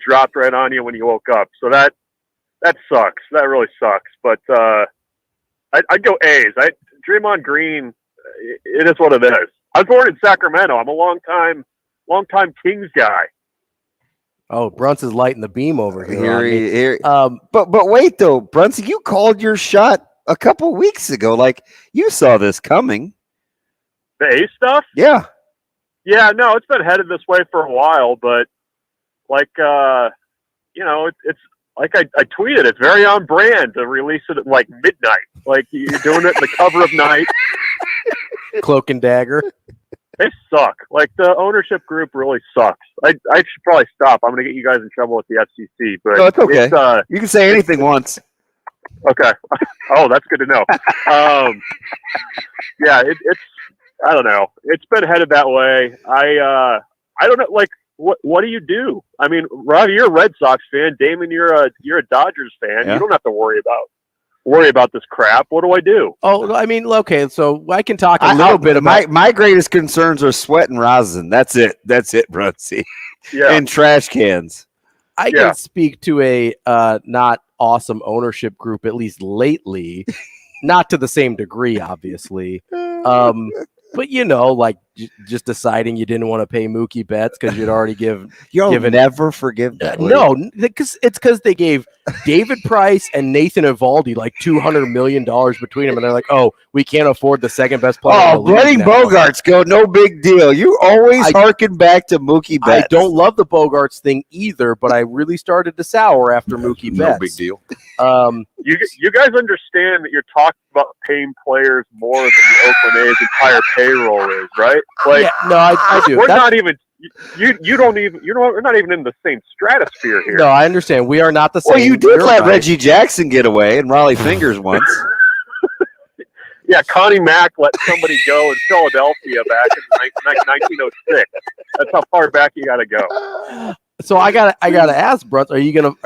dropped right on you when you woke up. So that sucks. That really sucks. But I'd go A's. Draymond Green, it is what it is. I was born in Sacramento. I'm a long time Kings guy.
Oh, Bruntz is lighting the beam over here.
But wait though, Bruntz, you called your shot a couple weeks ago. Like you saw this coming.
The A's stuff?
Yeah.
Yeah, no, it's been headed this way for a while, but like it's like I tweeted, it's very on brand to release it at like midnight. Like you're doing it in the cover of night.
Cloak and dagger.
They suck. Like the ownership group really sucks. I should probably stop. I'm going to get you guys in trouble with the FCC. But
no, it's okay. You can say anything once.
Okay. Oh, that's good to know. Yeah, it's. I don't know. It's been headed that way. I don't know. Like, what do you do? I mean, Ravi, you're a Red Sox fan. Damon, you're a Dodgers fan.
Yeah.
You don't have to worry about this crap. What do I do?
Oh, I mean, okay. So I can talk a little bit about
my greatest concerns are sweat and rosin. That's it, Bruntz.
Yeah.
And trash cans.
I can speak to a not awesome ownership group, at least lately. Not to the same degree, obviously. But like just deciding you didn't want to pay Mookie Betts because you'd already given.
Never forgive that.
No, because they gave David Price and Nathan Eovaldi like $200 million between them, and they're like, "Oh, we can't afford the second best player."
Oh, letting Bogarts go, no big deal. You always harken back to Mookie Betts.
I don't love the Bogarts thing either, but I really started to sour after Mookie Betts.
No big deal.
You guys understand that you're talking about paying players more than the Oakland A's entire payroll is, right? Like,
yeah, no, I do.
We're not even. We're not even in the same stratosphere here.
No, I understand. We are not the same.
Well, you did let Reggie Jackson get away and Raleigh Fingers once.
Yeah, Connie Mack let somebody go in Philadelphia back in 1906. That's how far back you got to go.
So I gotta ask, Bruntz, are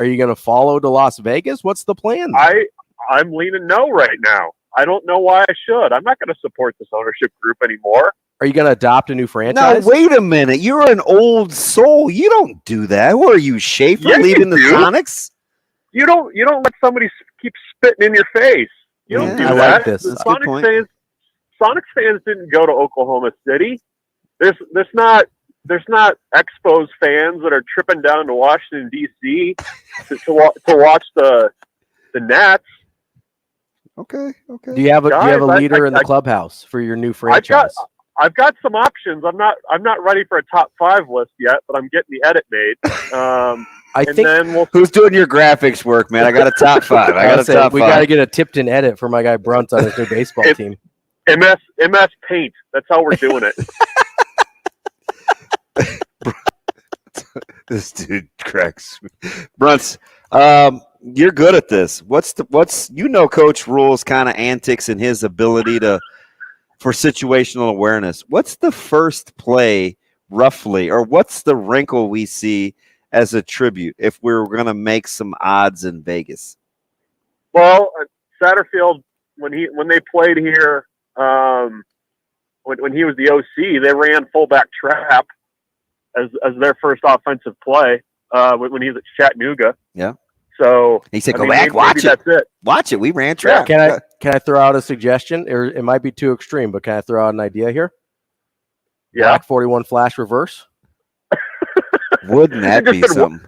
you gonna follow to Las Vegas? What's the plan?
I'm leaning no right now. I don't know why I should. I'm not going to support this ownership group anymore.
Are you going to adopt a new franchise?
No, wait a minute. You're an old soul. You don't do that. Who are you, Schaefer, leading the Sonics?
You don't let somebody keep spitting in your face. You don't do
I
that.
like this.
Sonics fans didn't go to Oklahoma City. There's not Expos fans that are tripping down to Washington D.C. to watch the Nats.
Okay.
Do you have a leader in the clubhouse for your new franchise?
I've got some options. I'm not ready for a top 5 list yet, but I'm getting the edit made.
Who's doing your graphics work, man? I got a top 5.
We got to get a Tipton edit for my guy Bruntz on his new baseball team.
MS Paint. That's how we're doing it.
This dude cracks. Bruntz, you're good at this. What's Coach Rule's kind of antics and his ability for situational awareness. What's the first play roughly, or what's the wrinkle we see as a tribute if we're going to make some odds in Vegas?
Well, Satterfield, when they played here, when he was the OC, they ran fullback trap as their first offensive play when he was at Chattanooga.
Yeah.
So
he said, "Go back, watch it.
That's it.
Watch it. We ran trap."
Can I throw out a suggestion? Or it might be too extreme, but can I throw out an idea here?
Yeah.
Black 41 flash reverse.
Wouldn't that be something?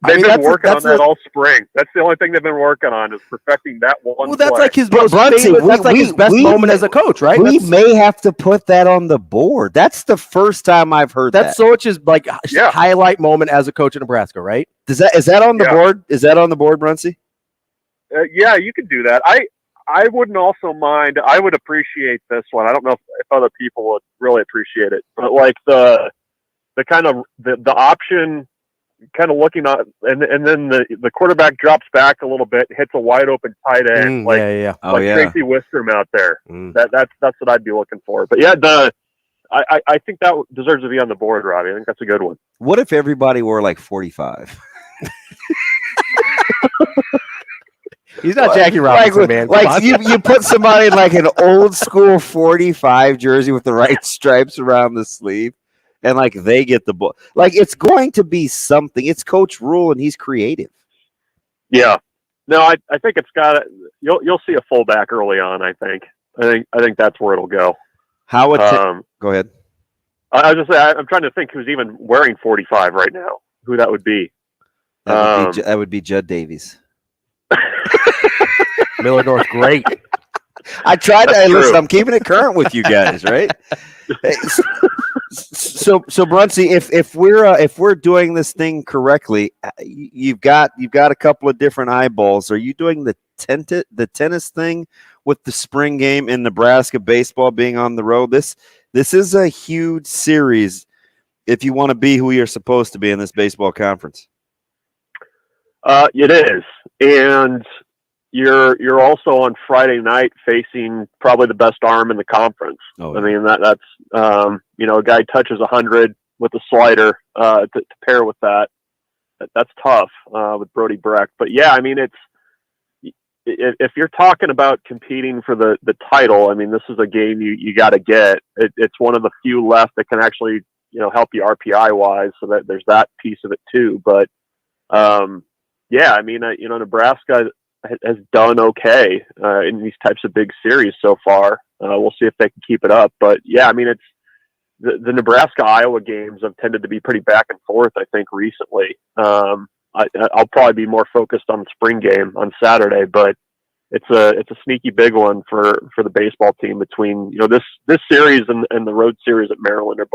They've been working on that all spring. That's the only thing they've been working on is perfecting that one.
Well, that's
play.
like his most favorite, that's like his best moment as a coach, right?
We may have to put that on the board. That's the first time I've heard that.
That's Soch's like highlight moment as a coach in Nebraska, right?
Is that on the board? Is that on the board, Bruntz?
Yeah, you can do that. I wouldn't also mind. I would appreciate this one. I don't know if other people would really appreciate it, but like the kind of the option, kind of looking at, and then the quarterback drops back a little bit, hits a wide open tight end, like Tracy Wistrom out there. That's what I'd be looking for. But yeah, I think that deserves to be on the board, Ravi. I think that's a good one.
What if everybody wore like 45?
He's not Jackie Robinson, man.
Like you put somebody in like an old school 45 jersey with the right stripes around the sleeve, and like they get the ball. Like it's going to be something. It's Coach Rule, and he's creative.
Yeah. No, I think it's got. You'll see a fullback early on. I think that's where it'll go.
How would go ahead?
I was just saying, I'm trying to think who's even wearing 45 right now. Who that would be?
That would be Judd Davies.
Miller North, great.
I tried to listen. I'm keeping it current with you guys, right? So Bruntz, if we're doing this thing correctly, you've got a couple of different eyeballs. Are you doing the tennis thing with the spring game in Nebraska baseball being on the road? This is a huge series if you want to be who you're supposed to be in this baseball conference.
It is, and you're also on Friday night facing probably the best arm in the conference. I mean that's a guy touches 100 with a slider to pair with that. That's tough with Brody Breck. But yeah, I mean if you're talking about competing for the title, I mean this is a game you got to get. It's one of the few left that can actually help you RPI wise, so that there's that piece of it too. But yeah, I mean, Nebraska has done okay in these types of big series so far. We'll see if they can keep it up. But yeah, I mean, it's the Nebraska-Iowa games have tended to be pretty back and forth, I think, recently. I'll probably be more focused on the spring game on Saturday, but it's a sneaky big one for the baseball team between this series and the road series at Maryland are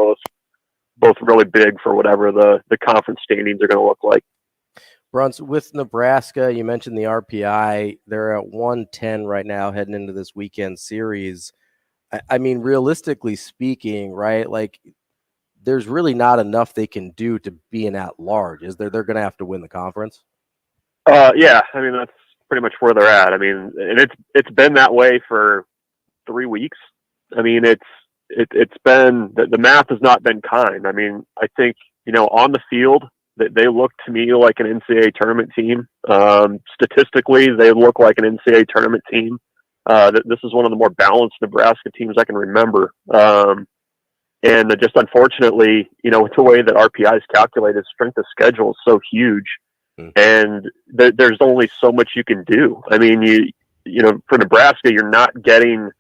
both really big for whatever the conference standings are going to look like.
Bruntz, with Nebraska, you mentioned the RPI. They're at 110 right now heading into this weekend series. I mean, realistically speaking, right, like there's really not enough they can do to be an at-large. Is there? They're going to have to win the conference?
Yeah, I mean, that's pretty much where they're at. I mean, and it's been that way for 3 weeks. I mean, it's been, the math has not been kind. I mean, I think, on the field, they look to me like an NCAA tournament team. Statistically, they look like an NCAA tournament team. This is one of the more balanced Nebraska teams I can remember. And just unfortunately, with the way that RPI is calculated, strength of schedule is so huge. And there's only so much you can do. I mean, for Nebraska, you're not getting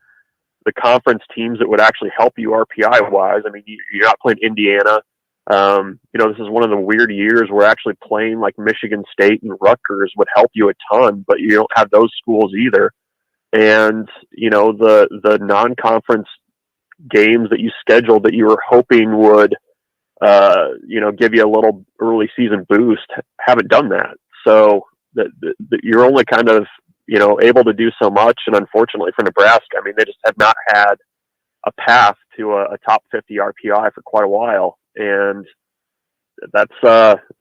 the conference teams that would actually help you RPI wise. I mean, you're not playing Indiana. This is one of the weird years where actually playing like Michigan State and Rutgers would help you a ton, but you don't have those schools either. And, the non-conference games that you scheduled that you were hoping would, give you a little early season boost haven't done that. So you're only kind of, able to do so much. And unfortunately for Nebraska, I mean, they just have not had a path to a top 50 RPI for quite a while. And that's,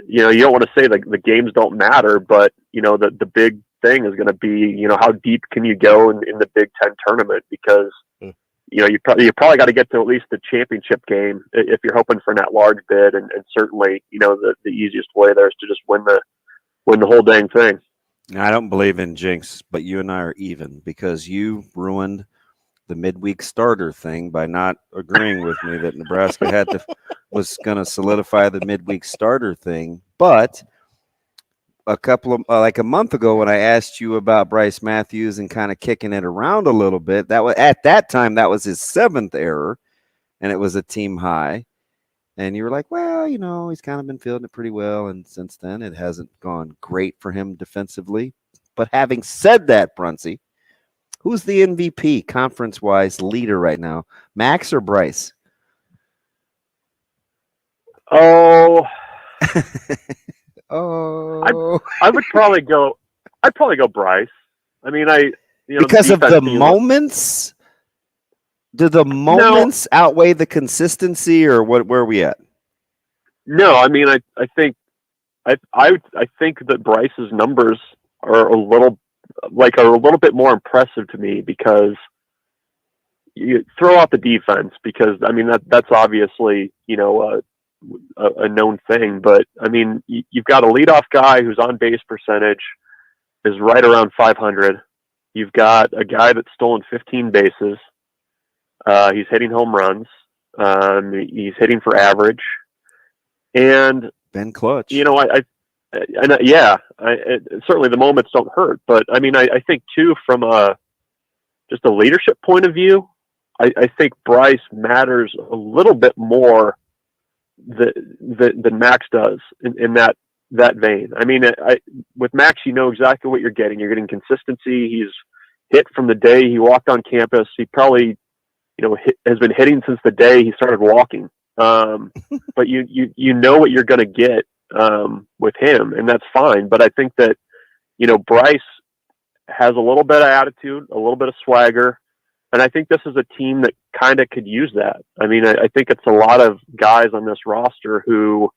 you don't want to say the games don't matter, but, the big thing is going to be, how deep can you go in the Big Ten tournament? Because, you probably got to get to at least the championship game if you're hoping for an at-large bid. And certainly, the easiest way there is to just win the whole dang thing.
I don't believe in jinx, but you and I are even because you ruined the midweek starter thing by not agreeing with me that Nebraska was going to solidify the midweek starter thing. But a month ago when I asked you about Bryce Matthews and kind of kicking it around a little bit, that was at that time, that was his 7th error and it was a team high. And you were like, well, he's kind of been fielding it pretty well. And since then, it hasn't gone great for him defensively. But having said that, Bruntzy, who's the MVP conference-wise leader right now, Max or Bryce?
Oh,
oh,
I would probably go. I'd probably go Bryce. I mean,
because of the moments. Do the moments outweigh the consistency, or what? Where are we at?
No, I mean, I think that Bryce's numbers are a little bit more impressive to me, because you throw out the defense, because I mean that's obviously a known thing, but I mean you've got a leadoff guy whose on base percentage is right around 500. You've got a guy that's stolen 15 bases. He's hitting home runs. He's hitting for average, and
been clutch.
Certainly the moments don't hurt, but I mean, I think too, from just a leadership point of view, I think Bryce matters a little bit more than Max does in that vein. I mean, with Max, exactly what you're getting. You're getting consistency. He's hit from the day he walked on campus. He probably has been hitting since the day he started walking. But you know what you're going to get with him, and that's fine. But I think that Bryce has a little bit of attitude, a little bit of swagger, and I think this is a team that kind of could use that. I mean, I think it's a lot of guys on this roster who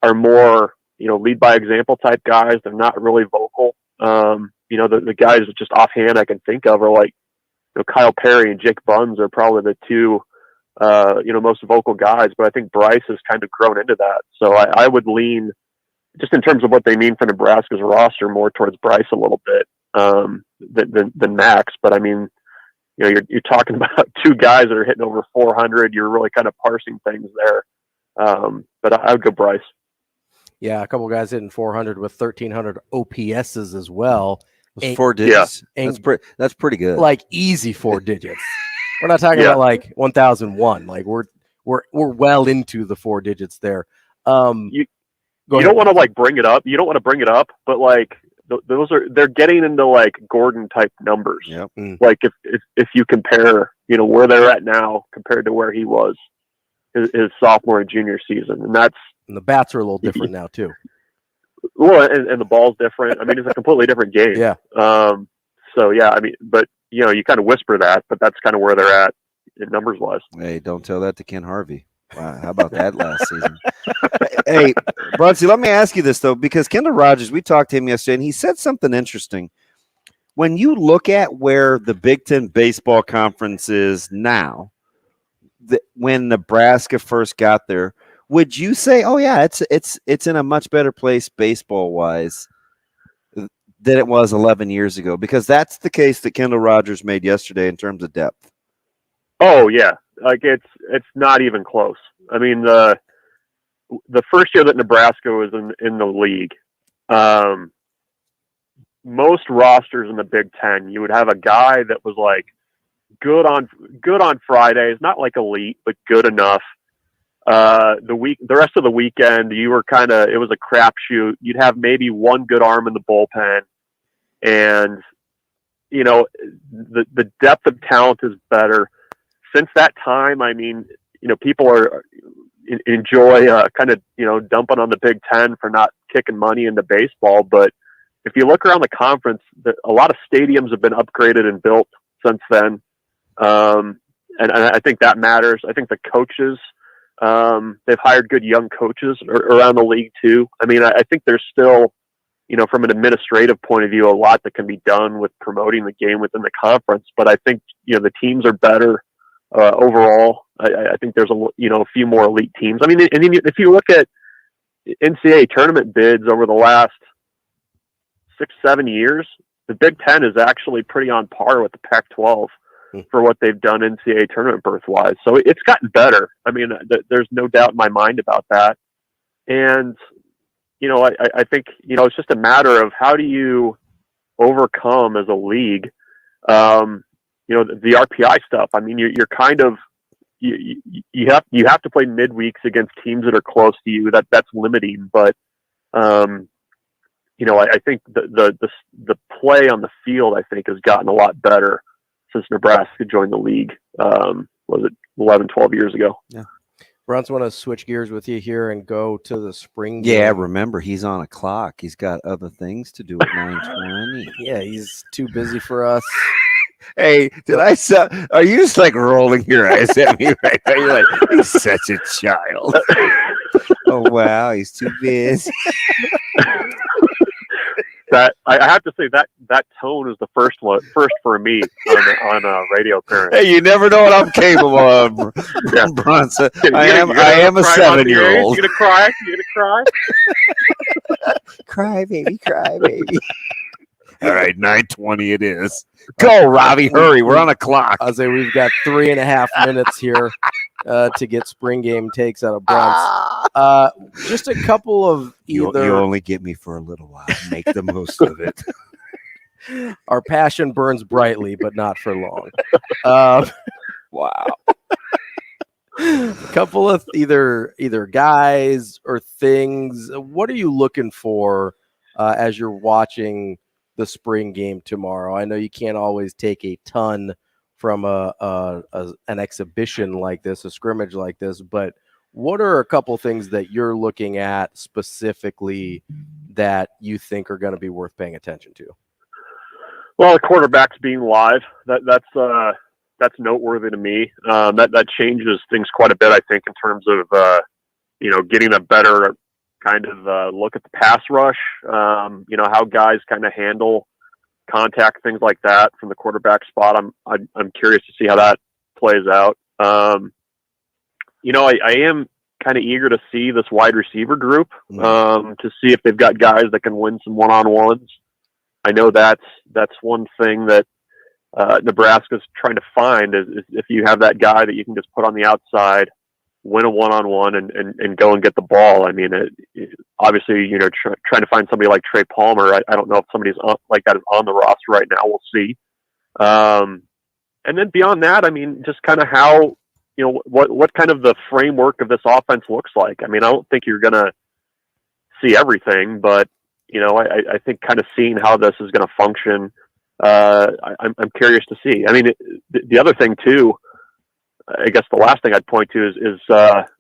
are more lead by example type guys. They're not really vocal. The guys that just offhand I can think of are like Kyle Perry and Jake Buns are probably the two most vocal guys, but I think Bryce has kind of grown into that. So I would lean, just in terms of what they mean for Nebraska's roster, more towards Bryce a little bit than Max. But I mean, you're talking about two guys that are hitting over 400. You're really kind of parsing things there. But I would go Bryce.
Yeah, a couple guys hitting 400 with 1,300 OPSs as well.
4 digits. Yeah. That's pretty good.
Like easy 4 digits. We're not talking about like 1001. Like we're well into the 4 digits there.
You don't want to bring it up. You don't want to bring it up, but like they're getting into like Gordon type numbers.
Yep.
Like if you compare, where they're at now compared to where he was his sophomore and junior season, and
the bats are a little different now too.
Well, and the ball's different. I mean, it's a completely different game.
Yeah.
So yeah, I mean, but you kind of whisper that, but that's kind of where they're at in numbers wise.
Hey, don't tell that to Ken Harvey. Wow, how about that last season? Hey, Bruntzy, let me ask you this though, because Kendall Rogers, we talked to him yesterday, and he said something interesting. When you look at where the Big Ten baseball conference is now, when Nebraska first got there, would you say, oh yeah, it's in a much better place baseball wise than it was 11 years ago? Because that's the case that Kendall Rogers made yesterday in terms of depth.
Oh yeah, like it's not even close. I mean, the first year that Nebraska was in the league, most rosters in the Big Ten, you would have a guy that was like good on Fridays, not like elite, but good enough. The rest of the weekend, you were it was a crapshoot. You'd have maybe one good arm in the bullpen, and the depth of talent is better. Since that time, I mean, people enjoy dumping on the Big Ten for not kicking money into baseball. But if you look around the conference, a lot of stadiums have been upgraded and built since then, and I think that matters. I think the coaches. They've hired good young coaches around the league too. I mean, I think there's still, from an administrative point of view, a lot that can be done with promoting the game within the conference. But I think, the teams are better overall. I think there's a few more elite teams. I mean, and if you look at NCAA tournament bids over the last 6-7 years, the Big Ten is actually pretty on par with the Pac-12. For what they've done NCAA tournament berth-wise. So it's gotten better. I mean, there's no doubt in my mind about that. And, I think, it's just a matter of how do you overcome as a league, the RPI stuff. I mean, you're kind of you have to play midweeks against teams that are close to you. That's limiting, but I think the play on the field, I think, has gotten a lot better since Nebraska joined the league. Was it 11, 12 years ago?
Yeah. Bruntz, want to switch gears with you here and go to the spring game.
Yeah, remember, he's on a clock. He's got other things to do at 9:20.
Yeah, he's too busy for us.
Hey, are you just like rolling your eyes at me right now? You're like, he's such a child. Oh, wow, he's too busy.
That I have to say that tone is the first for me on radio appearance.
Hey, you never know what I'm capable of, Bruntz. I am a 7-year-old.
You gonna cry?
Cry, baby, cry, baby. All right, 9:20 it is. Go, Ravi, hurry. We're on a clock.
I'll say we've got 3.5 minutes here to get spring game takes out of Bruntz. Just a couple of either.
You only get me for a little while. Make the most of it.
Our passion burns brightly, but not for long.
Wow.
A couple of either guys or things. What are you looking for as you're watching the spring game tomorrow? I know you can't always take a ton from an exhibition like this, a scrimmage like this, but what are a couple things that you're looking at specifically that you think are going to be worth paying attention to?
Well, the quarterbacks being live, that's noteworthy to me. That changes things quite a bit, I think, in terms of getting a better kind of look at the pass rush. How guys kind of handle contact, things like that from the quarterback spot. I'm curious to see how that plays out. I am kind of eager to see this wide receiver group to see if they've got guys that can win some one-on-ones. I know that's one thing that Nebraska's trying to find is if you have that guy that you can just put on the outside, win a one-on-one and go and get the ball. I mean, obviously, trying to find somebody like Trey Palmer. I don't know if somebody's like that is on the roster right now. We'll see. And then beyond that, I mean, just kind of how, what kind of the framework of this offense looks like. I mean, I don't think you're going to see everything, but, I think kind of seeing how this is going to function, I'm curious to see. I mean, the other thing too, I guess the last thing I'd point to is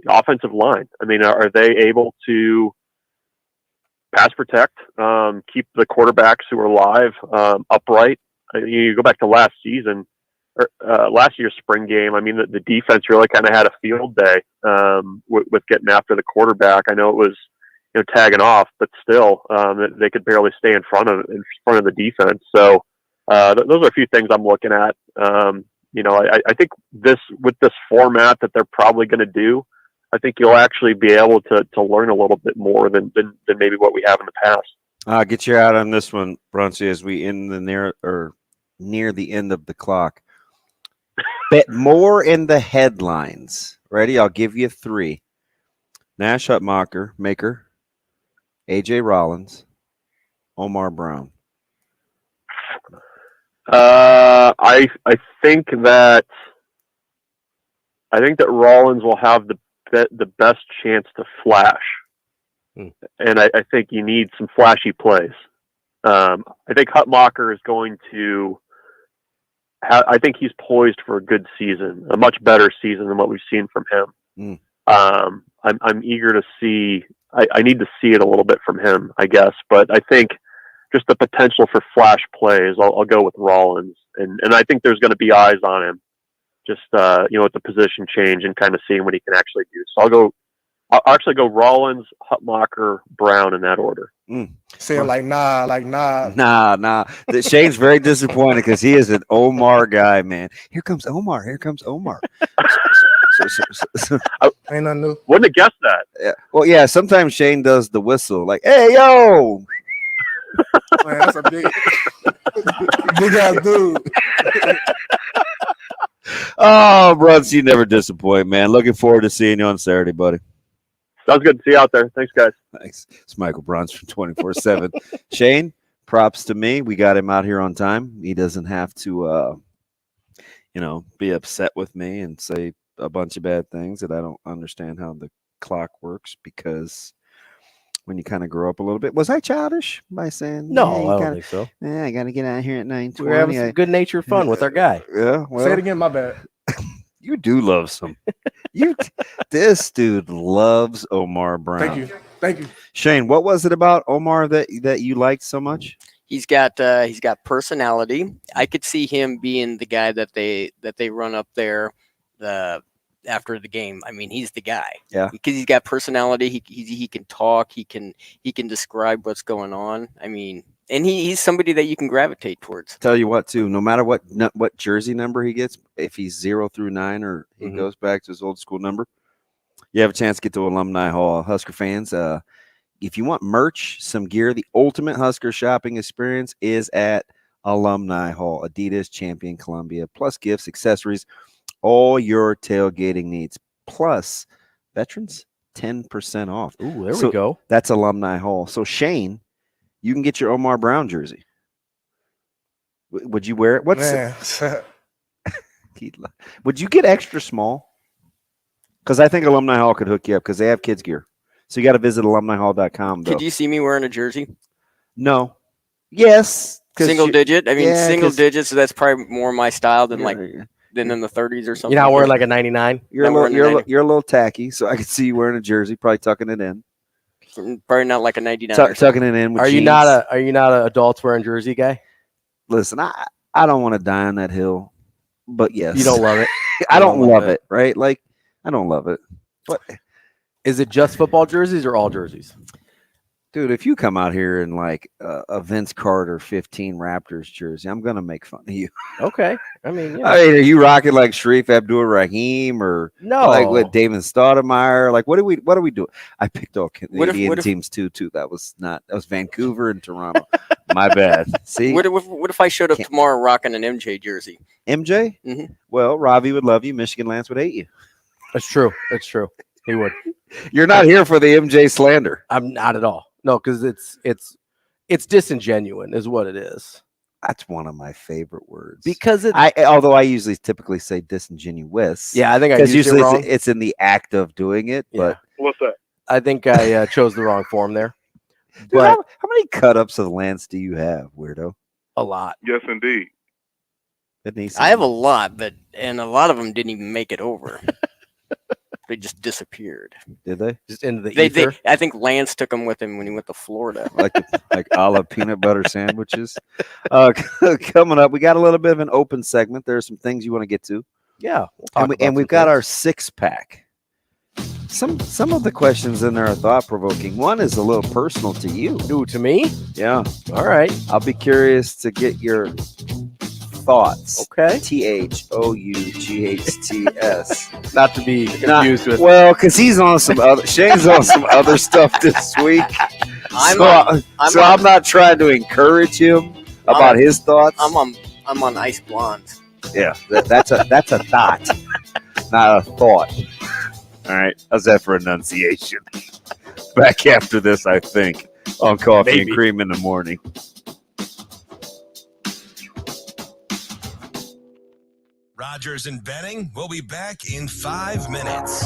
offensive line. I mean, are they able to pass protect, keep the quarterbacks who are live upright? You go back to last season, or last year's spring game. I mean, the defense really kind of had a field day with getting after the quarterback. I know it was tagging off, but still they could barely stay in front of the defense. So those are a few things I'm looking at. I think with this format that they're probably going to do, I think you'll actually be able to learn a little bit more than maybe what we have in the past.
I'll get you out on this one, Bruntz, as we near the end of the clock. Bet more in the headlines. Ready? I'll give you 3. Nash Hutmacher, Maker, AJ Rollins, Omar Brown.
I think that Rollins will have the best chance to flash, and I think you need some flashy plays. I think Hutmacher is going to. I think he's poised for a good season, a much better season than what we've seen from him. I'm eager to see. I need to see it a little bit from him, I guess, but I think just the potential for flash plays, I'll go with Rollins, and I think there's going to be eyes on him, just with the position change and kind of seeing what he can actually do. So I'll actually go Rollins, Hutmacher, Brown in that order.
Saying nah.
Nah. Shane's very disappointed because he is an Omar guy, man. Here comes Omar.
Ain't nothing new.
Wouldn't have guessed that.
Yeah. Well, yeah. Sometimes Shane does the whistle, like, "Hey, yo."
Man, that's a big ass dude.
Oh, Bruntz, you never disappoint, man. Looking forward to seeing you on Saturday, buddy.
Sounds good to see you out there. Thanks, guys.
Thanks. It's Michael Bruntz from 24/7. Shane, props to me. We got him out here on time. He doesn't have to, be upset with me and say, a bunch of bad things that I don't understand how the clock works, because when you kind of grow up a little bit, was I childish by saying
No, I don't think so.
Yeah, I got to get out here at 9:20.
We're having some good natured fun with our guy.
Yeah, well,
Say it again, my bad.
You do love some. This dude loves Omar Brown.
Thank you.
Shane, what was it about Omar that you liked so much?
He's got personality. I could see him being the guy that they run up there after the game. I mean, he's the guy.
Yeah,
because he's got personality. He can talk. He can describe what's going on. I mean, and he's somebody that you can gravitate towards.
Tell you what, too, no matter what jersey number he gets, if he's 0 through 9 or he goes back to his old school number, you have a chance to get to Alumni Hall. Husker fans, if you want merch, some gear, the ultimate Husker shopping experience is at Alumni Hall. Adidas, Champion, Columbia, plus gifts, accessories, all your tailgating needs. Plus, veterans, 10% off.
Ooh, there we go.
That's Alumni Hall. So, Shane, you can get your Omar Brown jersey. Would you wear it? Would you get extra small? Because I think Alumni Hall could hook you up because they have kids gear. So you got to visit alumnihall.com.
Could you see me wearing a jersey?
No. Yes.
Single digit. I mean, single digits. So that's probably more my style than than in the 30s or something.
You're not wearing like a 99.
You're a little tacky, so I could see you wearing a jersey, probably tucking it in.
Probably not like a 99.
Tucking it in. With
Are you
jeans.
not an adults wearing jersey guy?
Listen, I don't want to die on that hill, but yes,
you don't love it.
I don't love it, right? Like I don't love it. But
is it just football jerseys or all jerseys?
Dude, if you come out here in like a Vince Carter 15 Raptors jersey, I'm gonna make fun of you.
Okay, I mean,
are you rocking like Sharif Abdul-Rahim or like with Damon Stoudemire? Like, what are we doing? I picked all Canadian teams too. That was Vancouver and Toronto. My bad. See,
what if I showed up tomorrow rocking an MJ jersey?
MJ? Mm-hmm. Well, Ravi would love you. Michigan Lance would hate you.
That's true. He would.
You're not here for the MJ slander.
I'm not at all. No, because it's disingenuous is what it is.
That's one of my favorite words.
Because
although I usually typically say disingenuous.
Yeah, I think
because usually it's in the act of doing it.
Yeah.
But
what's that?
I think I chose the wrong form there.
Dude,
but
how many cut-ups of Lance do you have, weirdo?
A lot.
Yes, indeed.
I have a lot, and a lot of them didn't even make it over. They just disappeared.
Did they?
Just into the ether?
I think Lance took them with him when he went to Florida.
like a la peanut butter sandwiches. Coming up, we got a little bit of an open segment. There are some things you want to get to.
Yeah.
And we've got our 6-pack. Some of the questions in there are thought-provoking. One is a little personal to you.
Ooh, to me?
Yeah.
All right.
I'll be curious to get your thoughts.
Okay.
THOUGHTS.
Not to be confused with.
Well, because Shane's on some other stuff this week. I'm not trying to encourage him about his thoughts.
I'm on Ice Blondes.
Yeah, that's a thought, not a thought. All right, how's that for enunciation? Back after this, I think, on Coffee and Cream in the morning.
Rogers and Benning will be back in 5 minutes.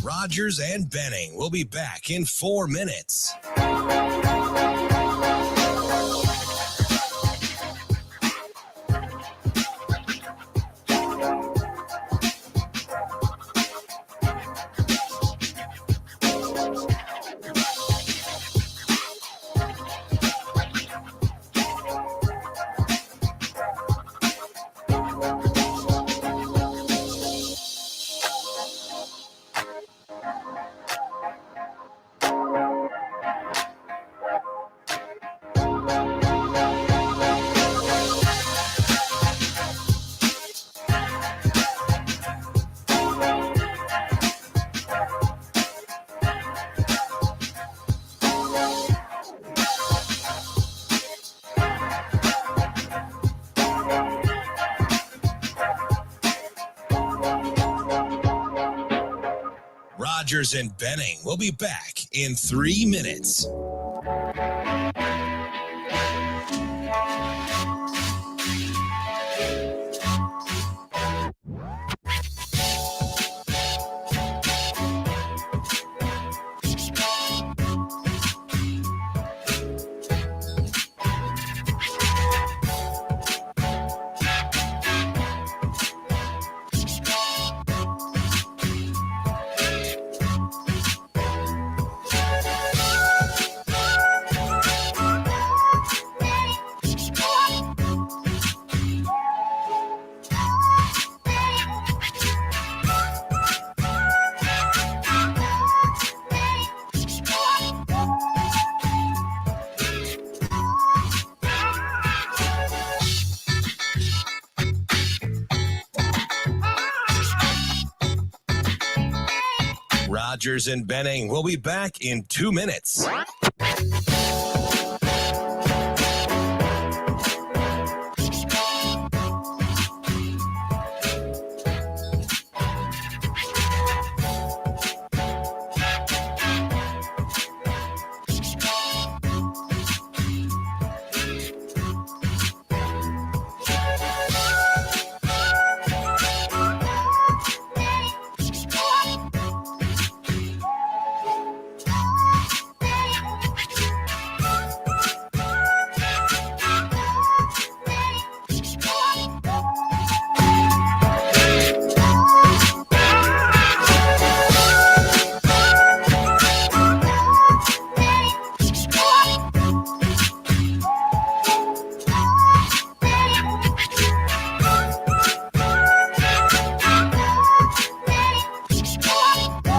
Rogers and Benning will be back in 4 minutes. Rogers and Benning will be back in 3 minutes. Rogers and Benning will be back in 2 minutes.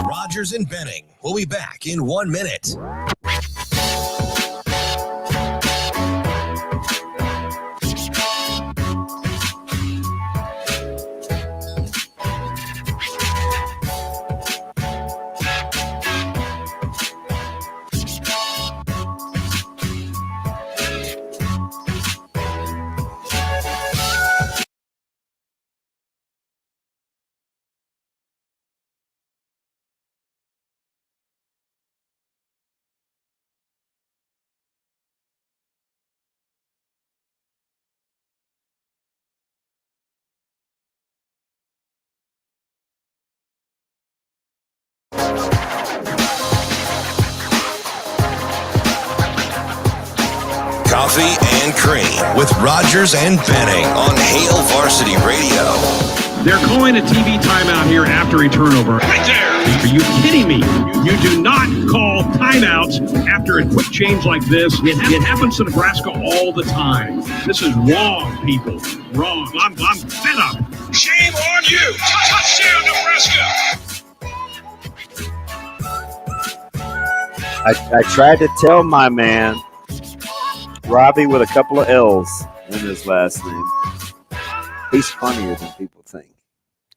Rogers and Benning will be back in 1 minute. Coffee and Cream with Rogers and Benning on Hail Varsity Radio.
They're calling a TV timeout here after a turnover. Right there. Are you kidding me? You do not call timeouts after a quick change like this. It happens to Nebraska all the time. This is wrong, people. Wrong. I'm fed up. Shame on you. Touchdown, Nebraska.
I tried to tell my man, Ravi with a couple of L's in his last name. He's funnier than people think.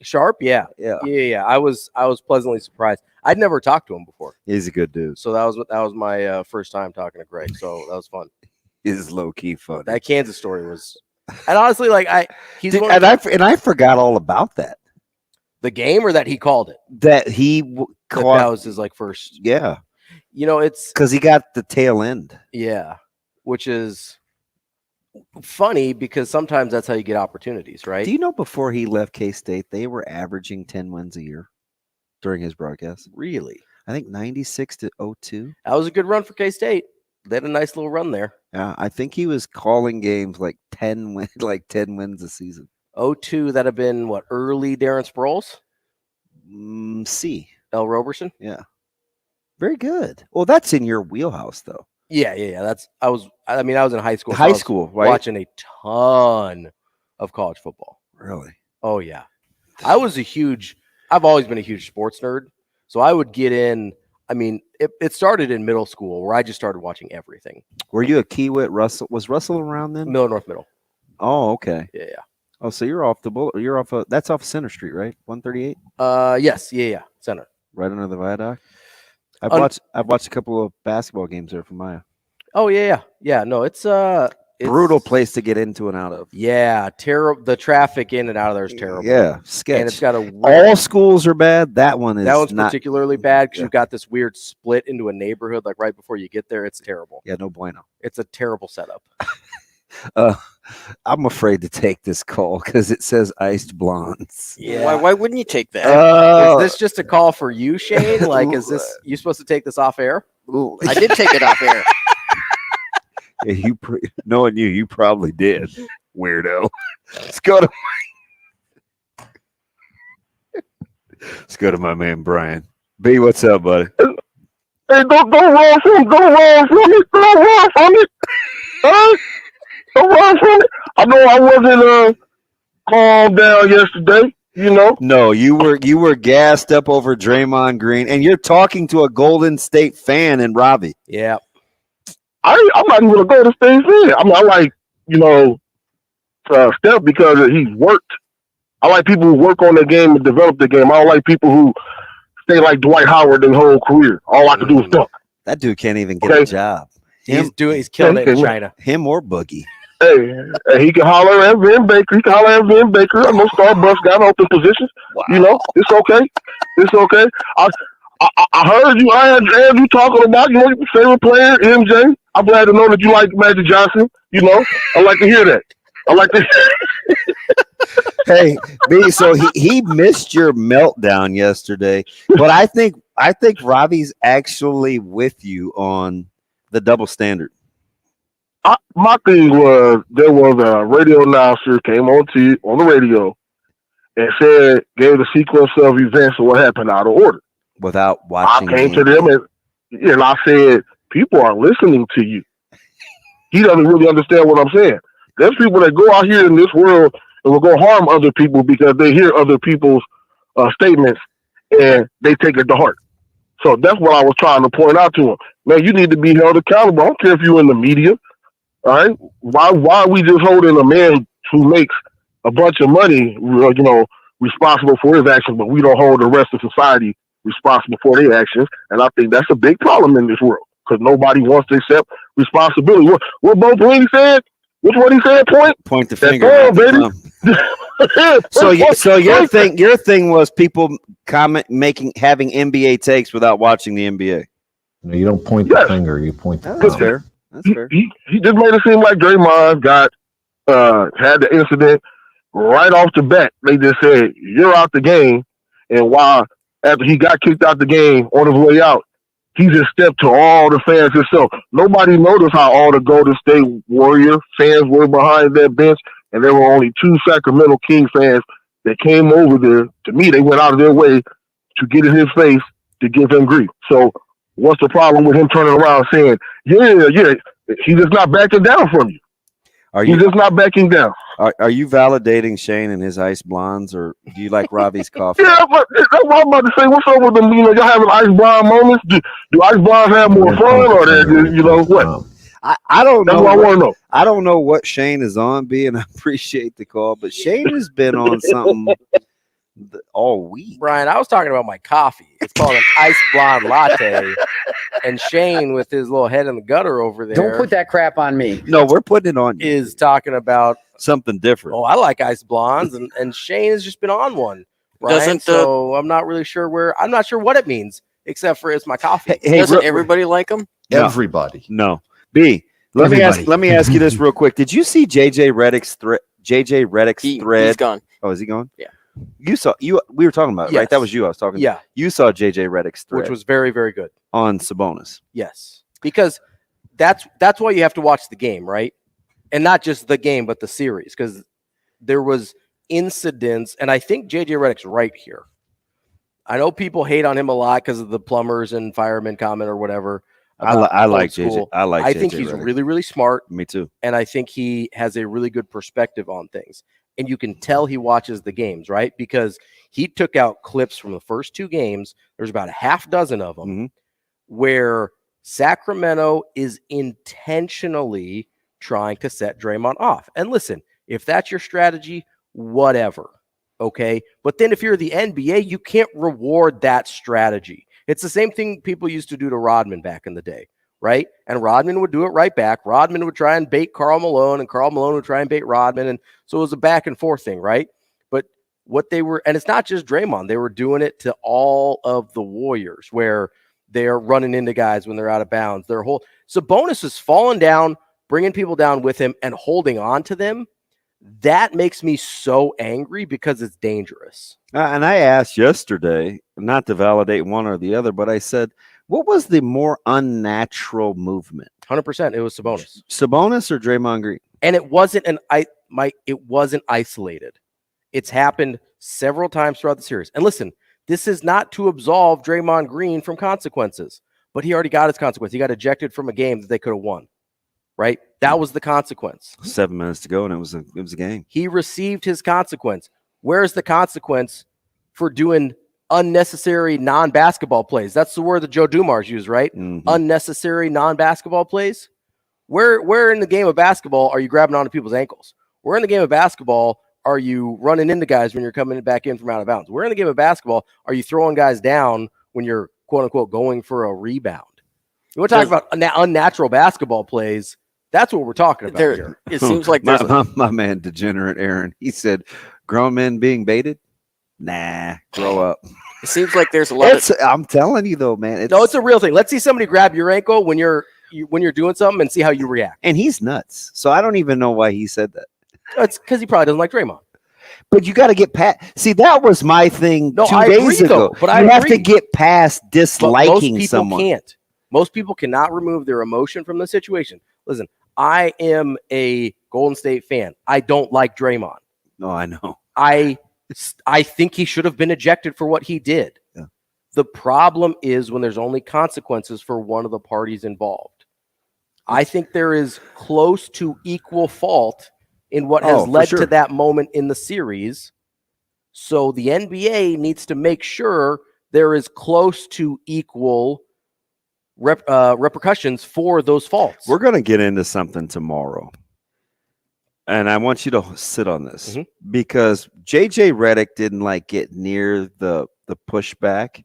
Sharpe, yeah.
Yeah.
I was pleasantly surprised. I'd never talked to him before,
He's a good dude.
so that was my first time talking to Greg. So that was fun.
He's low key funny.
That Kansas story was, and honestly, like
I forgot all about that.
The game, or that he called it.
That he
That was his like first.
Yeah,
It's
because he got the tail end.
Yeah, which is funny because sometimes that's how you get opportunities, right?
Do you know before he left K-State, they were averaging 10 wins a year during his broadcast?
Really?
I think 96 to 02.
That was a good run for K-State. They had a nice little run there.
Yeah, I think he was calling games like 10 wins a season.
02, that'd have been what, early Darren Sproles?
C.
L. Roberson?
Yeah. Very good. Well, that's in your wheelhouse, though.
Yeah. I was in high school.
High school, right?
Watching a ton of college football.
Really?
Oh, yeah. I've always been a huge sports nerd. So I would get in. I mean, it started in middle school where I just started watching everything.
Were you a Kiewit? Russell? Was Russell around then?
North Middle.
Oh, okay.
Yeah.
Oh, so you're off the bullet. You're off that's off Center Street, right? 138?
Yes. Yeah. Center.
Right under the viaduct. I've watched a couple of basketball games there from Maya.
Oh, yeah. No, it's
brutal place to get into and out of.
Yeah, terrible. The traffic in and out of there is terrible.
Yeah, sketch.
And it's got a
all schools are bad. That one's not
particularly bad because you've got this weird split into a neighborhood. Like right before you get there, it's terrible.
Yeah, no bueno.
It's a terrible setup.
I'm afraid to take this call because it says iced blondes.
Yeah.
Why wouldn't you take that?
Is this just a call for you, Shane? Like, is this you supposed to take this off air?
I did take it off air.
Yeah, knowing you probably did, weirdo. Let's go to my man Brian. B, what's up, buddy?
Hey, don't run from me. Don't run from me. Huh? Don't run from me. I know I wasn't calmed down yesterday. You know.
No, you were gassed up over Draymond Green, and you're talking to a Golden State fan in Ravi.
Yeah.
I'm not even a Golden State fan. I like, Steph because he's worked. I like people who work on the game and develop the game. I don't like people who stay like Dwight Howard their whole career. All I can do is dunk.
That dude can't even get a job.
He's killing it in China.
Him or Boogie.
Hey, he can holler at Vin Baker. I know Starbucks got open positions. Wow. It's okay. It's okay. I heard you. I had you talking about your favorite player, MJ. I'm glad to know that you like Magic Johnson. I like to hear that. I like to.
Hey, B. So he missed your meltdown yesterday, but I think Ravi's actually with you on the double standard.
My thing was there was a radio announcer came on the radio and gave the sequence of events of what happened out of order.
Without watching,
I came to them and I said, people are listening to you. He doesn't really understand what I'm saying. There's people that go out here in this world and will go harm other people because they hear other people's statements and they take it to heart. So that's what I was trying to point out to him. Man, you need to be held accountable. I don't care if you're in the media. All right? Why are we just holding a man who makes a bunch of money, responsible for his actions, but we don't hold the rest of society responsible for their actions? And I think that's a big problem in this world because nobody wants to accept responsibility. What both Lee said? Which one he said?
Point the finger,
baby.
So your thing was people having NBA takes without watching the NBA.
No, you don't point the finger. You point the
That's fair. That's fair.
He just made it seem like Draymond had the incident right off the bat. They just said, you're out the game. And after he got kicked out the game on his way out, he just stepped to all the fans himself. Nobody noticed how all the Golden State Warrior fans were behind that bench. And there were only 2 Sacramento King fans that came over there. To me, they went out of their way to get in his face to give him grief. So what's the problem with him turning around saying, yeah, he's just not backing down from you. He's just not backing down.
Are you validating Shane and his ice blondes, or do you like Ravi's coffee?
Yeah, but that's what I'm about to say. What's up with them? Y'all having ice blonde moments? Do ice blondes have more fun, or what?
I don't know.
That's what I want to know.
I don't know what Shane is on, B, and I appreciate the call, but Shane has been on something all week.
Brian, I was talking about my coffee. It's called an ice blonde latte. And Shane, with his little head in the gutter over there.
Don't put that crap on me.
No, we're putting it on you.
Is talking about
something different.
Oh, I like ice blondes, and Shane has just been on one. Brian, so I'm not really sure I'm not sure what it means, except for it's my coffee.
Doesn't everybody like them?
No.
Everybody.
No. B, let me ask you this real quick. Did you see JJ Redick's thread?
He's gone.
Oh, is he gone?
Yeah.
We were talking about it, right? That was you I was talking to.
Yeah.
You saw JJ Redick's thread.
Which was very, very good.
On Sabonis.
Yes. Because that's why you have to watch the game, right? And not just the game, but the series. Because there was incidents, and I think JJ Redick's right here. I know people hate on him a lot because of the plumbers and firemen comment or whatever.
I like JJ. I
think he's really, really smart.
Me too.
And I think he has a really good perspective on things. And you can tell he watches the games, right? Because he took out clips from the first 2 games. There's about a half dozen of them where Sacramento is intentionally trying to set Draymond off. And listen, if that's your strategy, whatever. Okay. But then if you're the NBA, you can't reward that strategy. It's the same thing people used to do to Rodman back in the day, right? And Rodman would do it right back. Rodman would try and bait Karl Malone, and Karl Malone would try and bait Rodman. And so it was a back and forth thing, right? But what they were, and it's not just Draymond, they were doing it to all of the Warriors where they're running into guys when they're out of bounds. Sabonis is falling down, bringing people down with him and holding on to them. That makes me so angry because it's dangerous.
And I asked yesterday, not to validate one or the other, but I said, what was the more unnatural movement?
100%. It was Sabonis.
Sabonis or Draymond Green?
And it wasn't it wasn't isolated. It's happened several times throughout the series. And listen, this is not to absolve Draymond Green from consequences, but he already got his consequence. He got ejected from a game that they could have won. Right? That was the consequence. 7 minutes to go, and it was a game. He received his consequence. Where's the consequence for doing unnecessary non-basketball plays? That's the word that Joe Dumars used, right? Mm-hmm. Unnecessary non-basketball plays. Where in the game of basketball are you grabbing onto people's ankles? Where in the game of basketball are you running into guys when you're coming back in from out of bounds? Where in the game of basketball are you throwing guys down when you're, quote-unquote, going for a rebound? We're talking about unnatural basketball plays. That's what we're talking about here.
It seems like
my man, degenerate Aaron, he said, grown men being baited? Nah, grow up.
It seems like there's a lot
I'm telling you, though, man.
It's a real thing. Let's see somebody grab your ankle when you're doing something and see how you react.
And he's nuts. So I don't even know why he said that.
It's because he probably doesn't like Draymond.
But you got to get past. See, that was my thing 2 days ago.
But
you have to get past disliking someone.
Can't. Most people cannot remove their emotion from the situation. Listen, I am a Golden State fan. I don't like Draymond.
No, I know.
I think he should have been ejected for what he did.
Yeah.
The problem is when there's only consequences for one of the parties involved. I think there is close to equal fault in what has led to that moment in the series. So the NBA needs to make sure there is close to equal repercussions for those faults.
We're going to get into something tomorrow. And I want you to sit on this because JJ Redick didn't get near the pushback.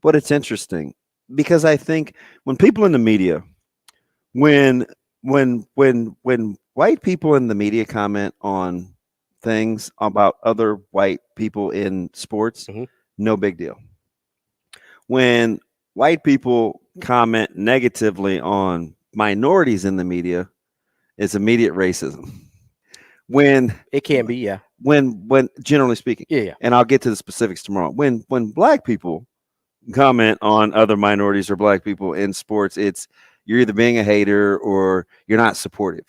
But it's interesting because I think when people in the media, when white people in the media comment on things about other white people in sports, no big deal. When white people comment negatively on minorities in the media, it's immediate racism. When
it can be, yeah.
When generally speaking,
yeah.
And I'll get to the specifics tomorrow. When black people comment on other minorities or black people in sports, it's you're either being a hater or you're not supportive.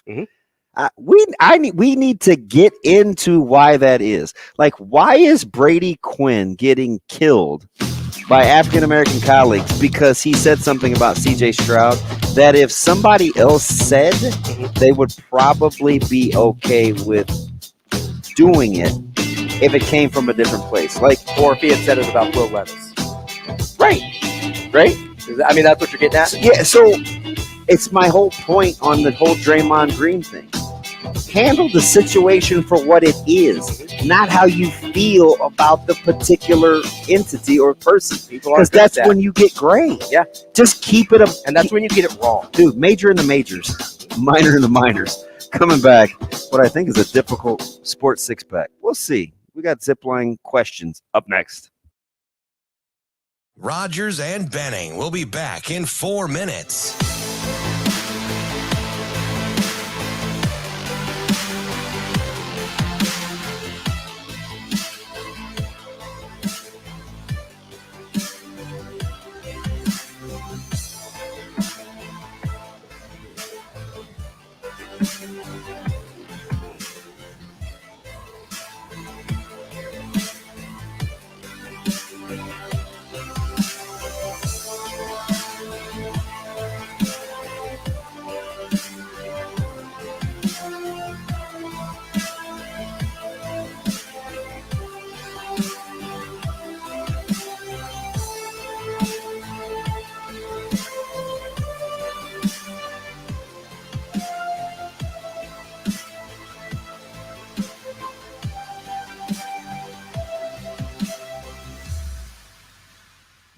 We need to get into why that is. Why is Brady Quinn getting killed by African-American colleagues because he said something about CJ Stroud that if somebody else said, they would probably be okay with doing it if it came from a different place.
Or if he had said it about Will Levis.
Right?
I mean, that's what you're getting at?
Yeah, so it's my whole point on the whole Draymond Green thing. Handle the situation for what it is, not how you feel about the particular entity or person. Because that's when you get gray.
Yeah.
Just keep it up.
And that's when you get it wrong.
Dude, major in the majors, minor in the minors. Coming back, what I think is a difficult sports six-pack. We'll see. We got zipline questions up next.
Rogers and Benning will be back in 4 minutes.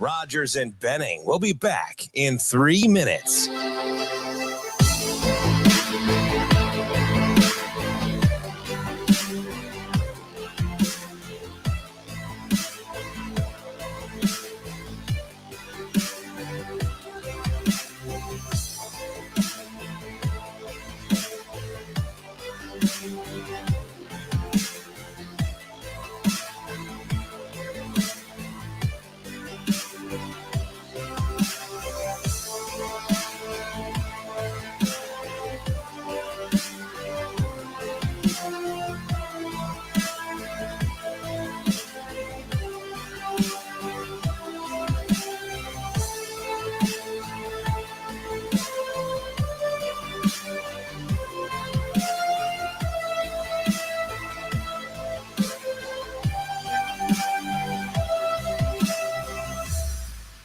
Rogers and Benning will be back in 3 minutes.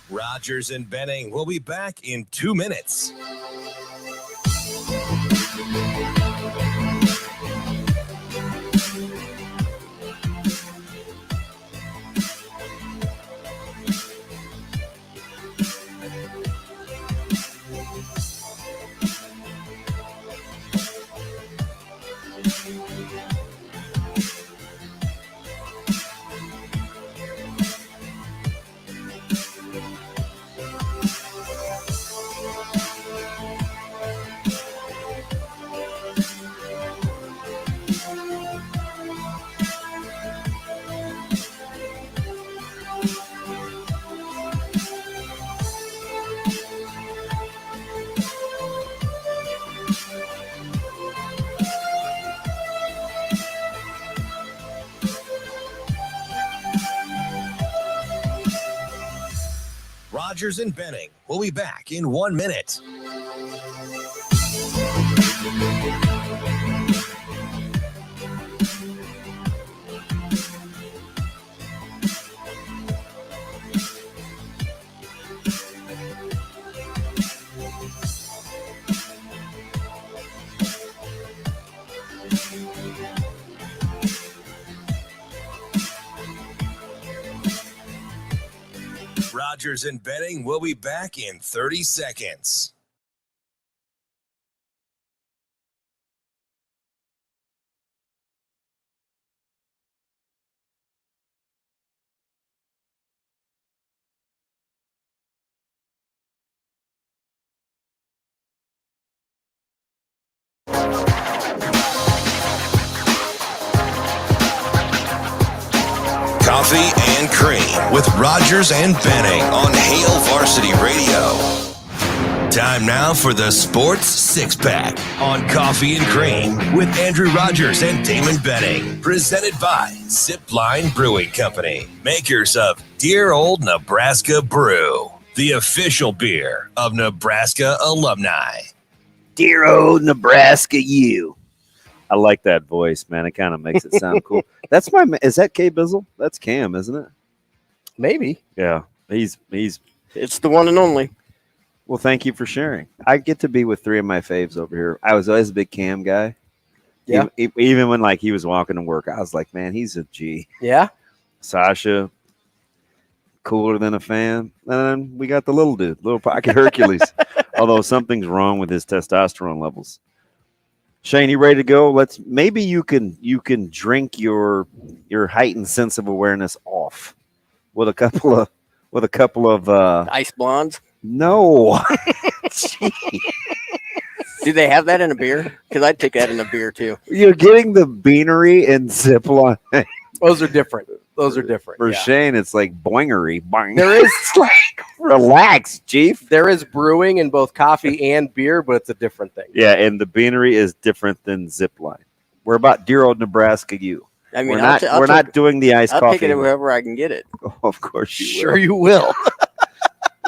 Rogers and Benning will be back in 2 minutes. Rogers and Benning will be back in 1 minute. Rogers and Benning will be back in 30 seconds. Coffee and Cream with Rogers and Benning on Hail Varsity Radio. Time now for the Sports Six-Pack on Coffee and Cream with Andrew Rogers and Damon Benning. Presented by Zipline Brewing Company, makers of Dear Old Nebraska Brew, the official beer of Nebraska alumni.
Dear Old Nebraska you. I like that voice, man. It kind of makes it sound cool. That's my. Is that K Bizzle? That's Cam, isn't it?
Maybe.
Yeah, he's.
It's the one and only.
Well, thank you for sharing. I get to be with three of my faves over here. I was always a big Cam guy.
Yeah.
Even when like he was walking to work, I was like, man, he's a G.
Yeah.
Sasha, cooler than a fan. And then we got the little dude, little pocket Hercules. Although something's wrong with his testosterone levels. Shane, you ready to go? Maybe you can drink your heightened sense of awareness off with a couple of
ice blondes.
No.
Do they have that in a beer? Because I'd take that in a beer too.
You're getting the beanery and Zipline.
Those are different.
For Shane, it's like boingery. Boing.
There is like
relax, Chief.
There is brewing in both coffee and beer, but it's a different thing.
Yeah, and the beanery is different than Zipline. We're about dear old Nebraska you.
I mean,
we're not doing the iced coffee.
I'll take it wherever I can get it.
Oh, of course you will.
Sure you will.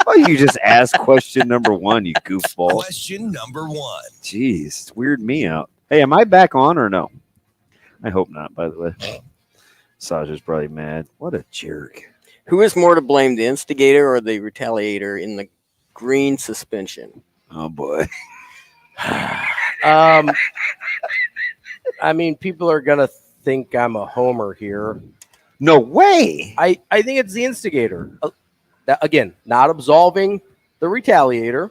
Well, you just asked question number one, you goofball.
Question number one.
Jeez, it's weirded me out. Hey, am I back on or no? I hope not, by the way. Saja's probably mad. What a jerk.
Who is more to blame, the instigator or the retaliator in the green suspension?
Oh, boy.
I mean, people are going to think I'm a homer here.
No way.
I think it's the instigator. That, again, not absolving the retaliator,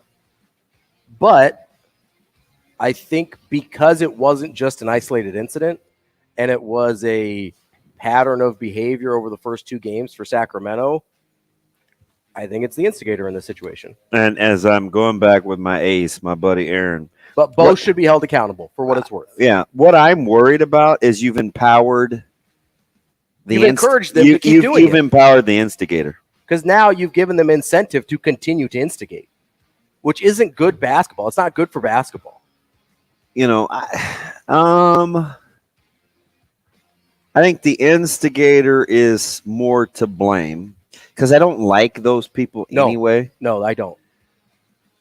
but I think because it wasn't just an isolated incident and it was a pattern of behavior over the first 2 games for Sacramento, I think it's the instigator in this situation.
And as I'm going back with my ace, my buddy Aaron.
But both should be held accountable for what it's worth.
Yeah. What I'm worried about is you've empowered
You've encouraged them to keep doing
You've empowered the instigator.
Because now you've given them incentive to continue to instigate, which isn't good basketball. It's not good for basketball.
You know, I think the instigator is more to blame because I don't like those people anyway.
No, I don't.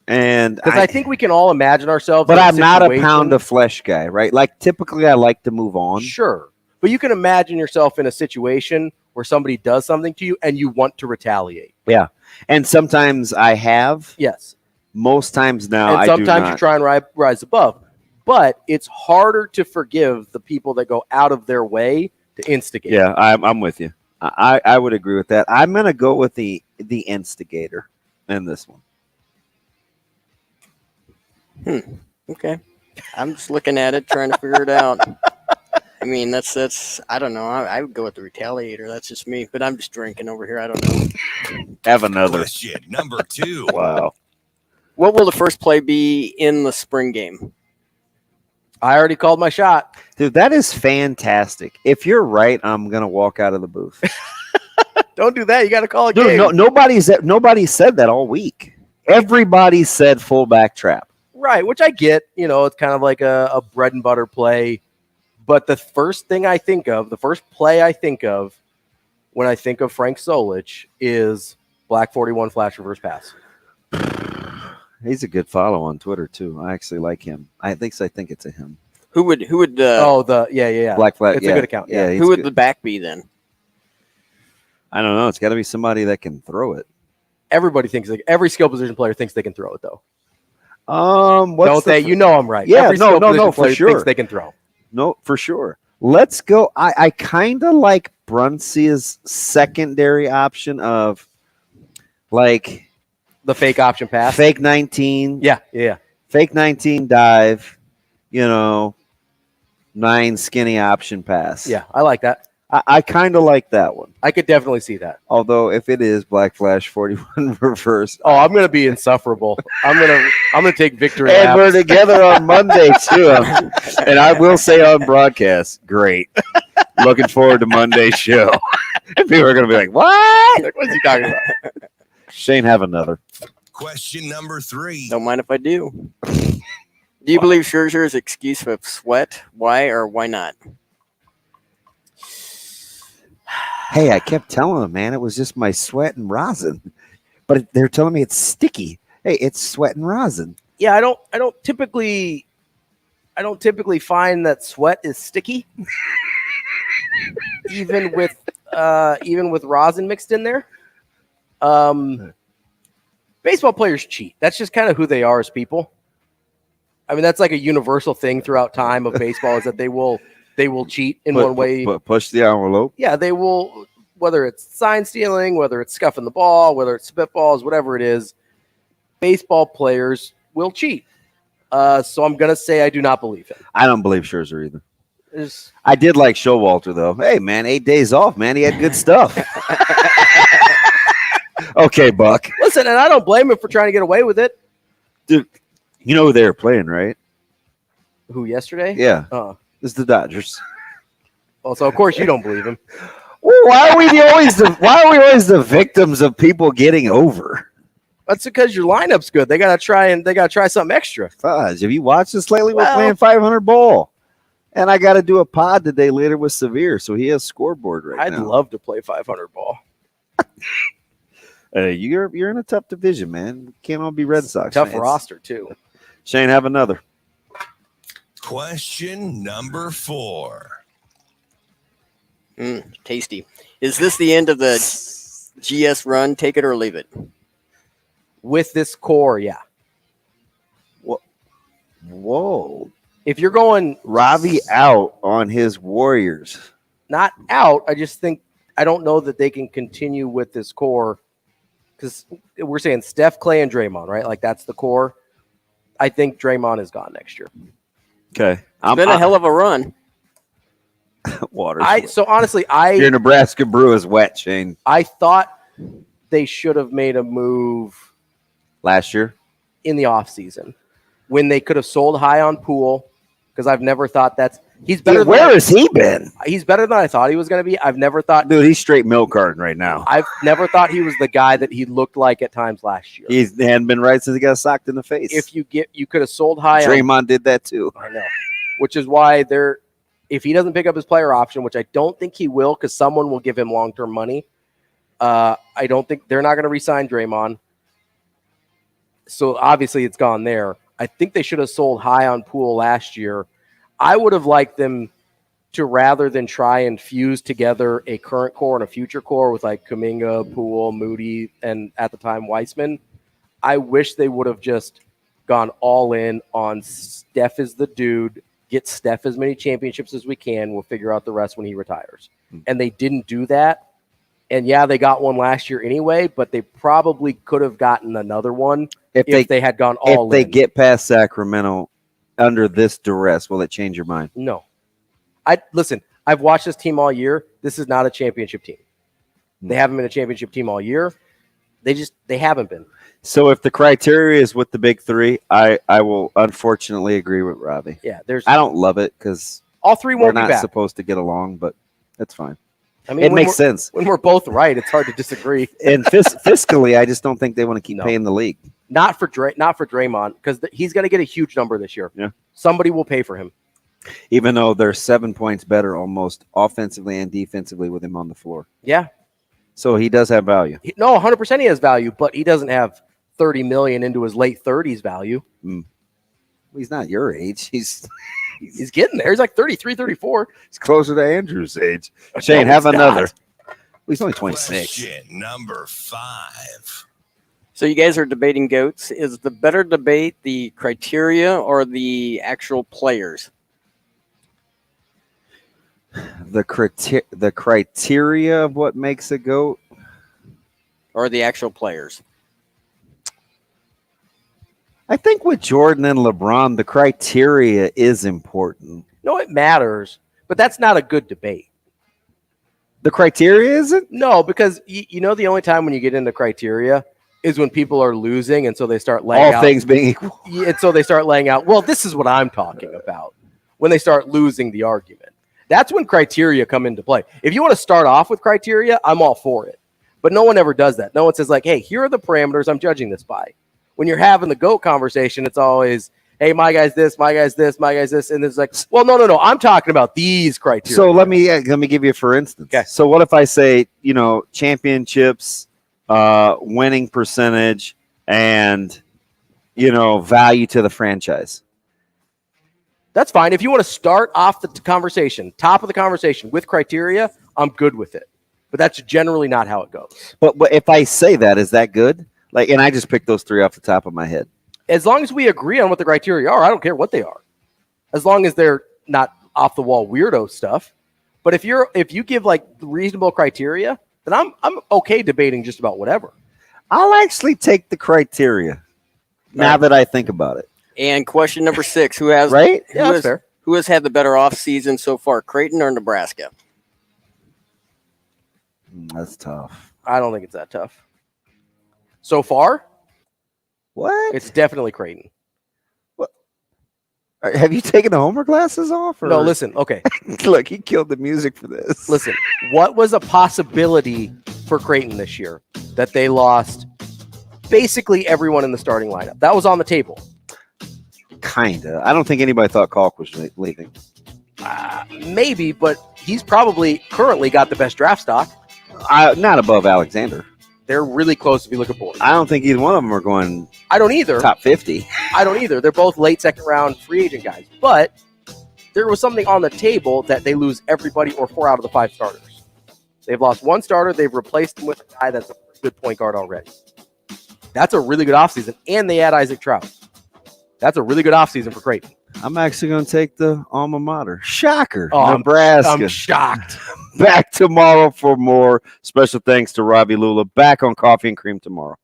And
because I think we can all imagine ourselves.
But I'm not a pound of flesh guy, right? Like typically I like to move on.
Sure. But you can imagine yourself in a situation where somebody does something to you and you want to retaliate.
Yeah. And sometimes I have.
Yes.
Most times now
and
I
sometimes
do not.
you try and rise above. But it's harder to forgive the people that go out of their way to instigate.
Yeah, I'm with you. I would agree with that. I'm going to go with the instigator in this one.
Okay. I'm just looking at it, trying to figure it out. I mean, that's I don't know. I would go with the retaliator. That's just me. But I'm just drinking over here. I don't know.
Have another.
Question number 2.
Wow.
What will the first play be in the spring game?
I already called my shot.
Dude, that is fantastic. If you're right, I'm going to walk out of the booth.
Don't do that. You got to call a
Dude,
game.
Nobody said that all week. Everybody said fullback trap.
Right, which I get. You know, it's kind of like a bread and butter play. But the first thing I think of, the first play I think of when I think of Frank Solich is Black 41 flash reverse pass.
He's a good follow on Twitter too. I actually like him. I think it's a him.
Who would
yeah.
Black flag.
It's
yeah.
a good account. Yeah.
Who would the back be then?
I don't know. It's got to be somebody that can throw it.
Everybody thinks every skill position player thinks they can throw it though.
Don't
they? You know I'm right.
Yeah,
every
no,
player
for sure.
thinks they can throw.
No, for sure. Let's go. I kind of like Bruntz's secondary option of like
the fake option pass.
Fake 19.
Yeah.
Fake 19 dive, 9 skinny option pass.
Yeah, I like that.
I kind of like that one.
I could definitely see that.
Although if it is Black Flash 41 reverse.
Oh, I'm going to be insufferable. I'm going to take victory
And
laps.
we're together on Monday too. And I will say on broadcast, great. Looking forward to Monday's show. People are going to be like, what?
What is he talking about?
Shane, have another.
Question number 3.
Don't mind if I do. Do you believe Scherzer's excuse for sweat? Why or why not?
Hey, I kept telling them, man, it was just my sweat and rosin. But they're telling me it's sticky. Hey, it's sweat and rosin.
Yeah, I don't typically find that sweat is sticky. even with rosin mixed in there. Baseball players cheat. That's just kind of who they are as people. I mean, that's like a universal thing throughout time of baseball is that they will cheat in one way.
But push the envelope.
Yeah, they will, whether it's sign stealing, whether it's scuffing the ball, whether it's spitballs, whatever it is, baseball players will cheat. So I'm going to say I do not believe him.
I don't believe Scherzer either. I did like Showalter, though. Hey, man, 8 days off, man. He had good stuff. Okay, Buck.
Listen, and I don't blame him for trying to get away with it.
Dude, you know who they were playing, right?
Who, yesterday?
Yeah. It's the Dodgers.
Well, so of course you don't believe him.
Well, why are we always the victims of people getting over?
That's because your lineup's good. They gotta try something extra.
Fudge, have you watched this lately? We're playing 500 ball. And I got to do a pod today later with Severe, so he has scoreboard right now.
I'd love to play 500 ball.
You're in a tough division, man. Can't all be Red Sox.
Tough
fans.
roster too.
Shane, have another.
Question number 4.
Tasty. Is this the end of the GS run? Take it or leave it.
With this core, yeah.
Whoa.
If you're going
Ravi out on his Warriors.
Not out. I just think I don't know that they can continue with this core because we're saying Steph, Clay, and Draymond, right? Like that's the core. I think Draymond is gone next year.
Okay.
It's been a hell of a run.
Water.
So honestly,
your Nebraska brew is wet, Shane.
I thought they should have made a move
last year
in the offseason when they could have sold high on Poole, because I've never thought he's better.
Dude, where has he been?
He's better than I thought he was going to be. I've never thought.
Dude, he's straight milk carton right now.
I've never thought he was the guy that he looked like at times last year.
He hadn't been right since he got socked in the face.
If you could have sold high.
Draymond did that too.
I know, which is why if he doesn't pick up his player option, which I don't think he will, because someone will give him long-term money. I don't think they're not going to re-sign Draymond. So obviously it's gone there. I think they should have sold high on Poole last year. I would have liked them to, rather than try and fuse together a current core and a future core with like Kuminga, Poole, Moody, and at the time Weissman, I wish they would have just gone all in on Steph is the dude. Get Steph as many championships as we can. We'll figure out the rest when he retires. And they didn't do that. And yeah, they got one last year anyway, but they probably could have gotten another one if they had gone all in.
If they get past Sacramento under this duress, will it change your mind?
No. Listen, I've watched this team all year. This is not a championship team. They haven't been a championship team all year. They haven't been.
So if the criteria is with the big three, I will unfortunately agree with Ravi.
Yeah,
I don't love it because
all three won't
be
back.
Supposed to get along, but that's fine.
I mean,
it makes sense.
When we're both right, it's hard to disagree.
And fiscally, I just don't think they want to keep paying the league.
Not for Draymond, because he's going to get a huge number this year.
Yeah,
somebody will pay for him.
Even though they're 7 points better almost offensively and defensively with him on the floor.
Yeah.
So he does have value.
No, 100% he has value, but he doesn't have $30 million into his late 30s value.
He's not your age. He's
getting there. He's like 33, 34.
He's closer to Andrew's age. Shane, have another. Well, he's only 26.
Question number 5.
So you guys are debating GOATs. Is the better debate the criteria or the actual players?
The criteria of what makes a GOAT?
Or the actual players?
I think with Jordan and LeBron, the criteria is important.
No, it matters, but that's not a good debate.
The criteria isn't?
No, because you know the only time when you get into criteria is when people are losing, and so they start laying out.
All things being equal.
And so they start laying out, well, this is what I'm talking about. When they start losing the argument. That's when criteria come into play. If you want to start off with criteria, I'm all for it. But no one ever does that. No one says like, hey, here are the parameters I'm judging this by. When you're having the GOAT conversation, it's always, hey, my guy's this, my guy's this, my guy's this. And it's like, well, no. I'm talking about these criteria.
So let me give you a for instance.
Okay.
So what if I say, championships, winning percentage, and, value to the franchise?
That's fine. If you want to start off the conversation, top of the conversation with criteria, I'm good with it. But that's generally not how it goes.
But if I say that, is that good? And I just picked those 3 off the top of my head.
As long as we agree on what the criteria are, I don't care what they are. As long as they're not off the wall weirdo stuff. But if you give like reasonable criteria, then I'm okay debating just about whatever.
I'll actually take the criteria now that I think about it.
And question number 6, who has
right?
Yeah, that's fair.
Who has had the better offseason so far, Creighton or Nebraska?
That's tough.
I don't think it's that tough. So far?
What?
It's definitely Creighton.
What? Have you taken the homework glasses off? Or?
No, listen. Okay.
Look, he killed the music for this.
Listen, what was a possibility for Creighton this year that they lost basically everyone in the starting lineup? That was on the table.
Kinda. I don't think anybody thought Kalk was leaving.
Maybe, but he's probably currently got the best draft stock.
Not above Alexander.
They're really close if you look at board.
I don't think either one of them are going.
I don't either.
Top 50.
I don't either. They're both late second round free agent guys. But there was something on the table that they lose everybody or 4 out of the 5 starters. They've lost 1 starter. They've replaced him with a guy that's a good point guard already. That's a really good offseason. And they add Isaac Trout. That's a really good offseason for Creighton.
I'm actually going to take the alma mater. Shocker.
Oh,
Nebraska.
I'm shocked.
Back tomorrow for more. Special thanks to Ravi, Lulla. Back on Coffee and Cream tomorrow.